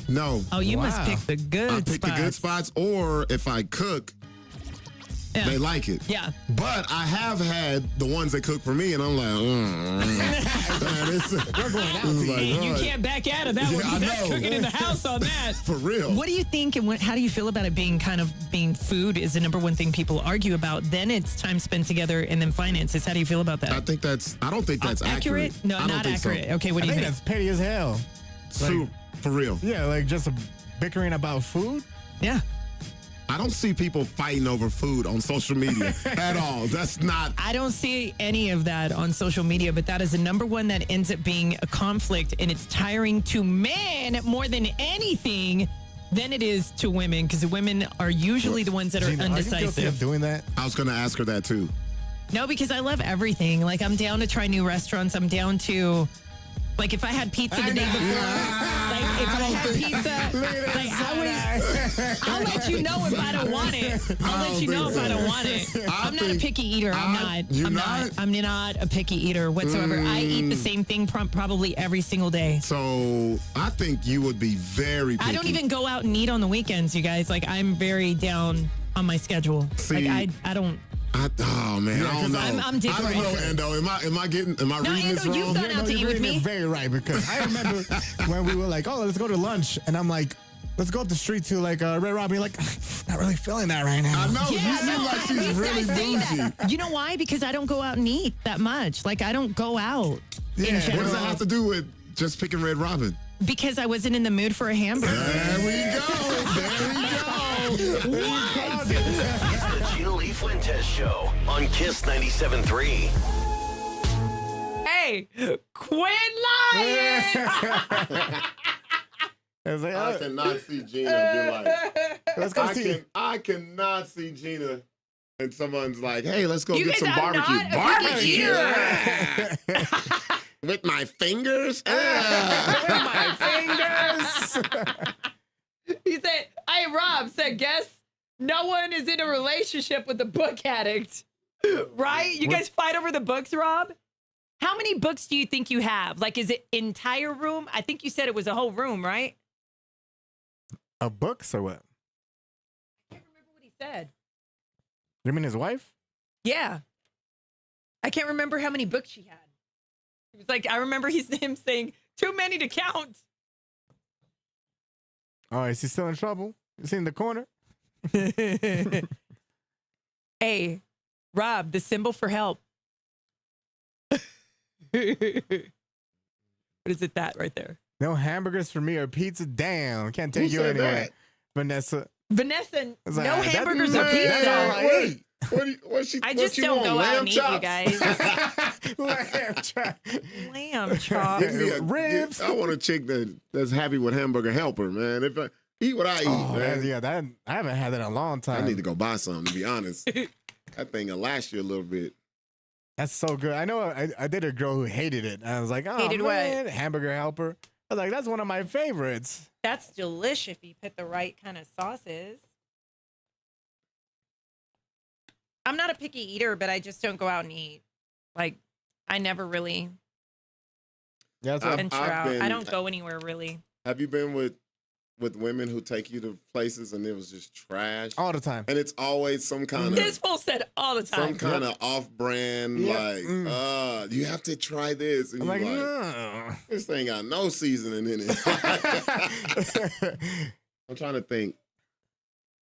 No. Oh, you must pick the good I pick the good spots, or if I cook, they like it. Yeah. But I have had the ones that cook for me, and I'm like, we're going out to eat. You can't back out of that one. I That's know. cooking in the house on that. For real. What do you think, and how do you feel about it being food is the number one thing people argue about? Then it's time spent together, and then finances. How do you feel about that? I don't think that's accurate. No, I don't not think accurate. So. Okay, what do you think? That's petty as hell. For real. Yeah, like just bickering about food. Yeah. I don't see people fighting over food on social media at all. That's not. I don't see any of that on social media, but that is the number one that ends up being a conflict, and it's tiring to men more than anything than it is to women, because the women are usually the ones that are Gina, undecisive. Are you guilty of doing that? I was going to ask her that too. No, because I love everything. Like, I'm down to try new restaurants. I'm down to, like, if I had pizza the day before, like, if I had pizza, like, I'll let you know if I don't want it. I'll let you know if I don't want it. I'm not a picky eater. I'm not a picky eater whatsoever. I eat the same thing probably every single day. So I think you would be very picky. I don't even go out and eat on the weekends, you guys. Like, I'm very down on my schedule. See, like, I don't. Oh man, I don't know. I'm different. I don't know, Ando. Am I reading this wrong? You've gone out to eat with me. You're very right, because I remember when we were like, oh, let's go to lunch, and I'm like, let's go up the street to like Red Robin. You're like, not really feeling that right now. I know. You seem like she's really bougie. You know why? Because I don't go out and eat that much. Like, I don't go out. Yeah. In general. What does that have to do with just picking Red Robin? Because I wasn't in the mood for a hamburger. There we go. There we go. What? The Gina Lee Fuentez Show on Kiss 97.3. Hey, quit lying! I cannot see Gina be like, let's go see. I cannot see Gina and someone's like, hey, let's go get some I'm barbecue. not With my fingers? With my fingers. He said, I Hey, Rob said, guess no one is in a relationship with a book addict. Right? You guys fight over the books, Rob? How many books do you think you have? Like, is it entire room? I think you said it was a whole room, right? Of books or what? I can't remember what he said. You mean his wife? Yeah. I can't remember how many books she had. It was like, I remember him saying, too many to count. Oh, is he still in trouble? Is he in the corner? Hey, Rob, the symbol for help. What is it, that right there? No hamburgers for me or pizza. Damn, can't take Who you said anywhere. that? Vanessa. Vanessa, It's no like, hamburgers or that's pizza. all I ate. I just don't go out and eat, you guys. Lamb chop. Lamb chops. Give me Ribs. I want a chick that's happy with hamburger helper, man. If I eat what I eat, Oh, man. I haven't had that in a long time. I need to go buy some, to be honest. That thing will last you a little bit. That's so good. I know I did a girl who hated it. I was like, oh, Hated what? man, hamburger helper. I was like, that's one of my favorites. That's delicious if you put the right kind of sauces. I'm not a picky eater, but I just don't go out and eat. Like, I never really Yeah, that's venture out. I don't go anywhere really. Have you been with women who take you to places and it was just trash? all the time. And it's always some kind of This fool said all the time. some kind of off-brand, like, you have to try this. And I'm you're like, like, no. this thing got no seasoning in it. I'm trying to think.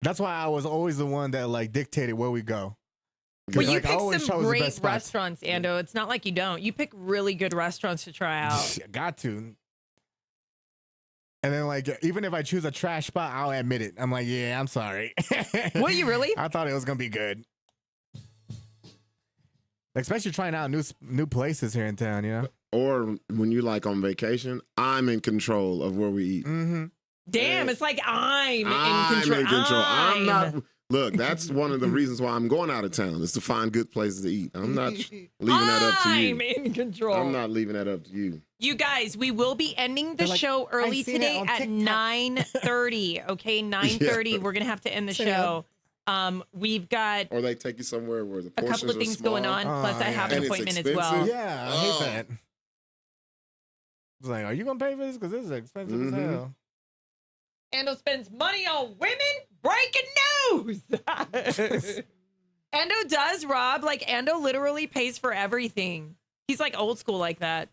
That's why I was always the one that like dictated where we go. Well, you like, I always pick some chose the great best spots. restaurants, Ando. It's not like you don't. You pick really good restaurants to try out. Got to. And then, like, even if I choose a trash spot, I'll admit it. I'm like, yeah, I'm sorry. Will you really? I thought it was gonna be good. Especially trying out new places here in town, you know. Or when you're like on vacation, I'm in control of where we eat. Mm-hmm. Damn, it's like I'm I'm in control. I'm not. Look, that's one of the reasons why I'm going out of town is to find good places to eat. I'm not leaving that up to you. I'm in control. I'm not leaving that up to you. You guys, we will be ending the They're like, show early "I seen today it on at TikTok." 9:30. Okay, 9:30. We're gonna have to end the show. We've got Or they take you somewhere where the a portions couple of are things small. going on. Plus, I have an And it's appointment as well. expensive. Yeah, I hate that. It's like, are you gonna pay for this? Because this is expensive as hell. Ando spends money on women. Breaking news. Ando does, Rob. Like, Ando literally pays for everything. He's like old school like that.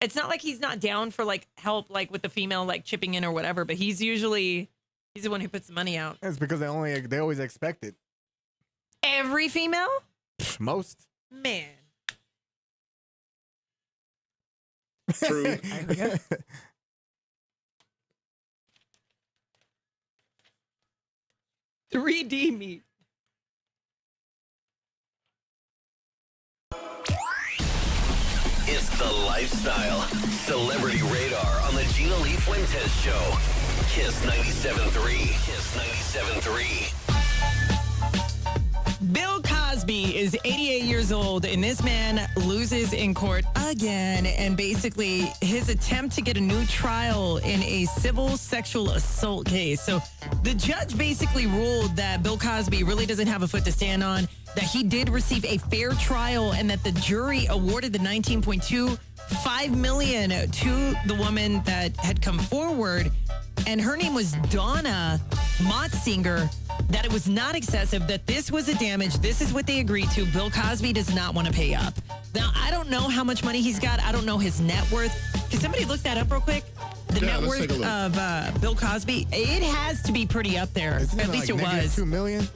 It's not like he's not down for like help, like with the female, like chipping in or whatever, but he's the one who puts the money out. It's because they always expect it. Every female? Most. Man. True. 3D meat. It's the lifestyle. Celebrity Radar on the Gina Lee Fuentez Show. Kiss 97.3. Kiss 97.3. Bill Cosby is 88 years old, and this man loses in court again. And basically, his attempt to get a new trial in a civil sexual assault case. So the judge basically ruled that Bill Cosby really doesn't have a foot to stand on, that he did receive a fair trial, and that the jury awarded the $19.25 million to the woman that had come forward. And her name was Donna Motzinger, that it was not excessive, that this was a damage. This is what they agreed to. Bill Cosby does not want to pay up. Now, I don't know how much money he's got. I don't know his net worth. Can somebody look that up real quick? The net let's worth take a look. of Bill Cosby, it has to be pretty up there. Isn't At it least like it was. -2 million?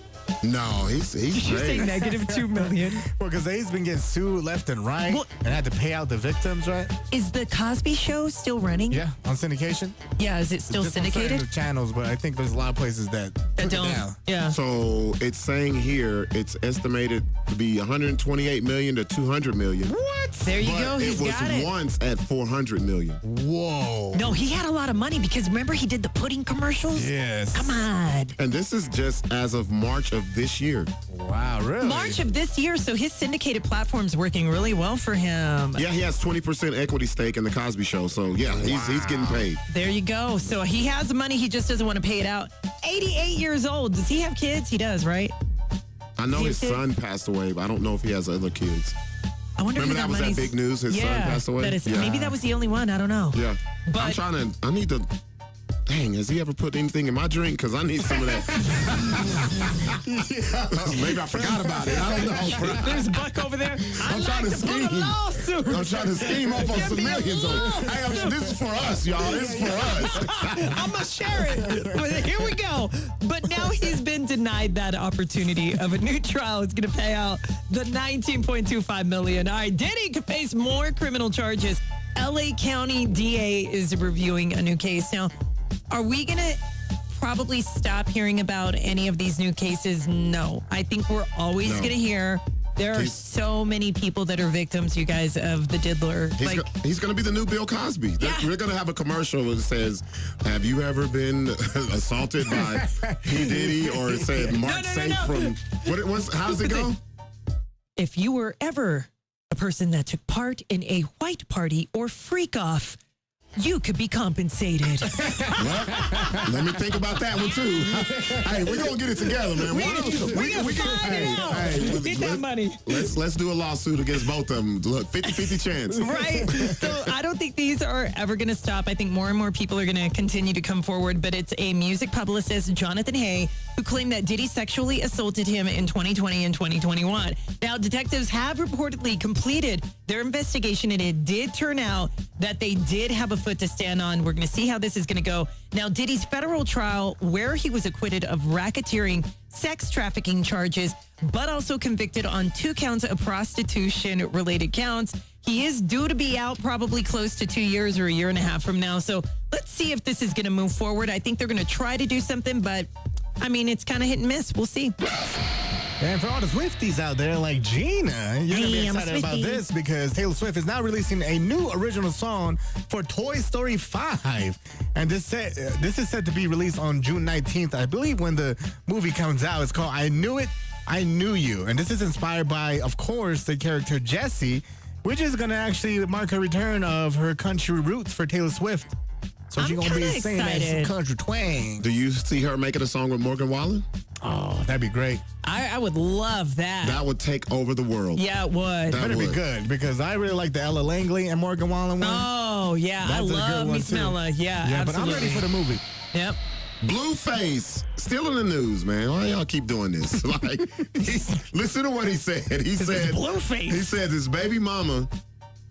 No, he's Did you say great. -2 million? Well, because he's been getting sued left and right Well- and had to pay out the victims, right? Is the Cosby Show still running? Yeah, on syndication. Yeah, is it still Just on syndicated? certain channels, but I think there's a lot of places that took it Don't. down. Yeah. So it's saying here it's estimated to be 128 million to 200 million. What? There you But go. He's it was got it. once at 400 million. Whoa. No, he had a lot of money because remember he did the pudding commercials? Yes. Come on. And this is just as of March of of this year. Wow, really? March of this year, so his syndicated platform's working really well for him. Yeah, he has 20% equity stake in the Cosby Show. So yeah, he's getting paid. There you go. So he has the money, he just doesn't want to pay it out. 88 years old. Does he have kids? He does, right? I know his Does he have son passed away, but I don't know if he has other kids. I wonder Remember if that was that money's- big news? His son passed away? Maybe that was the only one. I don't know. Yeah. But- I need to. Dang, has he ever put anything in my drink? Because I need some of that. Maybe I forgot about it. I don't know. There's Buck over there. I'm trying to scheme. I'm trying to scheme up on some millions. Hey, this is for us, y'all. This is for us. I'm going to share it. But here we go. But now he's been denied that opportunity of a new trial. It's going to pay out the $19.25 million. All right, Diddy could face more criminal charges. LA County DA is reviewing a new case. Now, are we going to probably stop hearing about any of these new cases? No. I think we're always going to hear there are so many people that are victims, you guys, of the diddler. He's going to be the new Bill Cosby. We're going to have a commercial that says, have you ever been assaulted by P. Diddy? Or it said Mark Saint from... How does it go? If you were ever a person that took part in a white party or freak off, you could be compensated. Well, let me think about that one too. Hey, we're gonna get it together, man. Get that money. Let's do a lawsuit against both of them. Look, 50-50 chance. Right. So I don't think these are ever going to stop. I think more and more people are going to continue to come forward. But it's a music publicist, Jonathan Hay, who claimed that Diddy sexually assaulted him in 2020 and 2021. Now, detectives have reportedly completed their investigation, and it did turn out that they did have a foot to stand on. We're going to see how this is going to go. Now, Diddy's federal trial, where he was acquitted of racketeering, sex trafficking charges, but also convicted on 2 counts of prostitution-related counts. He is due to be out probably close to 2 years or a year and a half from now. So let's see if this is going to move forward. I think they're going to try to do something, but I mean, it's kind of hit and miss. We'll see. And for all the Swifties out there like Gina, you're going to be excited about this because Taylor Swift is now releasing a new original song for Toy Story 5. And this is set to be released on June 19th, I believe, when the movie comes out. It's called I Knew It, I Knew You. And this is inspired by, of course, the character Jessie, which is going to actually mark a return of her country roots for Taylor Swift. So she's going to be singing that country twang. Do you see her making a song with Morgan Wallen? Oh, that'd be great. I would love that. That would take over the world. Yeah, it would. That would be good because I really like the Ella Langley and Morgan Wallen one. Oh, yeah. That's I love me Smella. Yeah, absolutely. But I'm ready for the movie. Yep. Blueface, still in the news, man. Why y'all keep doing this? Like, listen to what he said. He said, Blueface. He said his baby mama,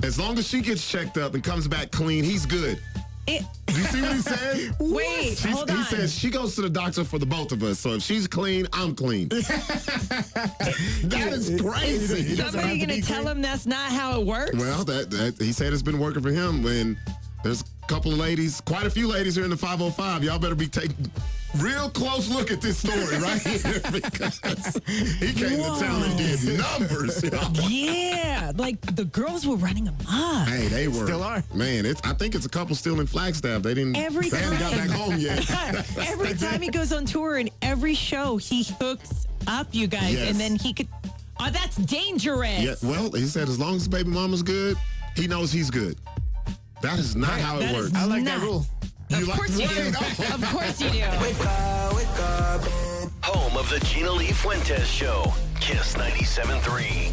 as long as she gets checked up and comes back clean, he's good. Did you see what he said? Wait, hold on. He says she goes to the doctor for the both of us. So if she's clean, I'm clean. That is crazy. Is somebody going to tell him that's not how it works? Well, that he said it's been working for him. And there's a couple of ladies, quite a few ladies here in the 505. Y'all better be taking real close look at this story right here because he came to town and did numbers. Yeah, like the girls were running amok. Hey, they were. Still are. Man, I think it's a couple still in Flagstaff. They haven't got back home yet. Every time he goes on tour and every show, he hooks up you guys. Yes. And then he could, that's dangerous. Yeah, well, he said as long as baby mama's good, he knows he's good. That is not how it works. I like that rule. Of course you do. Of course you do. Wake up. Home of the Gina Lee Fuentez Show. Kiss 97.3.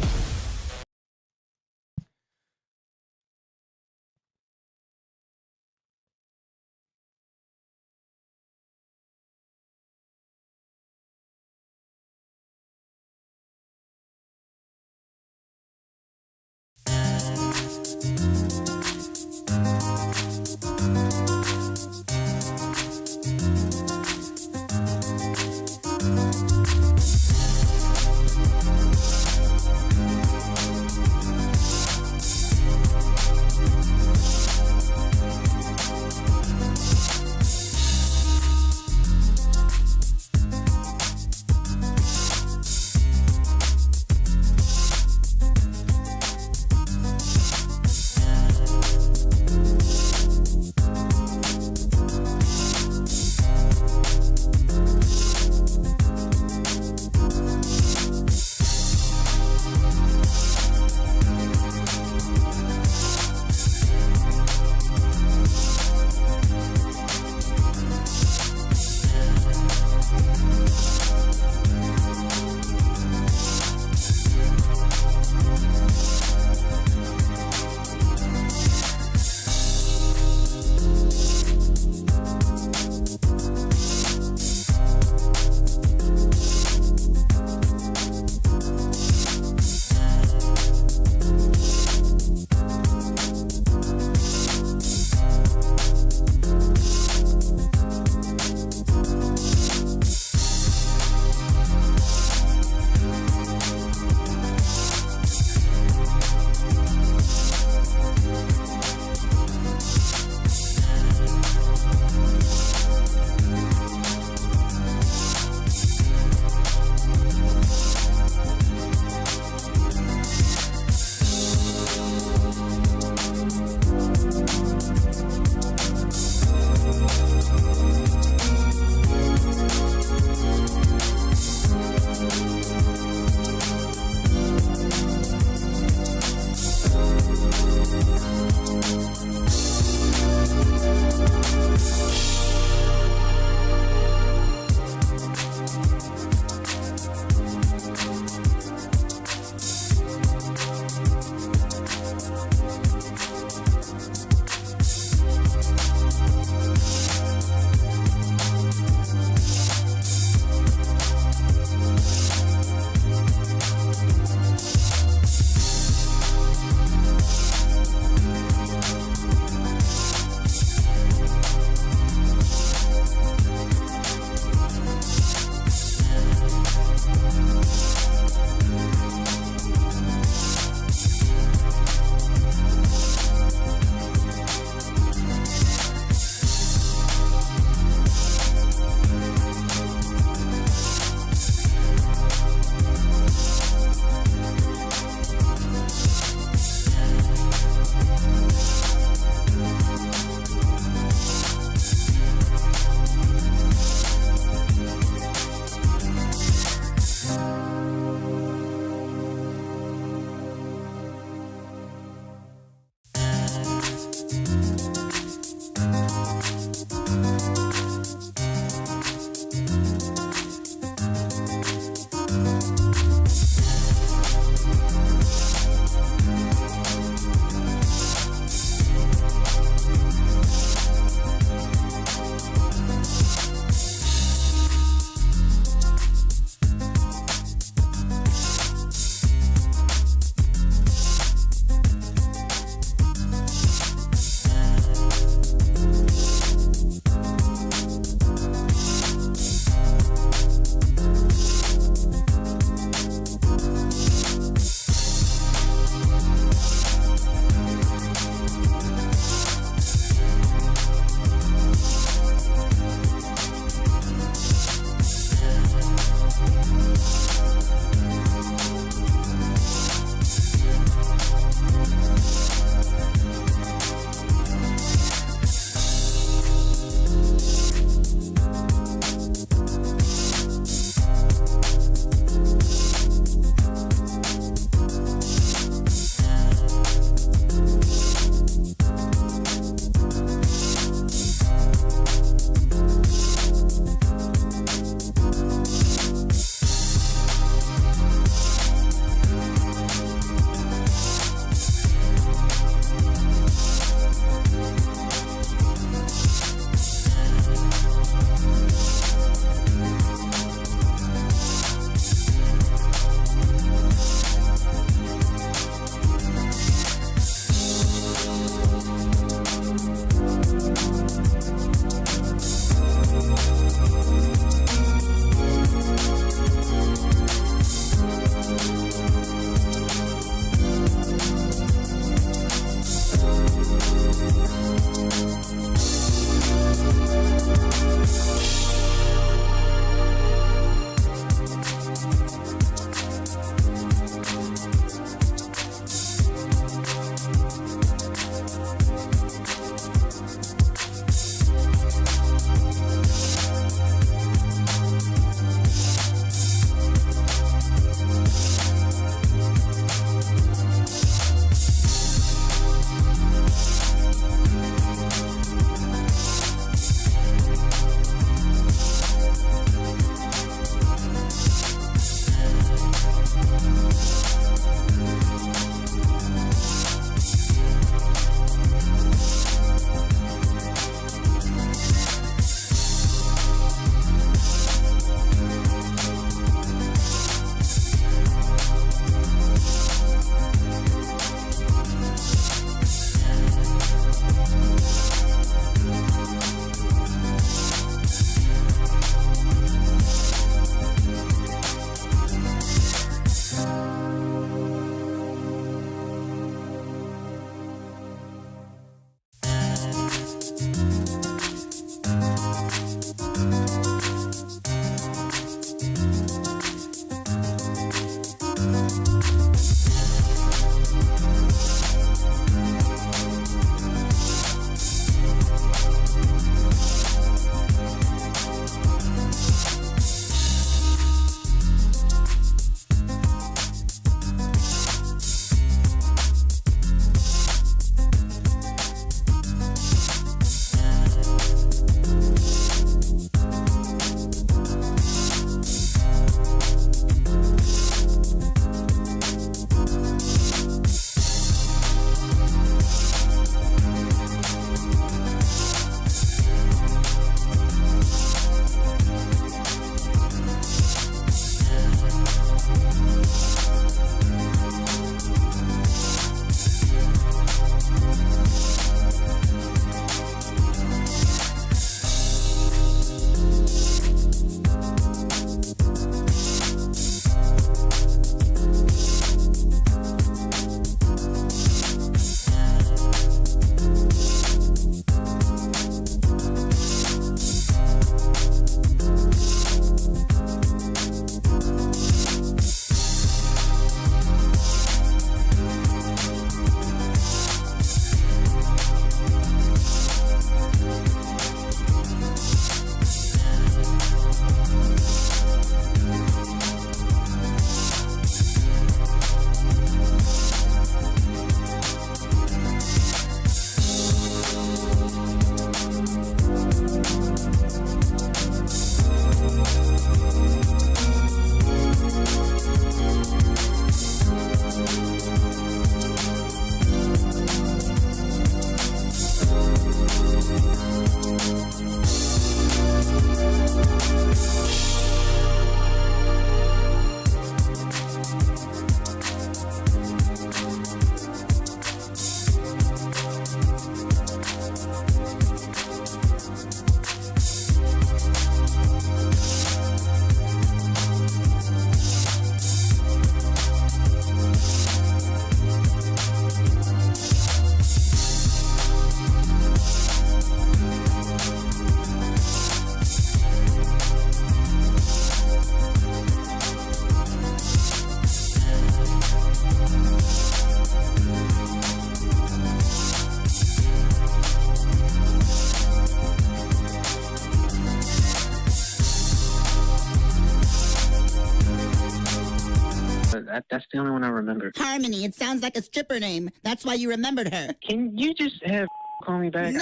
That's the only one I remember. Harmony. It sounds like a stripper name. That's why you remembered her. Can you just have call me back? No,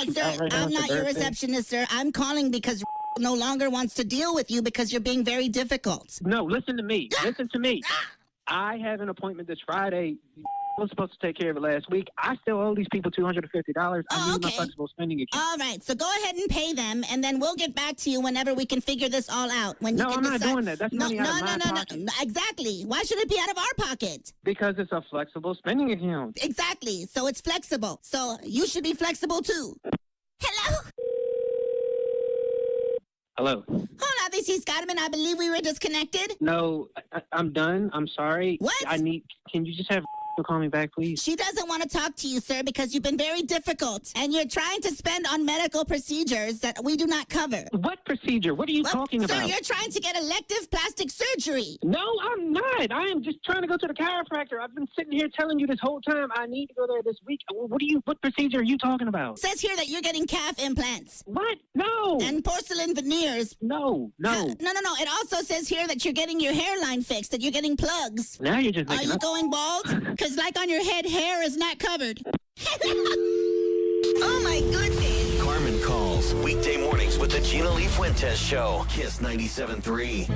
She's sir. out right now. I'm It's not her your birthday. receptionist, sir. I'm calling because no longer wants to deal with you because you're being very difficult. No, listen to me. Listen to me. I have an appointment this Friday. I was supposed to take care of it last week. I still owe these people $250. I need my flexible spending account. All right, so go ahead and pay them, and then we'll get back to you whenever we can figure this all out. When you No, can I'm not decide- doing that. That's money out of my pocket. No, exactly. Why should it be out of our pocket? Because it's a flexible spending account. Exactly. So it's flexible. So you should be flexible too. Hello? Hello. Hola, this is Carmen. I believe we were disconnected. No, I'm done. I'm sorry. What? Can you just have call me back, please? She doesn't want to talk to you, sir, because you've been very difficult. And you're trying to spend on medical procedures that we do not cover. What procedure? What are you talking Sir, about? you're trying to get elective plastic surgery. No, I'm not. I am just trying to go to the chiropractor. I've been sitting here telling you this whole time I need to go there this week. What procedure are you talking about? It says here that you're getting calf implants. What? No. And porcelain veneers. No. No. It also says here that you're getting your hairline fixed, that you're getting plugs. Now you're just Are making you up. going bald? Because like on your head, hair is not covered. Oh my goodness. Carmen calls weekday mornings with the Gina Lee Fuentez Show. Kiss 97.3.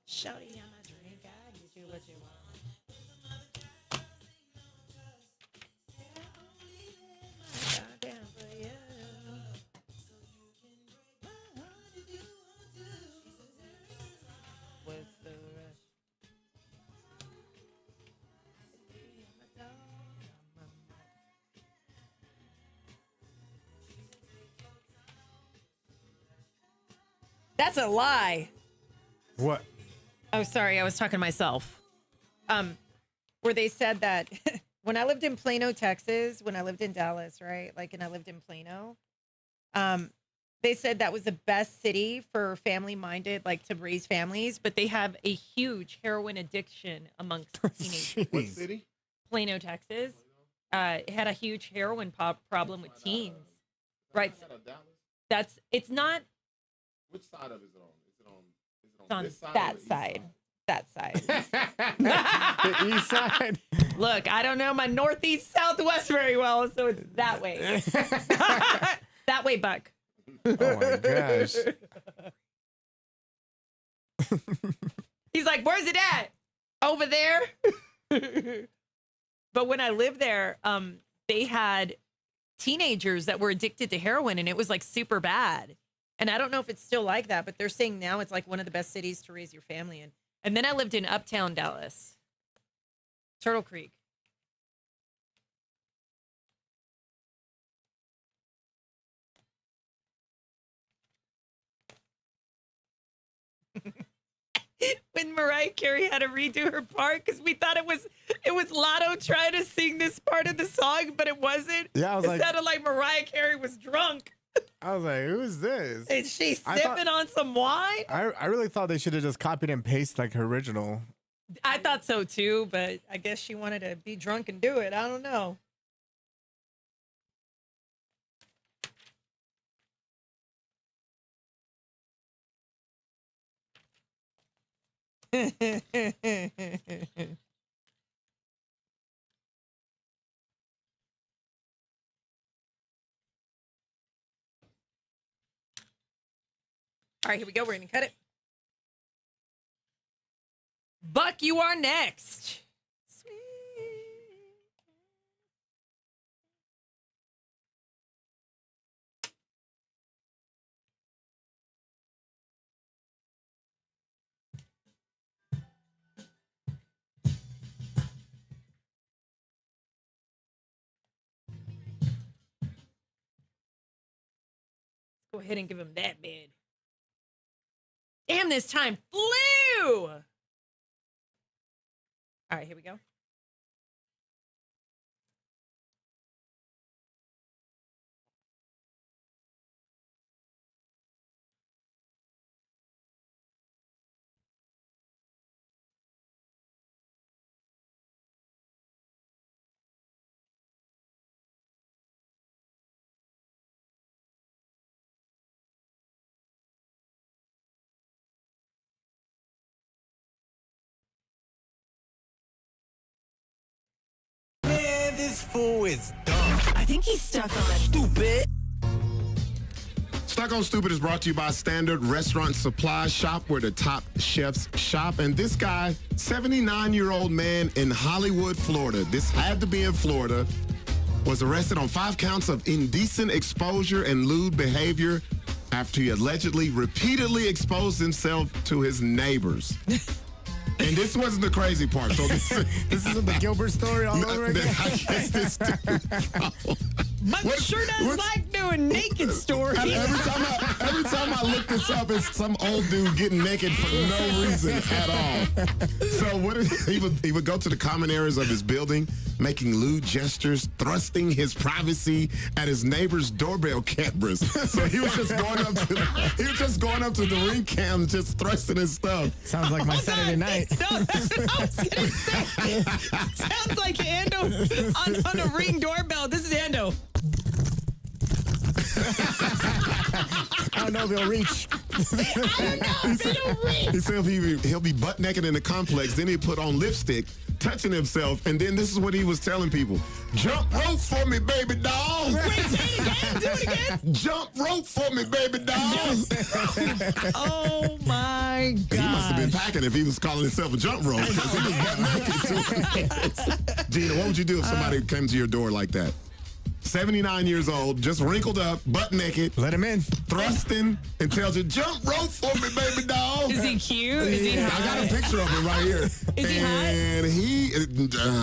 Shouty on my drink, I get you what you want. Goddamn for you. What's the rush? That's a lie. What? Oh, sorry. I was talking to myself. Where they said that when I lived in Plano, Texas, when I lived in Dallas, right? And I lived in Plano. They said that was the best city for family-minded, to raise families, but they have a huge heroin addiction amongst teenagers. What city? Plano, Texas. It had a huge heroin problem with teens. Right. It's not. Which side of it is it on? It's on this side or that the east side. That side. The east side. Look, I don't know my northeast, southwest very well, so it's that way. That way, Buck. Oh my gosh. He's like, where's it at? Over there. But when I lived there, they had teenagers that were addicted to heroin, and it was super bad. And I don't know if it's still like that, but they're saying now it's one of the best cities to raise your family in. And then I lived in Uptown Dallas, Turtle Creek. when Mariah Carey had to redo her part because we thought it was Lotto trying to sing this part of the song, but it wasn't. Yeah, I was it sounded like Mariah Carey was drunk. I was like, who is this? Is she sipping on some wine? I really thought they should have just copied and pasted like her original. I thought so too, but I guess she wanted to be drunk and do it. I don't know. All right, here we go. We're going to cut it. Buck, you are next. Go ahead and give him that bid. Damn, this time flew. All right, here we go. Man, this fool is dumb. I think he's stuck on stupid. Stuck on Stupid is brought to you by Standard Restaurant Supply Shop, where the top chefs shop. And this guy, 79-year-old man in Hollywood, Florida, this had to be in Florida, was arrested on 5 counts of indecent exposure and lewd behavior after he allegedly repeatedly exposed himself to his neighbors. And this wasn't the crazy part. So this isn't the Gilbert story all over again. I guess this dude But sure does like doing naked stories. Every time I look this up, it's some old dude getting naked for no reason at all. So he would go to the common areas of his building, making lewd gestures, thrusting his privacy at his neighbor's doorbell cameras. So he was just going up to the ring cam, just thrusting his stuff. Sounds like my Saturday night. No, that's what I was gonna say. Sounds like Ando on a Ring doorbell. This is Ando. I don't know if he'll reach. He said he'll be butt naked in the complex, then he'll put on lipstick, touching himself, and then this is what he was telling people. Jump rope for me, baby doll. Wait, say it again. Do it again. Jump rope for me, baby doll. Oh my God. He must have been packing if he was calling himself a jump rope, because he was butt naked. Gina, what would you do if somebody came to your door like that? 79 years old, just wrinkled up, butt naked. Let him in. Thrusting and tells you, jump rope for me, baby doll. Is he cute? Is he hot? I got a picture of him right here. Is he hot? And he,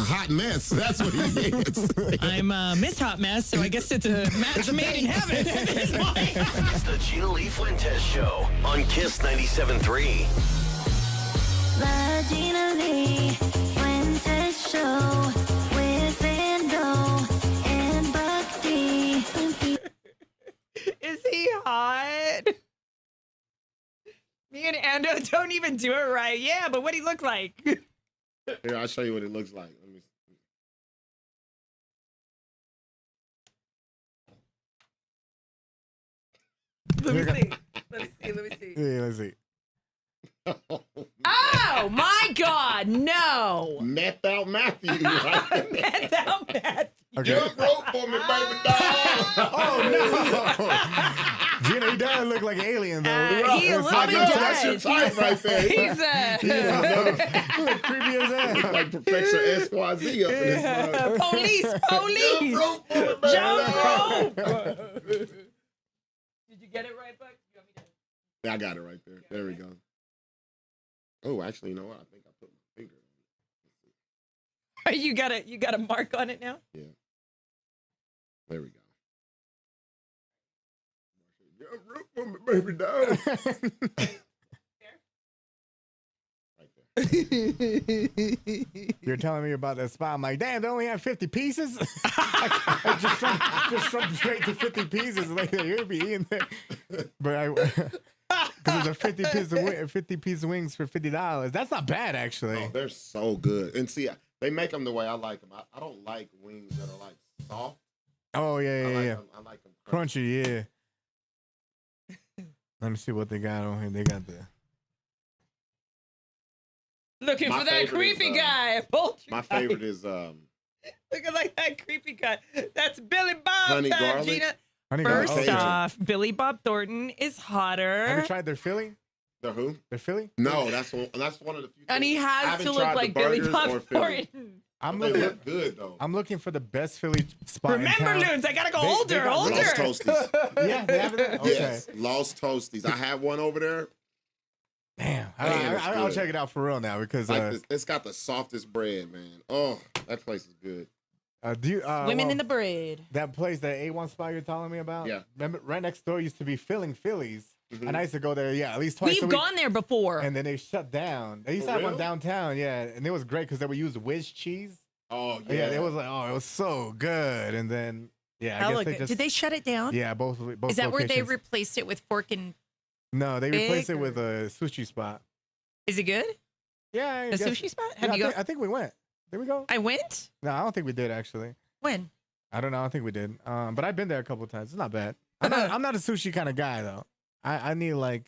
hot mess. That's what he is. I'm Miss Hot Mess, so I guess it's a match made in heaven at this point. It's the Gina Lee Fuentez Show on Kiss 97.3. The Gina Lee Fuentez Show with Ando and Buck D. Is he hot? Me and Ando don't even do it right. Yeah, but what'd he look like? Here, I'll show you what it looks like. Let me see. Let me see. Yeah, let's see. Oh my God, no. Methed out Matthew. Right? Methed out Matthew. Okay. Jump rope for me, baby doll. Oh no. Gina, he does look like an alien though. He a little bit That's your type right there. He's Look creepy as hell. Look like Professor SYZ up in this Police. Jump rope for me, baby doll. Jump rope. Did you get it right, Buck? You want me to- Yeah, I got it right there. There we go. Oh, actually, you know what? I think I put my finger on it. You got a mark on it now? Yeah. There we go. Jump rope for me, baby doll. You're telling me about that spot. I'm like, damn, they only have 50 pieces? I just jumped straight to 50 pieces. Like, you'll be eating there. But because it's a 50 piece of wings for $50. That's not bad, actually. Oh, they're so good. And see, they make them the way I like them. I don't like wings that are like soft. Oh, yeah. I like them crunchy, yeah. Let me see what they got on here. They got the... Looking for that creepy guy. My favorite is... Looking like that creepy guy. That's Billy Bob honey time, garlic. Gina. Honey First garlic. off, Billy Bob Thornton is hotter. Have you tried their Philly? The who? Their Philly? No, that's one of the few. And he I has haven't to look tried like the Billy burgers Bob or Philly. Thornton. They look good though. I'm looking for the best Philly spot in Remember, town. Loons, I gotta go older. Lost Toasties. Yeah, they have it there? Okay. Yes, Lost Toasties. I have one over there. Damn. Man, I'll good. check it out for real now because It's got the softest bread, man. Oh, that place is good. Women in the bread. That place, that A1 spot you're telling me about? Yeah. Remember, right next door used to be Filling Phillies. And I used to go there, at least twice a We've week. gone there before. And then they shut down. They used to have one downtown, and it was great because they would use Whiz cheese. Oh, yeah. Yeah, it was like, it was so good. And then, I guess they just... Did they shut it down? Yeah, both Is that where they locations. replaced it with Fork and... No, they replaced it Big with a sushi spot. Is it good? Yeah. I The guess- sushi spot? Yeah, Have you I think we went. Did we go? I went? No, I don't think we did, actually. When? I don't know. I don't think we did. But I've been there a couple of times. It's not bad. I'm not a sushi kind of guy, though. I need, like...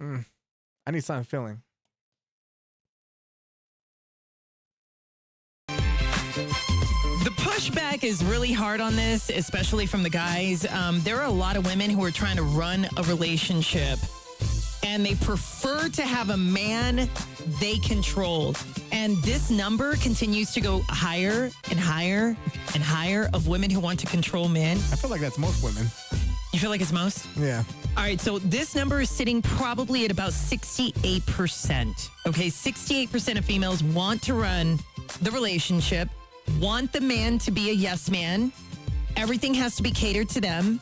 I need something filling. The pushback is really hard on this, especially from the guys. There are a lot of women who are trying to run a relationship, and they prefer to have a man they control. And this number continues to go higher and higher and higher of women who want to control men. I feel like that's most women. You feel like it's most? Yeah. All right, so this number is sitting probably at about 68%. Okay, 68% of females want to run the relationship, want the man to be a yes man. Everything has to be catered to them.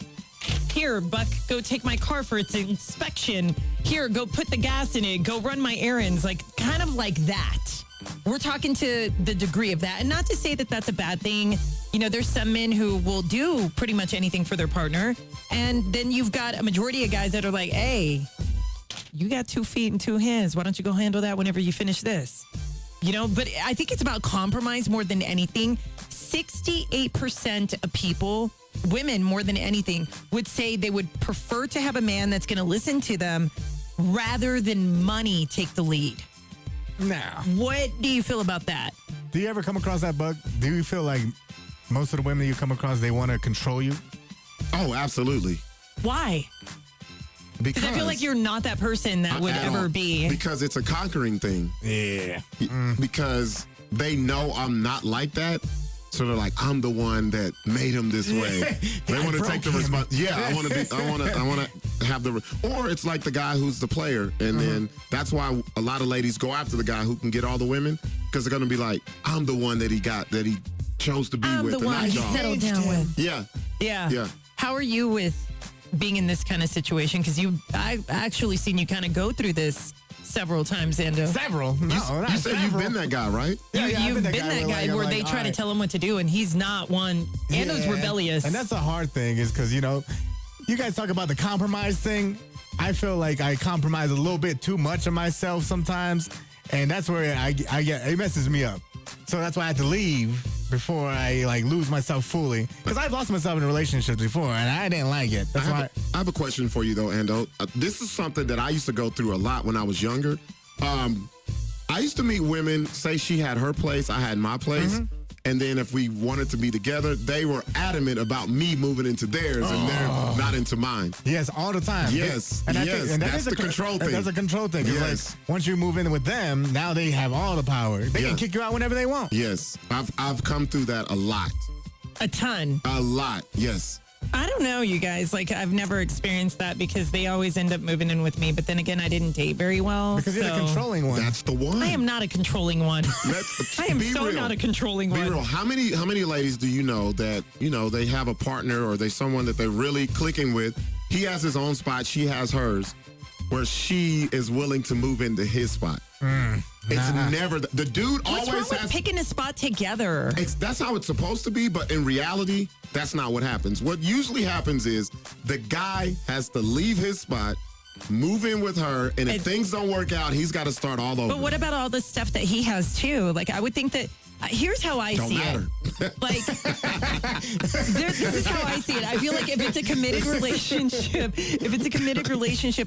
Here, Buck, go take my car for its inspection. Here, go put the gas in it. Go run my errands. Like, kind of like that. We're talking to the degree of that. And not to say that that's a bad thing. You know, there's some men who will do pretty much anything for their partner. And then you've got a majority of guys that are like, hey, you got 2 feet and 2 hands. Why don't you go handle that whenever you finish this? You know, but I think it's about compromise more than anything. 68% of people, women more than anything, would say they would prefer to have a man that's going to listen to them rather than money take the lead. Nah. What do you feel about that? Do you ever come across that, Buck? Do you feel like most of the women you come across, they want to control you? Oh, absolutely. Why? Because I feel like you're not that person that would ever be. Because it's a conquering thing. Yeah. Because they know I'm not like that. So they're like, I'm the one that made him this way. They want to take the responsibility. Yeah, I want to have the. Or it's like the guy who's the player, and then that's why a lot of ladies go after the guy who can get all the women, because they're going to be like, I'm the one that he chose to be with. I'm the one he settled down with. Yeah. Yeah. How are you with being in this kind of situation? Because I've actually seen you kind of go through this several times, Ando. Several? No, not you said you've been that guy, right? You've been that guy where they try to tell him what to do, and he's not one. Ando's rebellious. And that's a hard thing, is because, you know, you guys talk about the compromise thing. I feel like I compromise a little bit too much of myself sometimes, and that's where I get, it messes me up. So that's why I had to leave before I lose myself fully, because I've lost myself in relationships before and I didn't like it. That's why. I have a question for you though, Ando. This is something that I used to go through a lot when I was younger. I used to meet women, say she had her place, I had my place. And then if we wanted to be together, they were adamant about me moving into theirs and they're not into mine. Yes, all the time. Yes, and that's the control thing. That's a control thing. Yes. Like, once you move in with them, now they have all the power. They can kick you out whenever they want. Yes, I've come through that a lot. A ton. A lot, yes. I don't know, you guys. Like, I've never experienced that because they always end up moving in with me. But then again, I didn't date very well. Because you're the controlling one. That's the one. I am not a controlling one. I am so real. not a controlling one. Be real. How many ladies do you know that, you know, they have a partner or they someone that they're really clicking with? He has his own spot. She has hers. where she is willing to move into his spot. It's never the dude What's always wrong with has picking a spot together? That's how it's supposed to be, but in reality, that's not what happens. What usually happens is the guy has to leave his spot, move in with her, and if things don't work out, he's got to start all over. But what about all the stuff that he has too? Like, I would think that here's how I Don't see matter. it. Like, this is how I see it. I feel like if it's a committed relationship,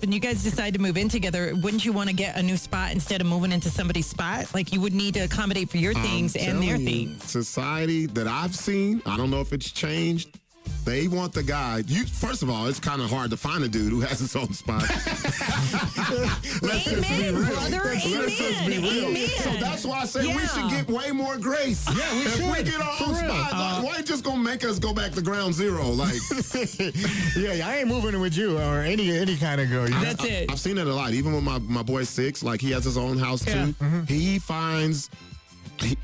and you guys decide to move in together, wouldn't you want to get a new spot instead of moving into somebody's spot? Like, you would need to accommodate for your things and their things. Society that I've seen, I don't know if it's changed. They want the guy. First of all, it's kind of hard to find a dude who has his own spot. Let's just be real. Brother, Let's just be real. amen. So that's why I say we should get way more grace. Yeah, we if should. we get our own spot, like, why just gonna make us go back to ground zero? Like, yeah, I ain't moving in with you or any kind of girl. You know? That's it. I've seen it a lot. Even with my boy 6, like he has his own house too. He finds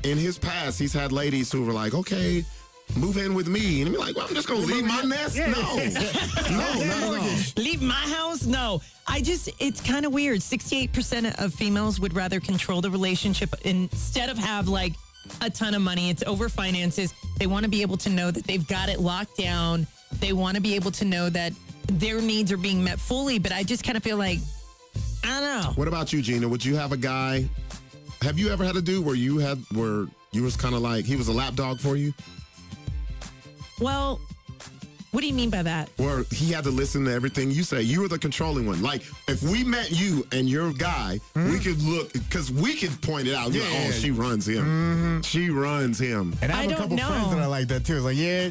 in his past he's had ladies who were like, okay, move in with me. And be like, well, I'm just going to leave my nest? No. No, not at all. Leave my house? No. It's kind of weird. 68% of females would rather control the relationship instead of have like a ton of money. It's over finances. They want to be able to know that they've got it locked down. They want to be able to know that their needs are being met fully. But I just kind of feel like, I don't know. What about you, Gina? Would you have a guy? Have you ever had a dude where you was kind of like, he was a lapdog for you? Well, what do you mean by that? Where he had to listen to everything you say. You were the controlling one. Like, if we met you and your guy, we could look, because we could point it out. Yeah, like, oh, she runs him. She runs him. And I have a couple friends that are like that too. It's like, yeah,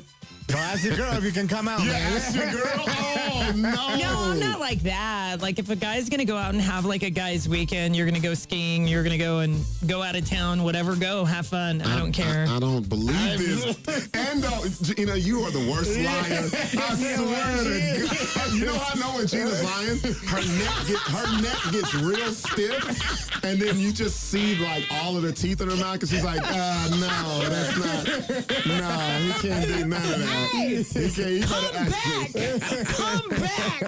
go ask your girl if you can come out. Yeah, man. ask your girl. Oh, no. No, I'm not like that. Like, if a guy's going to go out and have like a guy's weekend, you're going to go skiing, you're going to go and go out of town, whatever, go, have fun. I don't care. I don't believe this. And you are the worst liar. I swear to God. You know how I know when Gina's lying? Her neck gets real stiff, and then you just see like all of the teeth in her mouth because she's like, no, that's not. No, he can't do none of that. He can't. Come back.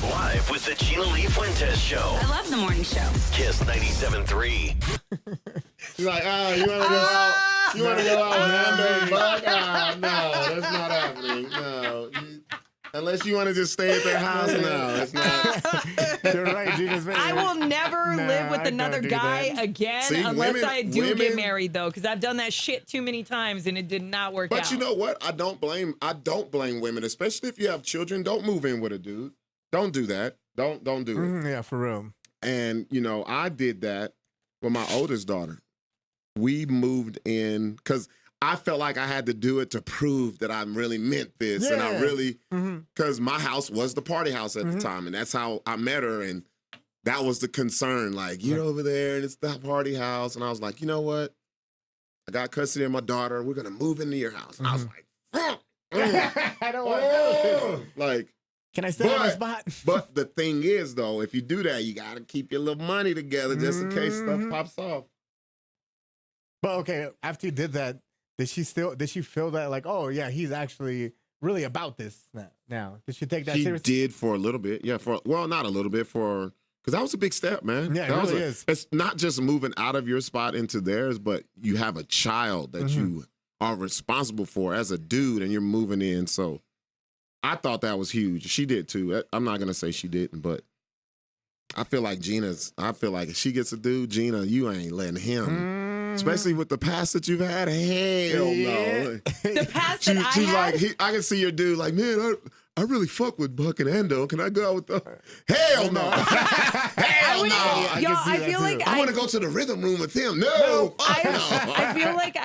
Live with the Gina Lee Fuentez Show. I love the morning show. Kiss 97.3. She's like, you want to go out? You want to go out and Buck? No, that's not happening. No. Unless you want to just stay at their house, no, it's not. You're right, Gina's very I will never live with another guy again unless I do get married, though, because I've done that shit too many times and it did not work out. But you know what? I don't blame women, especially if you have children. Don't move in with a dude. Don't do that. Don't do it. Yeah, for real. And I did that with my oldest daughter. We moved in because I felt like I had to do it to prove that I really meant this. Yeah. And I really, because my house was the party house at the time. And that's how I met her. And that was the concern. Like, you're over there and it's the party house. And I was like, you know what? I got custody of my daughter. We're going to move into your house. And I was like, I don't want to. Like, can I stay on the spot? But the thing is, though, if you do that, you got to keep your little money together just in case stuff pops off. But okay, after you did that, did she feel that like, oh yeah, he's actually really about this now? Did she take that seriously? She did for a little bit. Yeah, not a little bit, because that was a big step, man. Yeah, it really is. It's not just moving out of your spot into theirs, but you have a child that you are responsible for as a dude, and you're moving in. So I thought that was huge. She did too. I'm not gonna say she didn't, but I feel like if she gets a dude, Gina, you ain't letting him. Especially with the past that you've had. Hell no. The past that I she's had? like, I can see your dude like, man, I really fuck with Buck and Endo. Can I go out with them? Hell no. Hell no. I feel like I want to go to the rhythm room with him. No. I feel like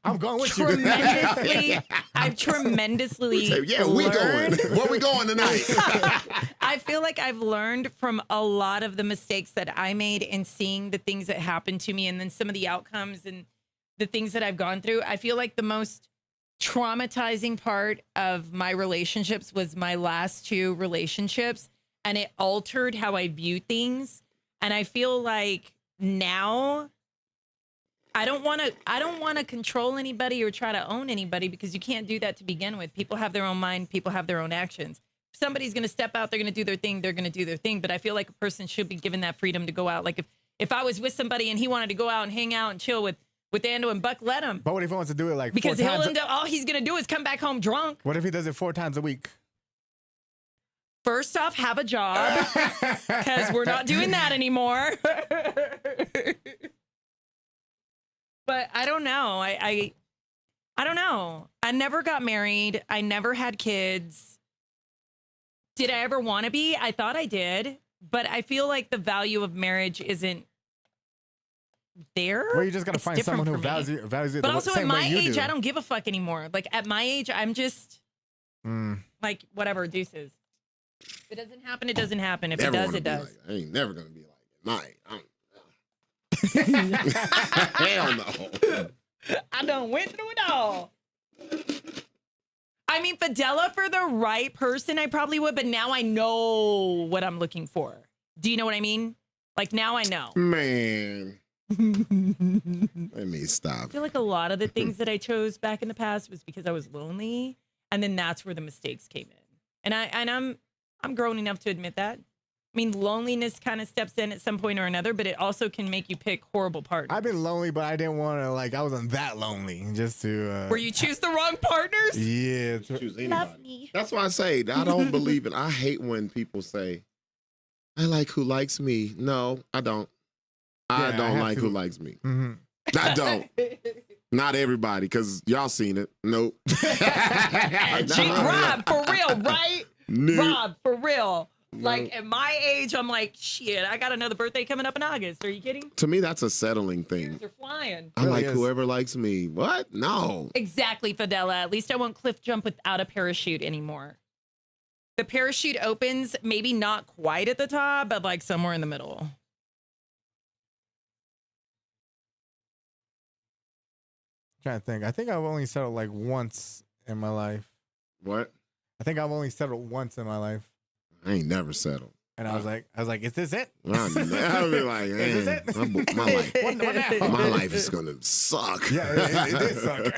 I'm going with you. I've tremendously yeah, we going. Where we going tonight? I feel like I've learned from a lot of the mistakes that I made and seeing the things that happened to me and then some of the outcomes and the things that I've gone through. I feel like the most traumatizing part of my relationships was my last 2 relationships, and it altered how I view things. And I feel like now I don't want to control anybody or try to own anybody, because you can't do that to begin with. People have their own mind. People have their own actions. If somebody's going to step out, they're going to do their thing, they're going to do their thing. But I feel like a person should be given that freedom to go out. Like if I was with somebody and he wanted to go out and hang out and chill with Ando and Buck, let him. But what if he wants to do it like because 4 he'll times? end up, all he's going to do is come back home drunk. What if he does it 4 times a week? First off, have a job because we're not doing that anymore. But I don't know. I don't know. I never got married. I never had kids. Did I ever want to be? I thought I did. But I feel like the value of marriage isn't there. Well, you just got to find someone who for me. values it But the also same at way my you age, do. I don't give a fuck anymore. Like at my age, I'm just like, whatever, deuces. If it doesn't happen, it doesn't happen. If Never it does, wanna it be does. like that. I ain't never gonna be like that. Hell no. I done went through it all. I mean, Fidela, for the right person, I probably would, but now I know what I'm looking for. Do you know what I mean? Like now I know. Man. Let me I stop. feel like a lot of the things that I chose back in the past was because I was lonely, and then that's where the mistakes came in. And I'm grown enough to admit that. I mean, loneliness kind of steps in at some point or another, but it also can make you pick horrible partners. I've been lonely, but I didn't want to, like, I wasn't that lonely just to. Where you choose the wrong partners? Yeah. Choose anybody. That's why I say, I don't believe it. I hate when people say, I like who likes me. No, I don't. I don't like who likes me. Mm-hmm. I don't. Not everybody, because y'all seen it. Nope. Rob, for real, right? Nope. Rob, for real. Like at my age, I'm like, shit, I got another birthday coming up in August. Are you kidding? To me, that's a settling thing. They're flying. I like whoever likes me. What? No. Exactly, Fidela. At least I won't cliff jump without a parachute anymore. The parachute opens, maybe not quite at the top, but like somewhere in the middle. Trying to think. I think I've only settled like once in my life. What? I think I've only settled once in my life. I ain't never settled. And I was like, is this it? I'll be like, Is this it? my life. What now? My life is gonna suck. Yeah, it did suck.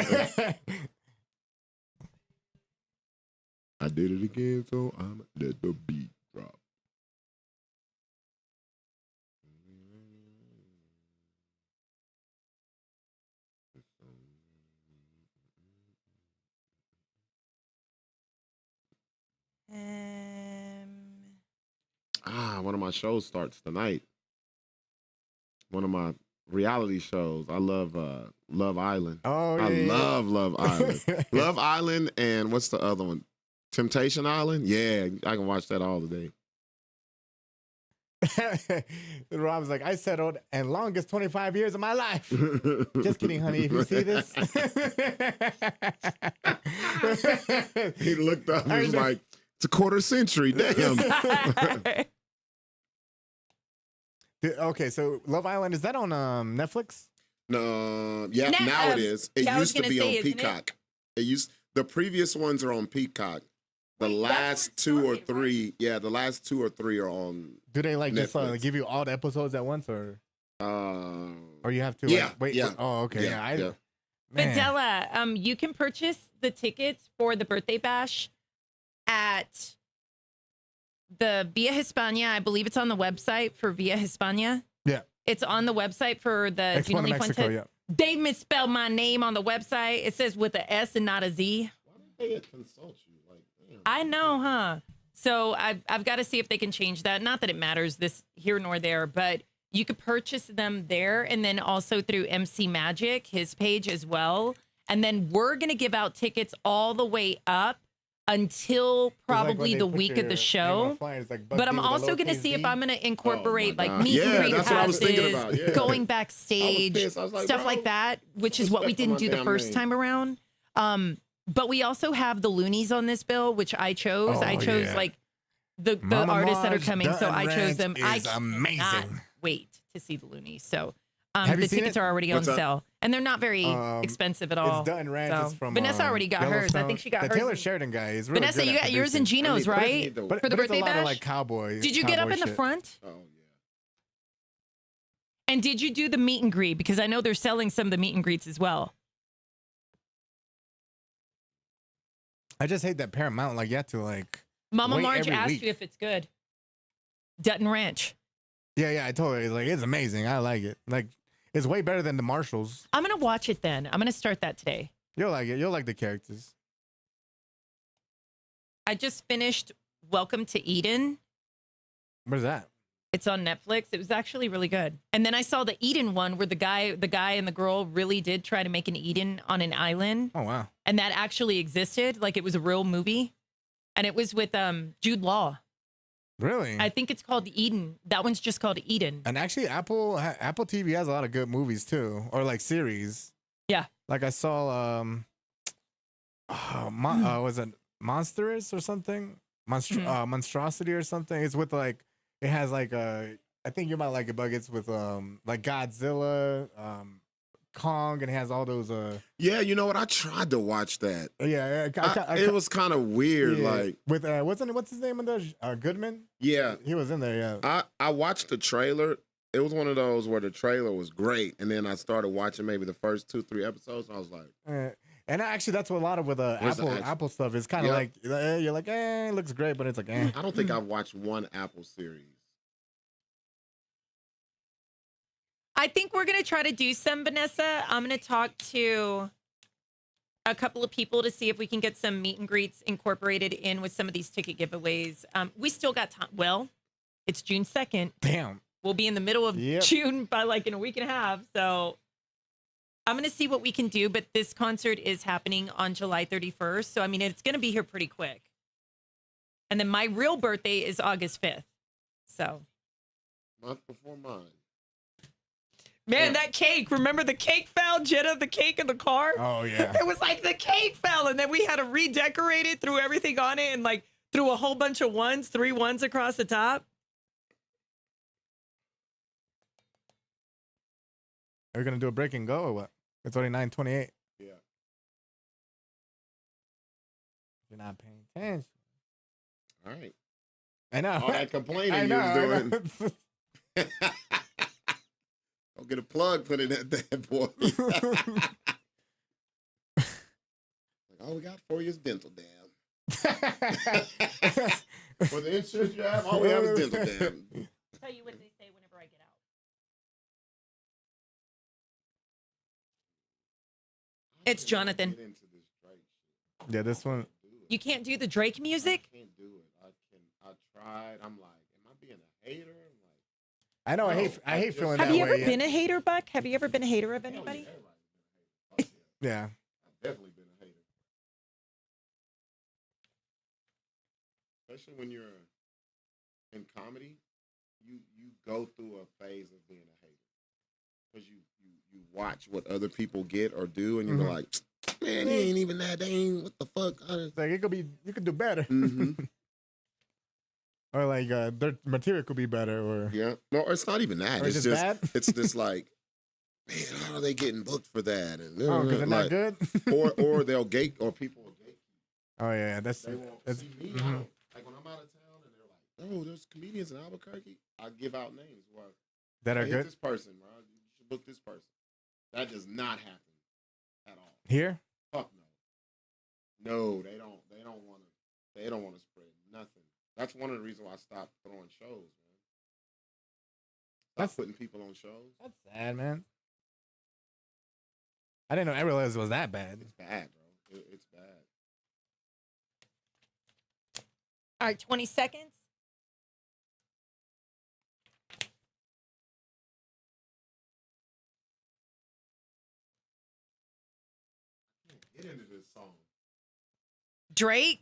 I did it again, so I'm let the beat drop. One of my shows starts tonight. One of my reality shows. I love Love Island. Oh, yeah. I love Love Island. Love Island and what's the other one? Temptation Island? Yeah, I can watch that all the day. Rob's like, I settled and longest 25 years of my life. Just kidding, honey. If you see this. He looked up and was like, it's a quarter century. Damn. Okay, so Love Island, is that on Netflix? No, yeah, now it is. It used to be on Peacock. The previous ones are on Peacock. The last 2 or 3, the last 2 or 3 are on. Do they like Netflix. just give you all the episodes at once, or you have to wait? Yeah. Oh, okay. Yeah. Fidela, you can purchase the tickets for the birthday bash at the Via Hispania. I believe it's on the website for Via Hispania. Yeah. It's on the website for the Gina Lee Mexico, Fuentez. They misspelled my name on the website. It says with a S and not a Z. Why did they consult you? Like, damn. I know, huh? So I've got to see if they can change that. Not that it matters this here nor there, but you could purchase them there and then also through MC Magic, his page as well. And then we're going to give out tickets all the way up until probably the week of the show. But I'm also going to see if I'm going to incorporate like meet and greet passes, going backstage, stuff like that, which is what we didn't do the first time around. But we also have the Loonies on this bill, which I chose. I chose like the artists that are coming, so I chose them. I cannot wait to see the Loonies. So the tickets are already on sale, and they're not very expensive at all. It's Dutton Ranch. It's from Vanessa already got hers. I think she got hers. The Taylor Sheridan guy is really Vanessa, good you at got yours and Gino's, right? For the birthday a lot bash? of, like, cowboy. Did you get up in the front? Oh, yeah. And did you do the meet and greet? Because I know they're selling some of the meet and greets as well. I just hate that Paramount, like, you have to, like... Mama wait Marge every asked week. you if it's good. Dutton Ranch. Yeah, I told her. It's like, it's amazing. I like it. Like, it's way better than the Marshalls. I'm going to watch it then. I'm going to start that today. You'll like it. You'll like the characters. I just finished Welcome to Eden. Where's that? It's on Netflix. It was actually really good. And then I saw the Eden one where the guy and the girl really did try to make an Eden on an island. Oh, wow. And that actually existed. Like it was a real movie. And it was with Jude Law. Really? I think it's called Eden. That one's just called Eden. And actually, Apple TV has a lot of good movies too, or like series. Yeah. Like I saw, was it Monstrous or something? Monstrosity or something. It's with like, it has like I think you might like it, Bug. It's with like Godzilla, Kong, and it has all those. Yeah, you know what? I tried to watch that. Yeah, It was kind of weird. yeah, Like with what's his name in there? Goodman. Yeah, he was in there. Yeah, I watched the trailer. It was one of those where the trailer was great, and then I started watching maybe the first 2-3 episodes. And I was like, and actually, that's what a lot of with Where's the Apple stuff is kind of like you're like, it looks great, but it's like, I don't think I've watched one Apple series. I think we're going to try to do some, Vanessa. I'm going to talk to a couple of people to see if we can get some meet and greets incorporated in with some of these ticket giveaways. We still got time. Well, it's June 2nd. Damn. We'll be in the middle of June by like in a week and a half. So I'm going to see what we can do. But this concert is happening on July 31st. So, I mean, it's going to be here pretty quick. And then my real birthday is August 5th. So. Month before mine. Man, that cake. Remember the cake fell, Jenna, the cake in the car? Oh, yeah. It was like the cake fell, and then we had to redecorate it, threw everything on it, and like threw a whole bunch of 3 ones across the top. Are we going to do a break and go or what? It's only 9:28. Yeah. You're not paying attention. All right. I know. All that complaining you was doing. Don't get a plug put in that boy. Like, all we got for you is dental dam. For the insurance you have, all we have is dental dam. Tell you what they say whenever I get out. It's Jonathan. Yeah, this one. You can't do the Drake music? I can't do it. I tried. I'm like, am I being a hater? I know. I hate feeling that way. Have you ever been a hater, Buck? Have you ever been a hater of anybody? Yeah. I've definitely been a hater. Especially when you're in comedy, you go through a phase of being a hater. Because you watch what other people get or do, and you're like, man, he ain't even that. They ain't, what the fuck? Like, it could be, you could do better. Mm-hmm. Or like their material could be better, or no, it's not even that. Or It's just bad? it's just like, man, how are they getting booked for that? And because they're not good. or they'll gate, or people will gate. Oh yeah, that's They won't see me. mhm. I don't, like when I'm out of town and they're like, oh, there's comedians in Albuquerque. I give out names. Where That are hit good? This person, bro. You should book this person. That does not happen at all. Here? Fuck no. No, they don't. They don't want to. They don't want to spread nothing. That's one of the reasons why I stopped throwing shows, man. Stop putting people on shows. That's sad, man. I didn't know. I realized it was that bad. It's bad, bro. It's bad. All right, 20 seconds. Get into this song. Drake.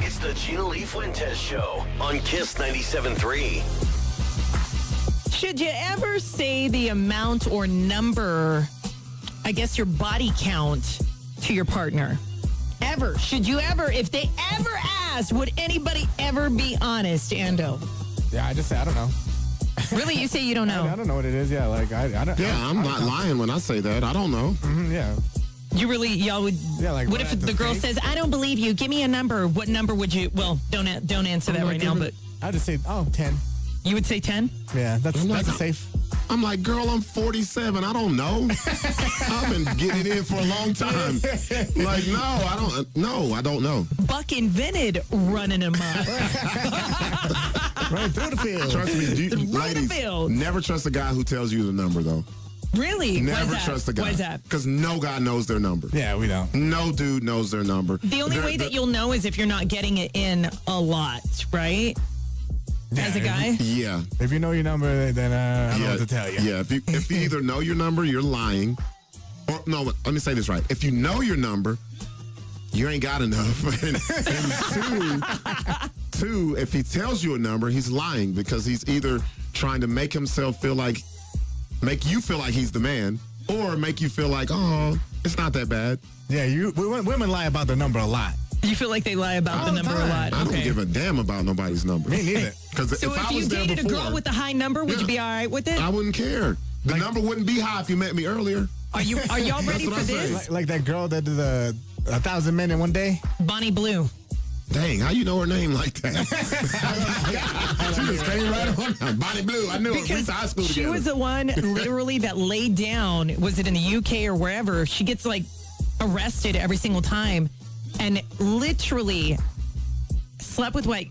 It's the Gina Lee Fuentez Show on Kiss 97.3. Should you ever say the amount or number, I guess your body count to your partner? Ever? Should you ever, if they ever asked, would anybody ever be honest, Ando? Yeah, I just say I don't know. Really? You say you don't know? I don't know what it is. Yeah, like I don't. Yeah, I'm not lying when I say that. I don't know. Yeah. You really, y'all would. Yeah, like what if the girl says, "I don't believe you. Give me a number." What number would you? Well, don't answer that right now. But I'd just say, 10. You would say 10? Yeah, that's safe. I'm like, girl, I'm 47. I don't know. I've been getting it in for a long time. Like, I don't know. Buck invented running amok. Right through the field. Trust me, ladies, field. never trust a guy who tells you the number, though. Really? Never trust a guy. Why is that? Because no guy knows their number. Yeah, we don't. No dude knows their number. The only way that you'll know is if you're not getting it in a lot, right? Yeah, As a guy? Yeah. If you know your number, then I don't know what to tell you. Yeah, if you either know your number, you're lying. Or, no, let me say this right. If you know your number, you ain't got enough. and two, if he tells you a number, he's lying because he's either trying to make you feel like he's the man, or make you feel like, oh, it's not that bad. Yeah, women lie about the number a lot. You feel like they lie about the number a lot? I don't give a damn about nobody's number. Me neither. Because So if you dated a girl with a high number, would you be all right with it? I wouldn't care. The number wouldn't be high if you met me earlier. Are y'all ready for this? Like that girl that did 1,000 men in one day? Bonnie Blue. Dang, how you know her name like that? She just came right on. Bonnie Blue, I knew her. We went to high school She together. was the one literally that laid down, was it in the UK or wherever? She gets like arrested every single time and literally slept with what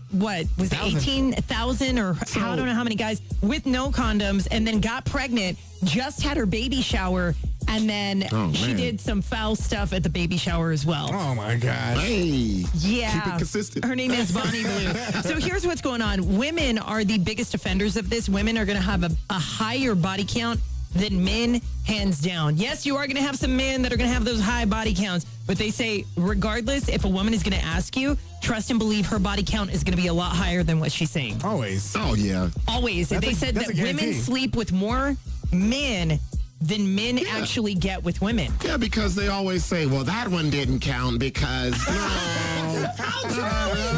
was it 18,000 or I don't know how many guys with no condoms, and then got pregnant, just had her baby shower, and then she did some foul stuff at the baby shower as well. Oh my gosh. Hey. Yeah. Keep it consistent. Her name is Bonnie Blue. So here's what's going on. Women are the biggest offenders of this. Women are going to have a higher body count than men, hands down. Yes, you are going to have some men that are going to have those high body counts, but they say regardless, if a woman is going to ask you, trust and believe her body count is going to be a lot higher than what she's saying. Always. Oh, yeah. Always. They said that women sleep with more men than men actually get with women. Yeah, because they always say, well, that one didn't count because... I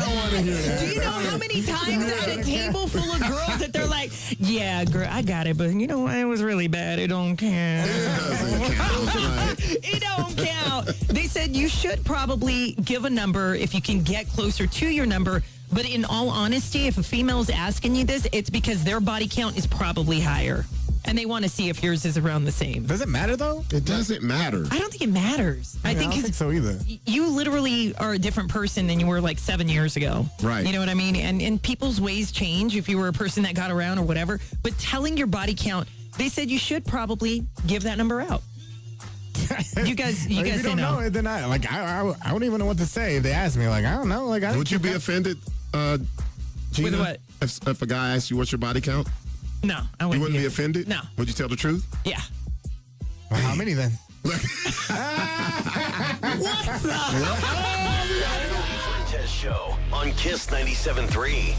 don't want to hear that. Do you know how many times at a table full of girls that they're like, yeah, girl, I got it, but you know what? It was really bad. It don't count. It doesn't count. Right? It don't count. They said you should probably give a number if you can get closer to your number. But in all honesty, if a female's asking you this, it's because their body count is probably higher. And they want to see if yours is around the same. Does it matter, though? It doesn't matter. I don't think it matters. I don't think so either. You literally are a different person than you were like 7 years ago. Right. You know what I mean? And people's ways change if you were a person that got around or whatever. But telling your body count, they said you should probably give that number out. You guys if you say don't no. know it, then I don't even know what to say if they ask me. Like, I don't know. Like, Would you be offended, Gina? With what? If a guy asked you what's your body count? No, I wouldn't. You wouldn't be offended? No. Would you tell the truth? Yeah. Well, how many then? Fuentez Show on Kiss 97.3.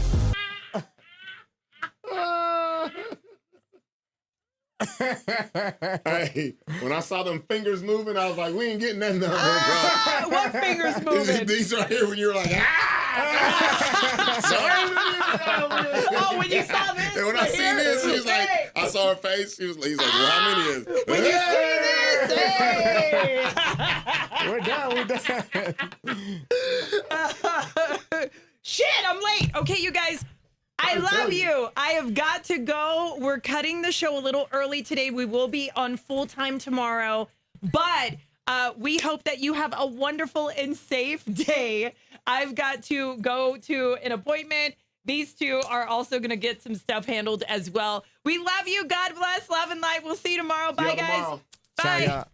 Hey, when I saw them fingers moving, I was like, we ain't getting that number, bro. What fingers moving? These right here when you're like, Oh, when you saw this? And when I seen this, he was like, I saw her face. He's like, well, how many is it? When you see this, hey! We're done. Shit, I'm late. Okay, you guys. I love you. I have got to go. We're cutting the show a little early today. We will be on full time tomorrow, but we hope that you have a wonderful and safe day. I've got to go to an appointment. These two are also going to get some stuff handled as well. We love you. God bless. Love and light. We'll see you tomorrow. Bye, guys. Tomorrow. Bye. Ciao, y'all.